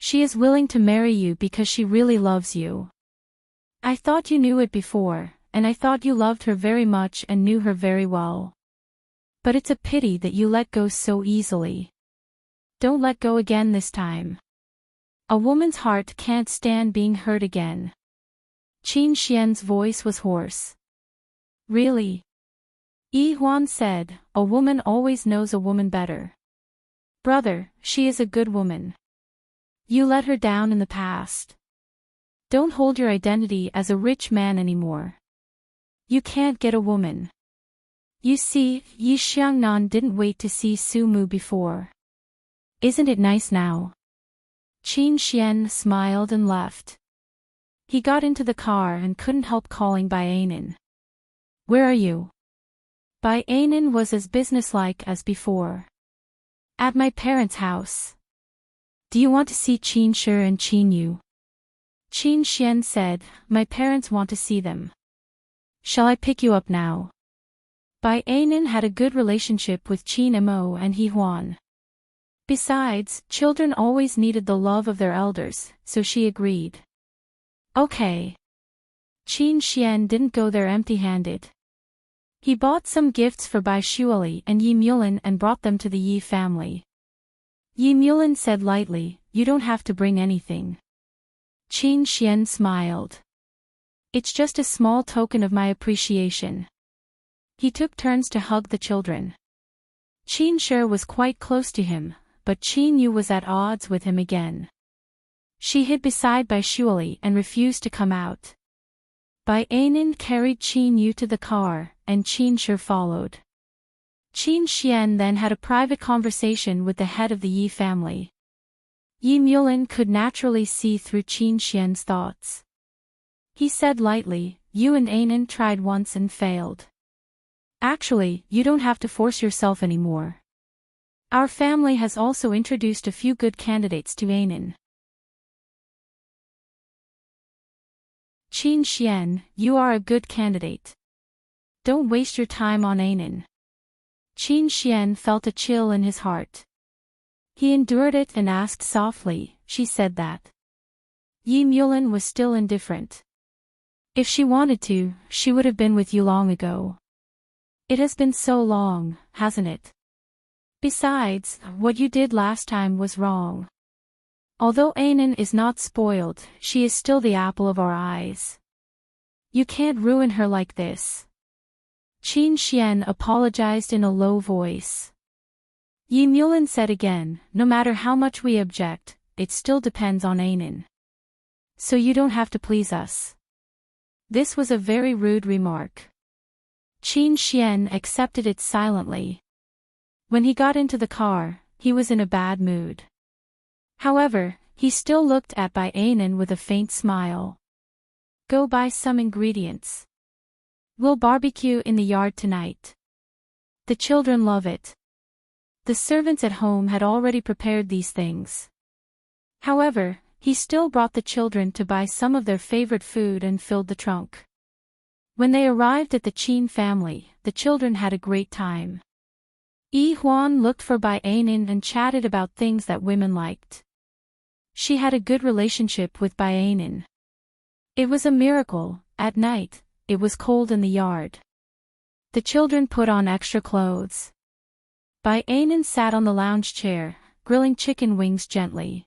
She is willing to marry you because she really loves you. I thought you knew it before, and I thought you loved her very much and knew her very well. But it's a pity that you let go so easily. Don't let go again this time. A woman's heart can't stand being hurt again." Qin Xian's voice was hoarse. "Really?" Yi Huan said, "A woman always knows a woman better. Brother, she is a good woman. You let her down in the past. Don't hold your identity as a rich man anymore. You can't get a woman. You see, Yi Xiangnan didn't wait to see Su Mu before. Isn't it nice now?" Qin Xian smiled and left. He got into the car and couldn't help calling Baianin. "Where are you?" Baianin was as businesslike as before. "At my parents' house." "Do you want to see Qin Shi and Qin Yu?" Qin Xian said, "My parents want to see them. Shall I pick you up now?" Baianin had a good relationship with Qin Mo and He Huan. Besides, children always needed the love of their elders, so she agreed. Okay. Qin Xian didn't go there empty-handed. He bought some gifts for Bai Shuali and Yi Mulin and brought them to the Yi family. Yi Mulin said lightly, "You don't have to bring anything." Qin Xian smiled. "It's just a small token of my appreciation." He took turns to hug the children. Qin Shi was quite close to him, but Qin Yu was at odds with him again. She hid beside Bai Shuali and refused to come out. Bai Anan carried Qin Yu to the car, and Qin Shi followed. Qin Xian then had a private conversation with the head of the Yi family. Yi Mulin could naturally see through Qin Xian's thoughts. He said lightly, "You and Anan tried once and failed. Actually, you don't have to force yourself anymore. Our family has also introduced a few good candidates to Anan." Qin Xian, you are a good candidate. Don't waste your time on Anan. Qin Xian felt a chill in his heart. He endured it and asked softly, "She said that?" Yi Mulin was still indifferent. "If she wanted to, she would have been with you long ago. It has been so long, hasn't it? Besides, what you did last time was wrong. Although Anan is not spoiled, she is still the apple of our eyes. You can't ruin her like this." Qin Xian apologized in a low voice. Yi Mulin said again, "No matter how much we object, it still depends on Anan. So you don't have to please us." This was a very rude remark. Qin Xian accepted it silently. When he got into the car, he was in a bad mood. However, he still looked at Bai Anan with a faint smile. "Go buy some ingredients. We'll barbecue in the yard tonight. The children love it." The servants at home had already prepared these things. However, he still brought the children to buy some of their favorite food and filled the trunk. When they arrived at the Qin family, the children had a great time. Yi Huan looked for Bai Anan and chatted about things that women liked. She had a good relationship with Bai Anan. It was a miracle. At night, it was cold in the yard. The children put on extra clothes. Bai Anan sat on the lounge chair, grilling chicken wings gently.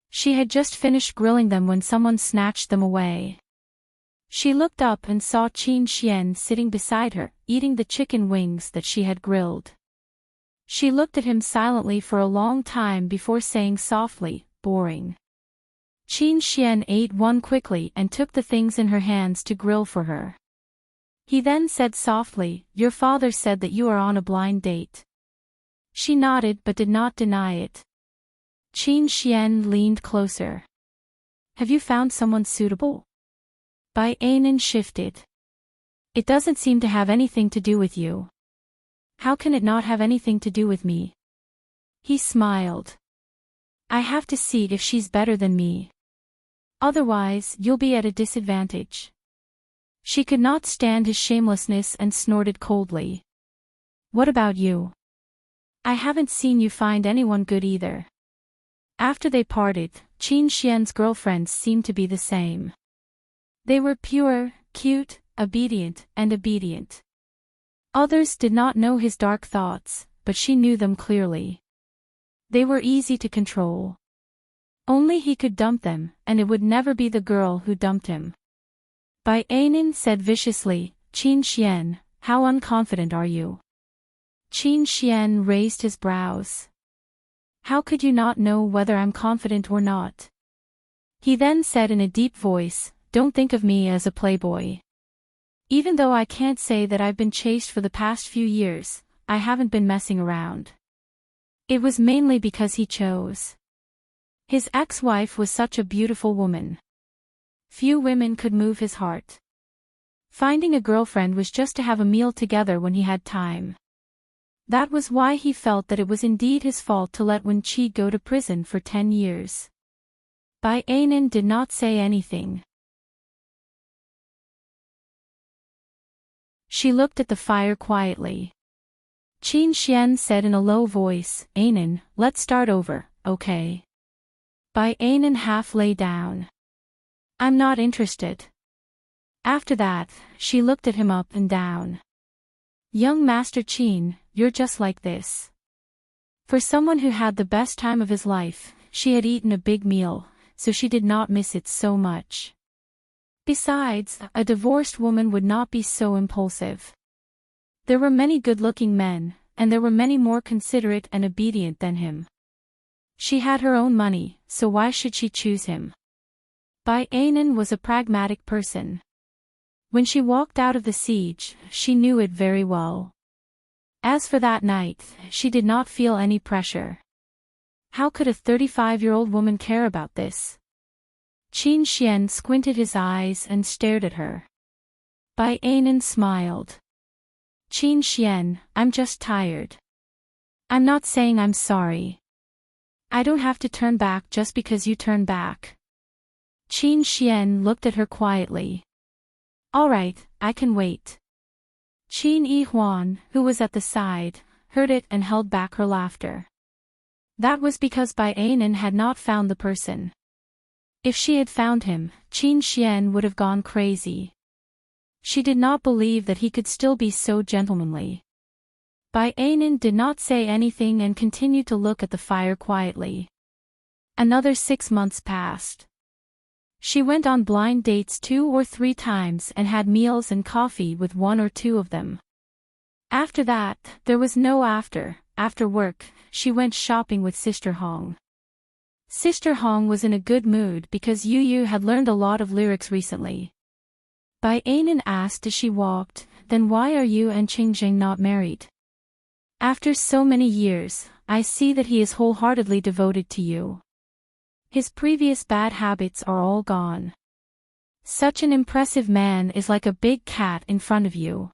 She had just finished grilling them when someone snatched them away. She looked up and saw Qin Xian sitting beside her, eating the chicken wings that she had grilled. She looked at him silently for a long time before saying softly, "Boring." Qin Xian ate one quickly and took the things in her hands to grill for her. He then said softly, "Your father said that you are on a blind date." She nodded but did not deny it. Qin Xian leaned closer. "Have you found someone suitable?" Bai Anan shifted. "It doesn't seem to have anything to do with you." "How can it not have anything to do with me?" He smiled. "I have to see if she's better than me. Otherwise, you'll be at a disadvantage." She could not stand his shamelessness and snorted coldly. "What about you? I haven't seen you find anyone good either." After they parted, Qin Xian's girlfriends seemed to be the same. They were pure, cute, obedient. Others did not know his dark thoughts, but she knew them clearly. They were easy to control. Only he could dump them, and it would never be the girl who dumped him. Bai Anan said viciously, "Qin Xian, how unconfident are you?" Qin Xian raised his brows. "How could you not know whether I'm confident or not?" He then said in a deep voice, "Don't think of me as a playboy. Even though I can't say that I've been chaste for the past few years, I haven't been messing around. It was mainly because he chose. His ex-wife was such a beautiful woman. Few women could move his heart. Finding a girlfriend was just to have a meal together when he had time. That was why he felt that it was indeed his fault to let Wen Qi go to prison for 10 years. Bai Anan did not say anything. She looked at the fire quietly. Qin Xian said in a low voice, Anan, let's start over, okay? Bai Anan half lay down. I'm not interested. After that, she looked at him up and down. Young Master Qin, you're just like this. For someone who had the best time of his life, she had eaten a big meal, so she did not miss it so much. Besides, a divorced woman would not be so impulsive. There were many good-looking men, and there were many more considerate and obedient than him. She had her own money, so why should she choose him? Bai Anan was a pragmatic person. When she walked out of the siege, she knew it very well. As for that night, she did not feel any pressure. How could a 35-year-old woman care about this? Qin Xian squinted his eyes and stared at her. Bai Anan smiled. Qin Xian, I'm just tired. I'm not saying I'm sorry. I don't have to turn back just because you turn back. Qin Xian looked at her quietly. All right, I can wait. Qin Yi Huan, who was at the side, heard it and held back her laughter. That was because Bai Anan had not found the person. If she had found him, Qin Xian would have gone crazy. She did not believe that he could still be so gentlemanly. Bai Anan did not say anything and continued to look at the fire quietly. Another 6 months passed. She went on blind dates 2 or 3 times and had meals and coffee with 1 or 2 of them. After that, there was no after. After work, she went shopping with Sister Hong. Sister Hong was in a good mood because Yu Yu had learned a lot of lyrics recently. Bai Anan asked as she walked, then why are you and Qingjing not married? After so many years, I see that he is wholeheartedly devoted to you. His previous bad habits are all gone. Such an impressive man is like a big cat in front of you.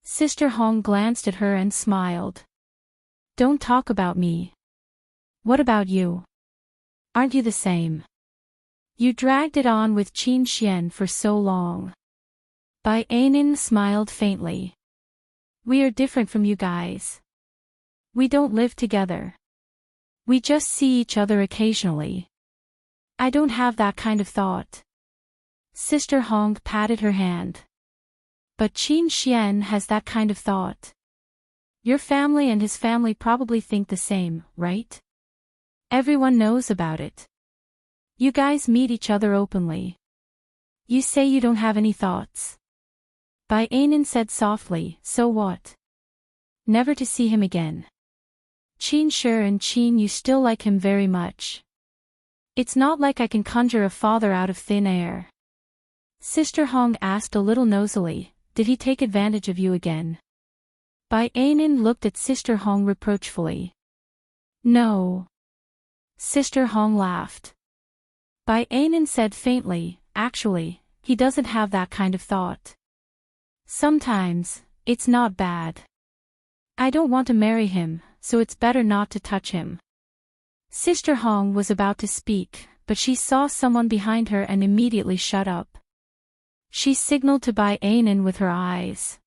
Sister Hong glanced at her and smiled. Don't talk about me. What about you? Aren't you the same? You dragged it on with Qin Xian for so long. Bai Anan smiled faintly. We are different from you guys. We don't live together. We just see each other occasionally. I don't have that kind of thought. Sister Hong patted her hand. But Qin Xian has that kind of thought. Your family and his family probably think the same, right? Everyone knows about it. You guys meet each other openly. You say you don't have any thoughts. Bai Anan said softly, so what? Never to see him again. Qin Shi and Qin you still like him very much. It's not like I can conjure a father out of thin air. Sister Hong asked a little nosily, did he take advantage of you again? Bai Anan looked at Sister Hong reproachfully. No. Sister Hong laughed. Bai Anan said faintly, actually, he doesn't have that kind of thought. Sometimes, it's not bad. I don't want to marry him, so it's better not to touch him. Sister Hong was about to speak, but she saw someone behind her and immediately shut up. She signaled to Bai Anan with her eyes.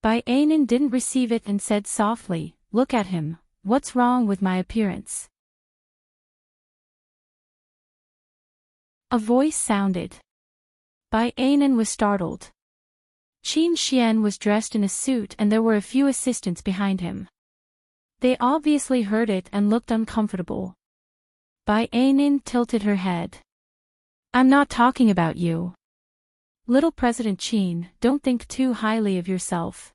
Bai Anan didn't receive it and said softly, look at him, what's wrong with my appearance? A voice sounded. Bai Anan was startled. Qin Xian was dressed in a suit and there were a few assistants behind him. They obviously heard it and looked uncomfortable. Bai Anan tilted her head. I'm not talking about you. Little President Qin, don't think too highly of yourself.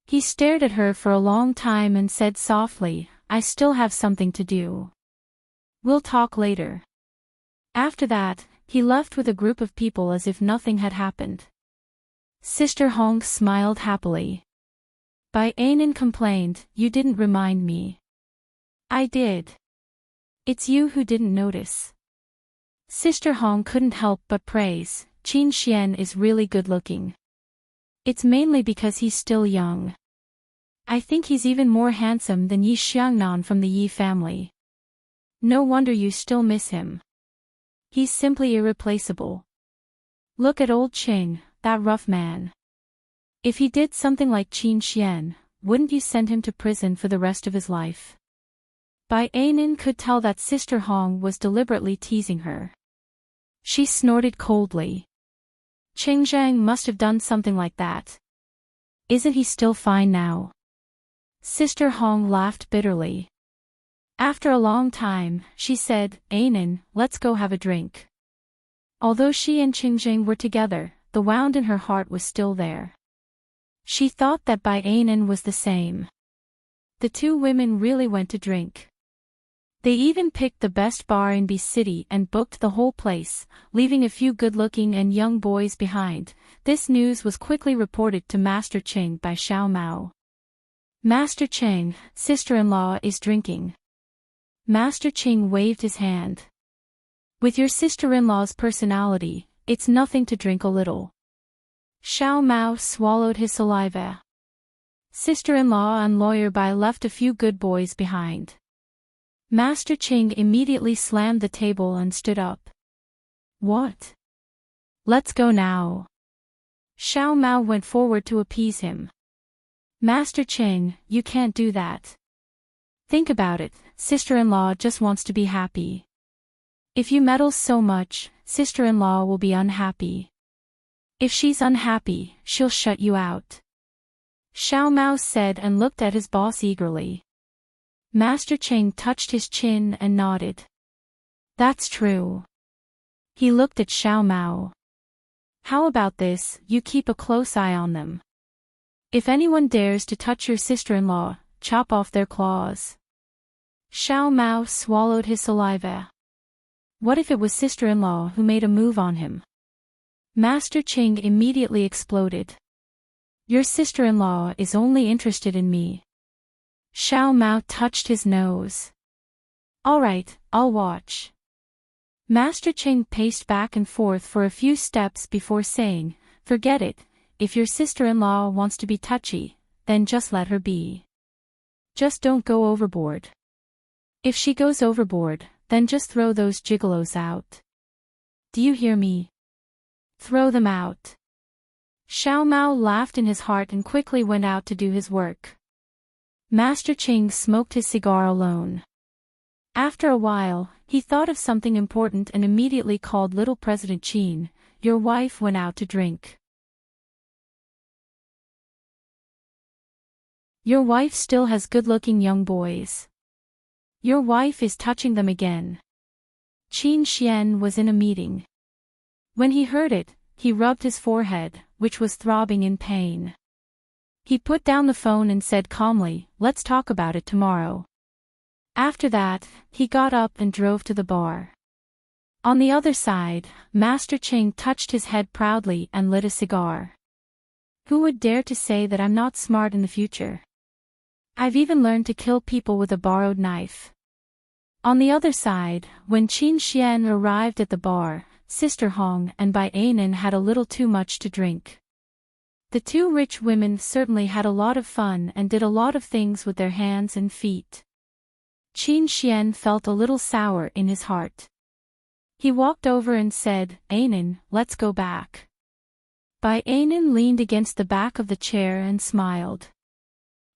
He stared at her for a long time and said softly, I still have something to do. We'll talk later. After that, he left with a group of people as if nothing had happened. Sister Hong smiled happily. Bai Anan complained, you didn't remind me. I did. It's you who didn't notice. Sister Hong couldn't help but praise, Qin Xian is really good looking. It's mainly because he's still young. I think he's even more handsome than Yi Xiangnan from the Yi family. No wonder you still miss him. He's simply irreplaceable. Look at old Qing, that rough man. If he did something like Qin Xian, wouldn't you send him to prison for the rest of his life? Bai Ainin could tell that Sister Hong was deliberately teasing her. She snorted coldly. Qing Zhang must have done something like that. Isn't he still fine now? Sister Hong laughed bitterly. After a long time, she said, Ainin, let's go have a drink. Although she and Qing Zhang were together, the wound in her heart was still there. She thought that Bai Ainin was the same. The two women really went to drink. They even picked the best bar in B City and booked the whole place, leaving a few good-looking and young boys behind. This news was quickly reported to Master Cheng by Xiao Mao. Master Cheng, sister-in-law is drinking. Master Cheng waved his hand. With your sister-in-law's personality, it's nothing to drink a little. Xiao Mao swallowed his saliva. Sister-in-law and lawyer Bai left a few good boys behind. Master Cheng immediately slammed the table and stood up. What? Let's go now. Xiao Mao went forward to appease him. Master Cheng, you can't do that. Think about it, sister-in-law just wants to be happy. If you meddle so much, sister-in-law will be unhappy. If she's unhappy, she'll shut you out. Xiao Mao said and looked at his boss eagerly. Master Cheng touched his chin and nodded. That's true. He looked at Xiao Mao. How about this, you keep a close eye on them. If anyone dares to touch your sister-in-law, chop off their claws. Xiao Mao swallowed his saliva. What if it was sister-in-law who made a move on him? Master Cheng immediately exploded. Your sister-in-law is only interested in me. Xiao Mao touched his nose. All right, I'll watch. Master Cheng paced back and forth for a few steps before saying, forget it, if your sister-in-law wants to be touchy, then just let her be. Just don't go overboard. If she goes overboard, then just throw those gigolos out. Do you hear me? Throw them out. Xiao Mao laughed in his heart and quickly went out to do his work. Master Cheng smoked his cigar alone. After a while, he thought of something important and immediately called little President Qin. Your wife went out to drink. Your wife still has good-looking young boys. Your wife is touching them again. Qin Xian was in a meeting. When he heard it, he rubbed his forehead, which was throbbing in pain. He put down the phone and said calmly, let's talk about it tomorrow. After that, he got up and drove to the bar. On the other side, Master Cheng touched his head proudly and lit a cigar. Who would dare to say that I'm not smart in the future? I've even learned to kill people with a borrowed knife. On the other side, when Qin Xian arrived at the bar, Sister Hong and Bai Ainin had a little too much to drink. The two rich women certainly had a lot of fun and did a lot of things with their hands and feet. Qin Xian felt a little sour in his heart. He walked over and said, Ainin, let's go back. Bai Ainin leaned against the back of the chair and smiled.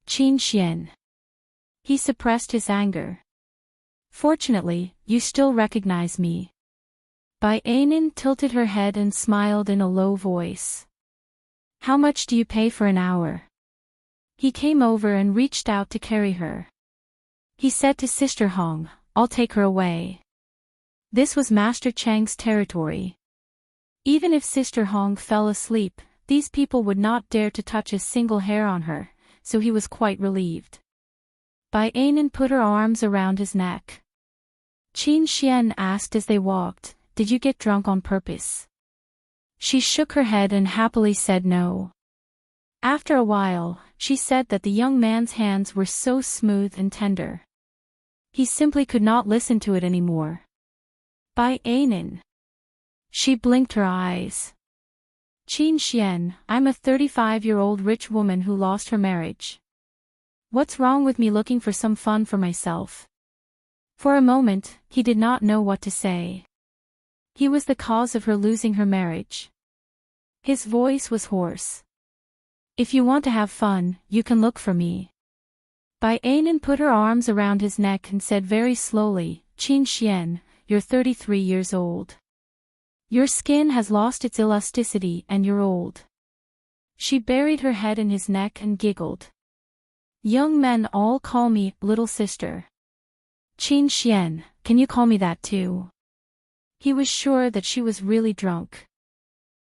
Qin Xian. He suppressed his anger. Fortunately, you still recognize me. Bai Ainin tilted her head and smiled in a low voice. How much do you pay for an hour? He came over and reached out to carry her. He said to Sister Hong, I'll take her away. This was Master Chang's territory. Even if Sister Hong fell asleep, these people would not dare to touch a single hair on her, so he was quite relieved. Bai Ainin put her arms around his neck. Qin Xian asked as they walked, did you get drunk on purpose? She shook her head and happily said no. After a while, she said that the young man's hands were so smooth and tender. He simply could not listen to it anymore. Bai Ainin. She blinked her eyes. Qin Xian, I'm a 35-year-old rich woman who lost her marriage. What's wrong with me looking for some fun for myself? For a moment, he did not know what to say. He was the cause of her losing her marriage. His voice was hoarse. If you want to have fun, you can look for me. Bai Anan put her arms around his neck and said very slowly, Qin Xian, you're 33 years old. Your skin has lost its elasticity and you're old. She buried her head in his neck and giggled. Young men all call me little sister. Qin Xian, can you call me that too? He was sure that she was really drunk.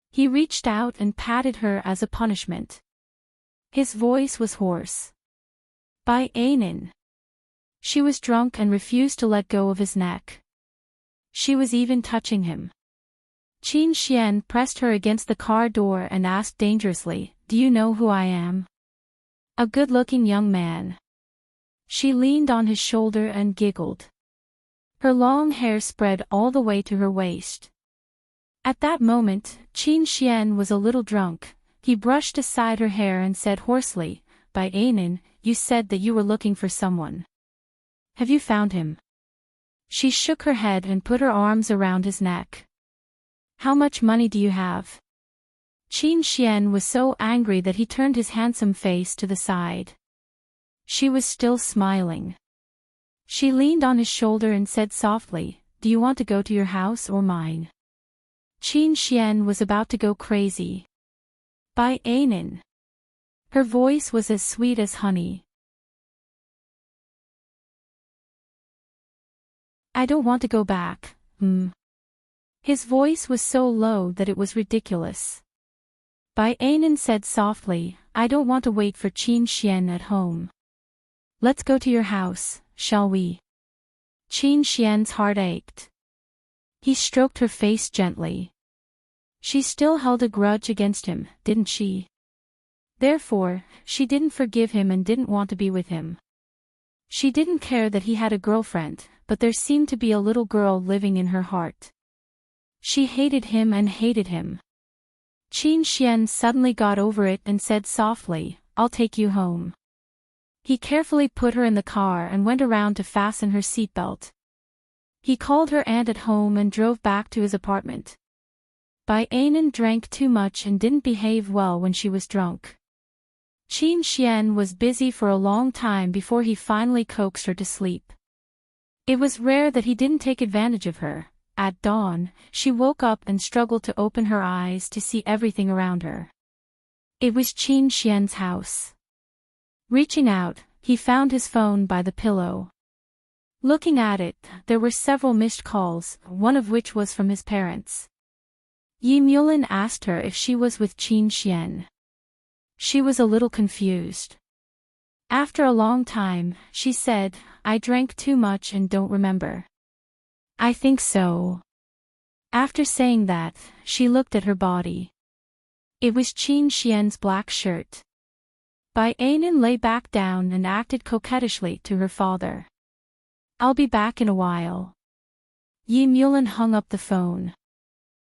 He reached out and patted her as a punishment. His voice was hoarse. Bai Anan. She was drunk and refused to let go of his neck. She was even touching him. Qin Xian pressed her against the car door and asked dangerously, Do you know who I am? A good-looking young man. She leaned on his shoulder and giggled. Her long hair spread all the way to her waist. At that moment, Qin Xian was a little drunk. He brushed aside her hair and said hoarsely, Bai Anan, you said that you were looking for someone. Have you found him? She shook her head and put her arms around his neck. How much money do you have? Qin Xian was so angry that he turned his handsome face to the side. She was still smiling. She leaned on his shoulder and said softly, Do you want to go to your house or mine? Qin Xian was about to go crazy. Bai Anan. Her voice was as sweet as honey. I don't want to go back, His voice was so low that it was ridiculous. Bai Anan said softly, I don't want to wait for Qin Xian at home. Let's go to your house, shall we? Qin Xian's heart ached. He stroked her face gently. She still held a grudge against him, didn't she? Therefore, she didn't forgive him and didn't want to be with him. She didn't care that he had a girlfriend, but there seemed to be a little girl living in her heart. She hated him and hated him. Qin Xian suddenly got over it and said softly, I'll take you home. He carefully put her in the car and went around to fasten her seatbelt. He called her aunt at home and drove back to his apartment. Bai Anan drank too much and didn't behave well when she was drunk. Qin Xian was busy for a long time before he finally coaxed her to sleep. It was rare that he didn't take advantage of her. At dawn, she woke up and struggled to open her eyes to see everything around her. It was Qin Xian's house. Reaching out, he found his phone by the pillow. Looking at it, there were several missed calls, one of which was from his parents. Yi Mulin asked her if she was with Qin Xian. She was a little confused. After a long time, she said, I drank too much and don't remember. I think so. After saying that, she looked at her body. It was Qin Xian's black shirt. Bai Anan lay back down and acted coquettishly to her father. I'll be back in a while. Yi Mulin hung up the phone.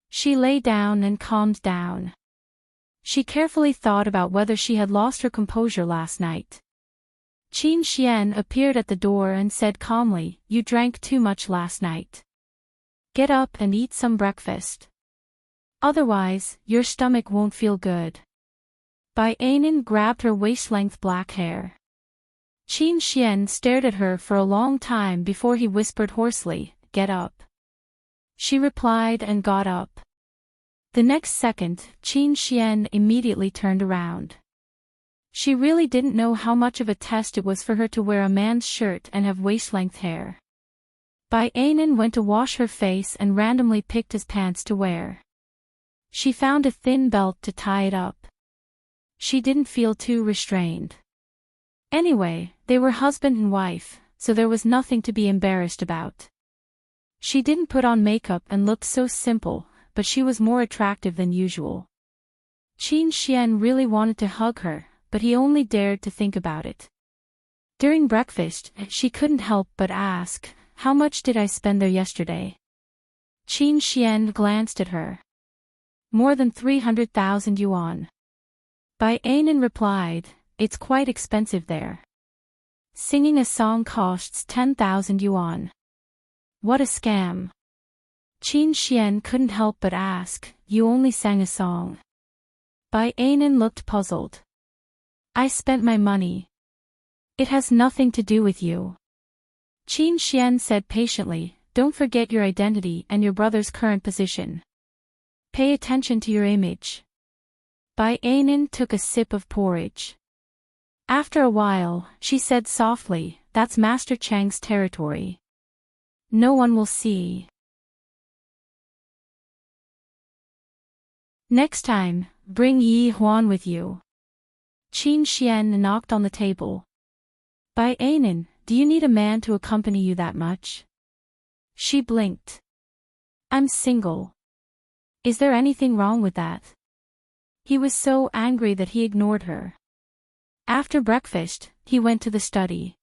She lay down and calmed down. She carefully thought about whether she had lost her composure last night. Qin Xian appeared at the door and said calmly, You drank too much last night. Get up and eat some breakfast. Otherwise, your stomach won't feel good. Bai Anan grabbed her waist-length black hair. Qin Xian stared at her for a long time before he whispered hoarsely, Get up. She replied and got up. The next second, Qin Xian immediately turned around. She really didn't know how much of a test it was for her to wear a man's shirt and have waist-length hair. Bai Anan went to wash her face and randomly picked his pants to wear. She found a thin belt to tie it up. She didn't feel too restrained. Anyway, they were husband and wife, so there was nothing to be embarrassed about. She didn't put on makeup and looked so simple, but she was more attractive than usual. Qin Xian really wanted to hug her, but he only dared to think about it. During breakfast, she couldn't help but ask, How much did I spend there yesterday? Qin Xian glanced at her. More than 300,000 yuan. Bai Anan replied, It's quite expensive there. Singing a song costs 10,000 yuan. What a scam. Qin Xian couldn't help but ask, You only sang a song. Bai Anan looked puzzled. I spent my money. It has nothing to do with you. Qin Xian said patiently, don't forget your identity and your brother's current position. Pay attention to your image. Bai Ainin took a sip of porridge. After a while, she said softly, that's Master Chang's territory. No one will see. Next time, bring Yi Huan with you. Qin Xian knocked on the table. Bai Ainin, do you need a man to accompany you that much? She blinked. I'm single. Is there anything wrong with that? He was so angry that he ignored her. After breakfast, he went to the study.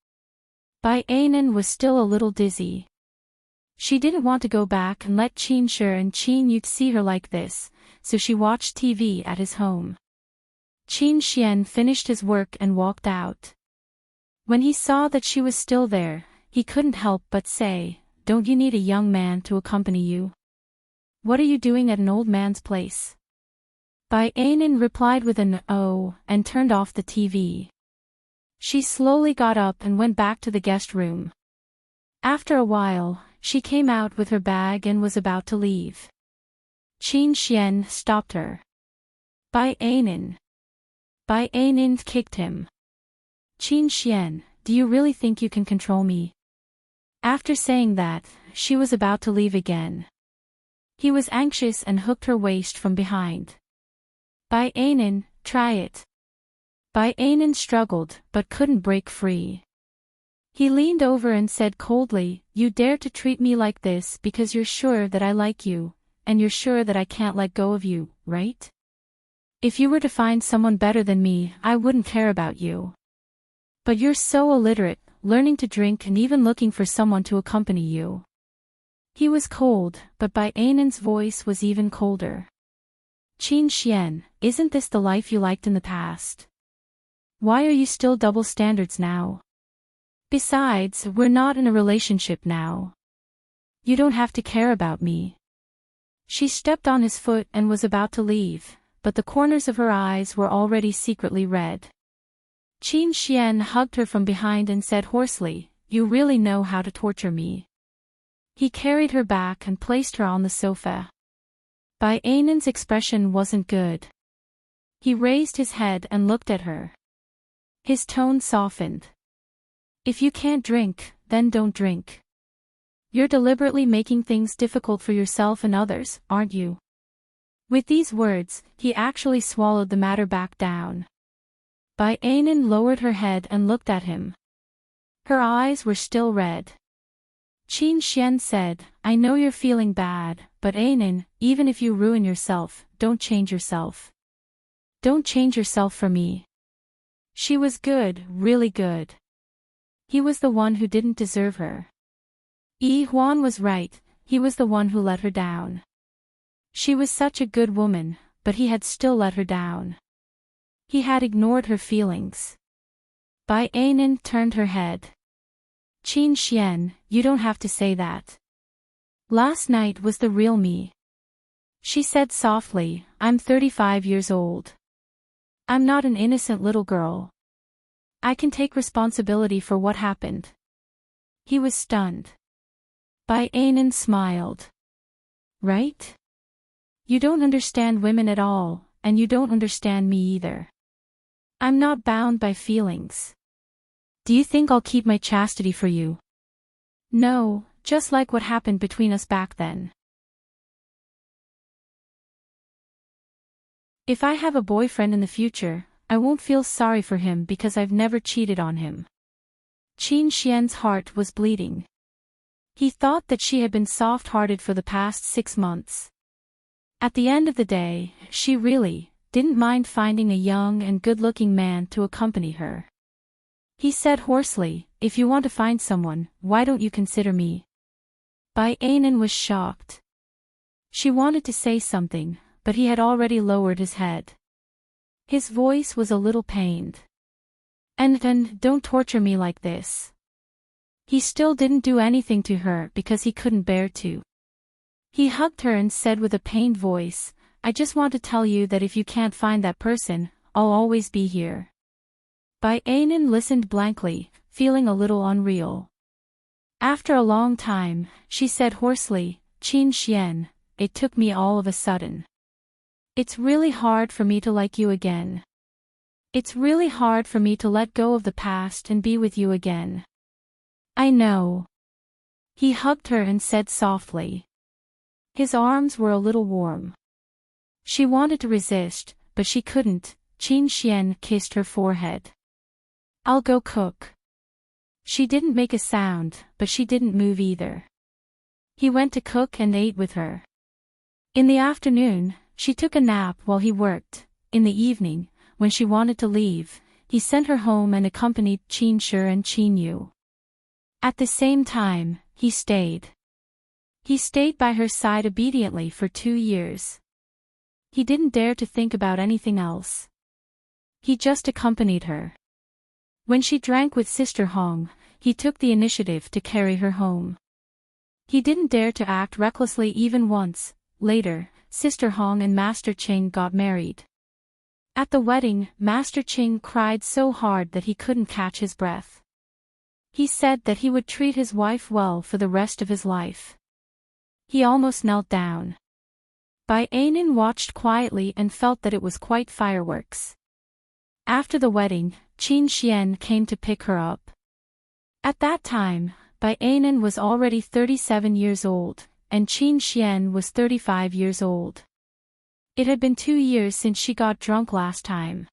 Bai Ainin was still a little dizzy. She didn't want to go back and let Qin Shi and Qin Yu see her like this, so she watched TV at his home. Qin Xian finished his work and walked out. When he saw that she was still there, he couldn't help but say, don't you need a young man to accompany you? What are you doing at an old man's place? Bai Ainin replied with an oh and turned off the TV. She slowly got up and went back to the guest room. After a while, she came out with her bag and was about to leave. Qin Xian stopped her. Bai Ainin. Bai Ainin kicked him. Qin Xian, do you really think you can control me? After saying that, she was about to leave again. He was anxious and hooked her waist from behind. Bai Ainin, try it. Bai Ainin struggled but couldn't break free. He leaned over and said coldly, you dare to treat me like this because you're sure that I like you, and you're sure that I can't let go of you, right? If you were to find someone better than me, I wouldn't care about you. But you're so illiterate, learning to drink and even looking for someone to accompany you. He was cold, but Bai Ainin's voice was even colder. Qin Xian, isn't this the life you liked in the past? Why are you still double standards now? Besides, we're not in a relationship now. You don't have to care about me. She stepped on his foot and was about to leave, but the corners of her eyes were already secretly red. Qin Xian hugged her from behind and said hoarsely, you really know how to torture me. He carried her back and placed her on the sofa. Bai Ainin's expression wasn't good. He raised his head and looked at her. His tone softened. If you can't drink, then don't drink. You're deliberately making things difficult for yourself and others, aren't you? With these words, he actually swallowed the matter back down. Bai Ainin lowered her head and looked at him. Her eyes were still red. Qin Xian said, I know you're feeling bad, but Ainin, even if you ruin yourself, don't change yourself. Don't change yourself for me. She was good, really good. He was the one who didn't deserve her. Yi Huan was right, he was the one who let her down. She was such a good woman, but he had still let her down. He had ignored her feelings. Bai Ainin turned her head. Qin Xian, you don't have to say that. Last night was the real me. She said softly, I'm 35 years old. I'm not an innocent little girl. I can take responsibility for what happened. He was stunned. Bai Ainin smiled. Right? You don't understand women at all, and you don't understand me either. I'm not bound by feelings. Do you think I'll keep my chastity for you? No, just like what happened between us back then. If I have a boyfriend in the future, I won't feel sorry for him because I've never cheated on him. Qin Xian's heart was bleeding. He thought that she had been soft-hearted for the past 6 months. At the end of the day, she really didn't mind finding a young and good-looking man to accompany her. He said hoarsely, if you want to find someone, why don't you consider me? Bai Ainin was shocked. She wanted to say something, but he had already lowered his head. His voice was a little pained. And then, don't torture me like this. He still didn't do anything to her because he couldn't bear to. He hugged her and said with a pained voice, I just want to tell you that if you can't find that person, I'll always be here. Bai Anan listened blankly, feeling a little unreal. After a long time, she said hoarsely, "Qin Xian, it took me all of a sudden. It's really hard for me to like you again. It's really hard for me to let go of the past and be with you again." "I know." He hugged her and said softly. His arms were a little warm. She wanted to resist, but she couldn't. Qin Xian kissed her forehead. "I'll go cook." She didn't make a sound, but she didn't move either. He went to cook and ate with her. In the afternoon, she took a nap while he worked. In the evening, when she wanted to leave, he sent her home and accompanied Qin Shi and Qin Yu. At the same time, he stayed. He stayed by her side obediently for 2 years. He didn't dare to think about anything else. He just accompanied her. When she drank with Sister Hong, he took the initiative to carry her home. He didn't dare to act recklessly even once. Later, Sister Hong and Master Ching got married. At the wedding, Master Ching cried so hard that he couldn't catch his breath. He said that he would treat his wife well for the rest of his life. He almost knelt down. Bai Anan watched quietly and felt that it was quite fireworks. After the wedding, Qin Xian came to pick her up. At that time, Bai Anan was already 37 years old, and Qin Xian was 35 years old. It had been 2 years since she got drunk last time.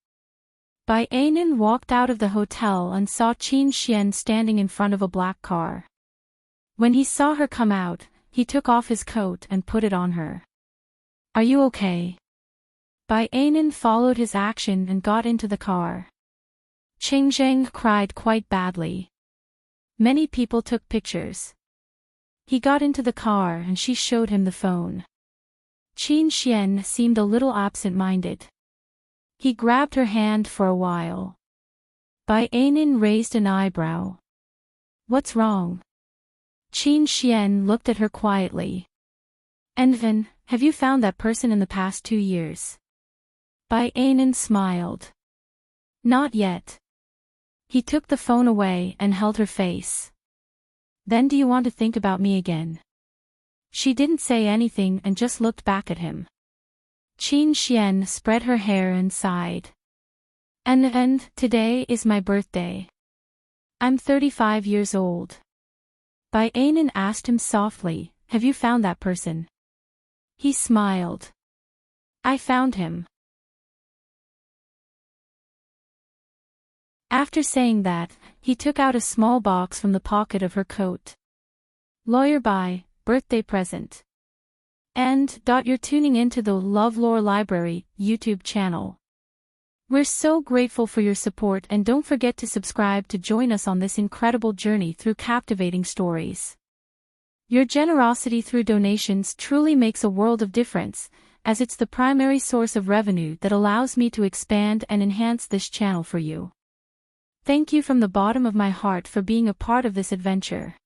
Bai Anan walked out of the hotel and saw Qin Xian standing in front of a black car. When he saw her come out, he took off his coat and put it on her. "Are you okay?" Bai Anan followed his action and got into the car. Ching Zheng cried quite badly. Many people took pictures. He got into the car and she showed him the phone. Qin Xian seemed a little absent-minded. He grabbed her hand for a while. Bai Anan raised an eyebrow. "What's wrong?" Qin Xian looked at her quietly. "Envin, have you found that person in the past 2 years?" Bai Anan smiled. "Not yet." He took the phone away and held her face. "Then do you want to think about me again?" She didn't say anything and just looked back at him. Qin Xian spread her hair and sighed. And today is my birthday. I'm 35 years old." Bai Anan asked him softly, "Have you found that person?" He smiled. "I found him." After saying that, he took out a small box from the pocket of her coat. "Lawyer Bai, birthday present." And you're tuning into the LoveLore Library YouTube channel. We're so grateful for your support, and don't forget to subscribe to join us on this incredible journey through captivating stories. Your generosity through donations truly makes a world of difference, as it's the primary source of revenue that allows me to expand and enhance this channel for you. Thank you from the bottom of my heart for being a part of this adventure.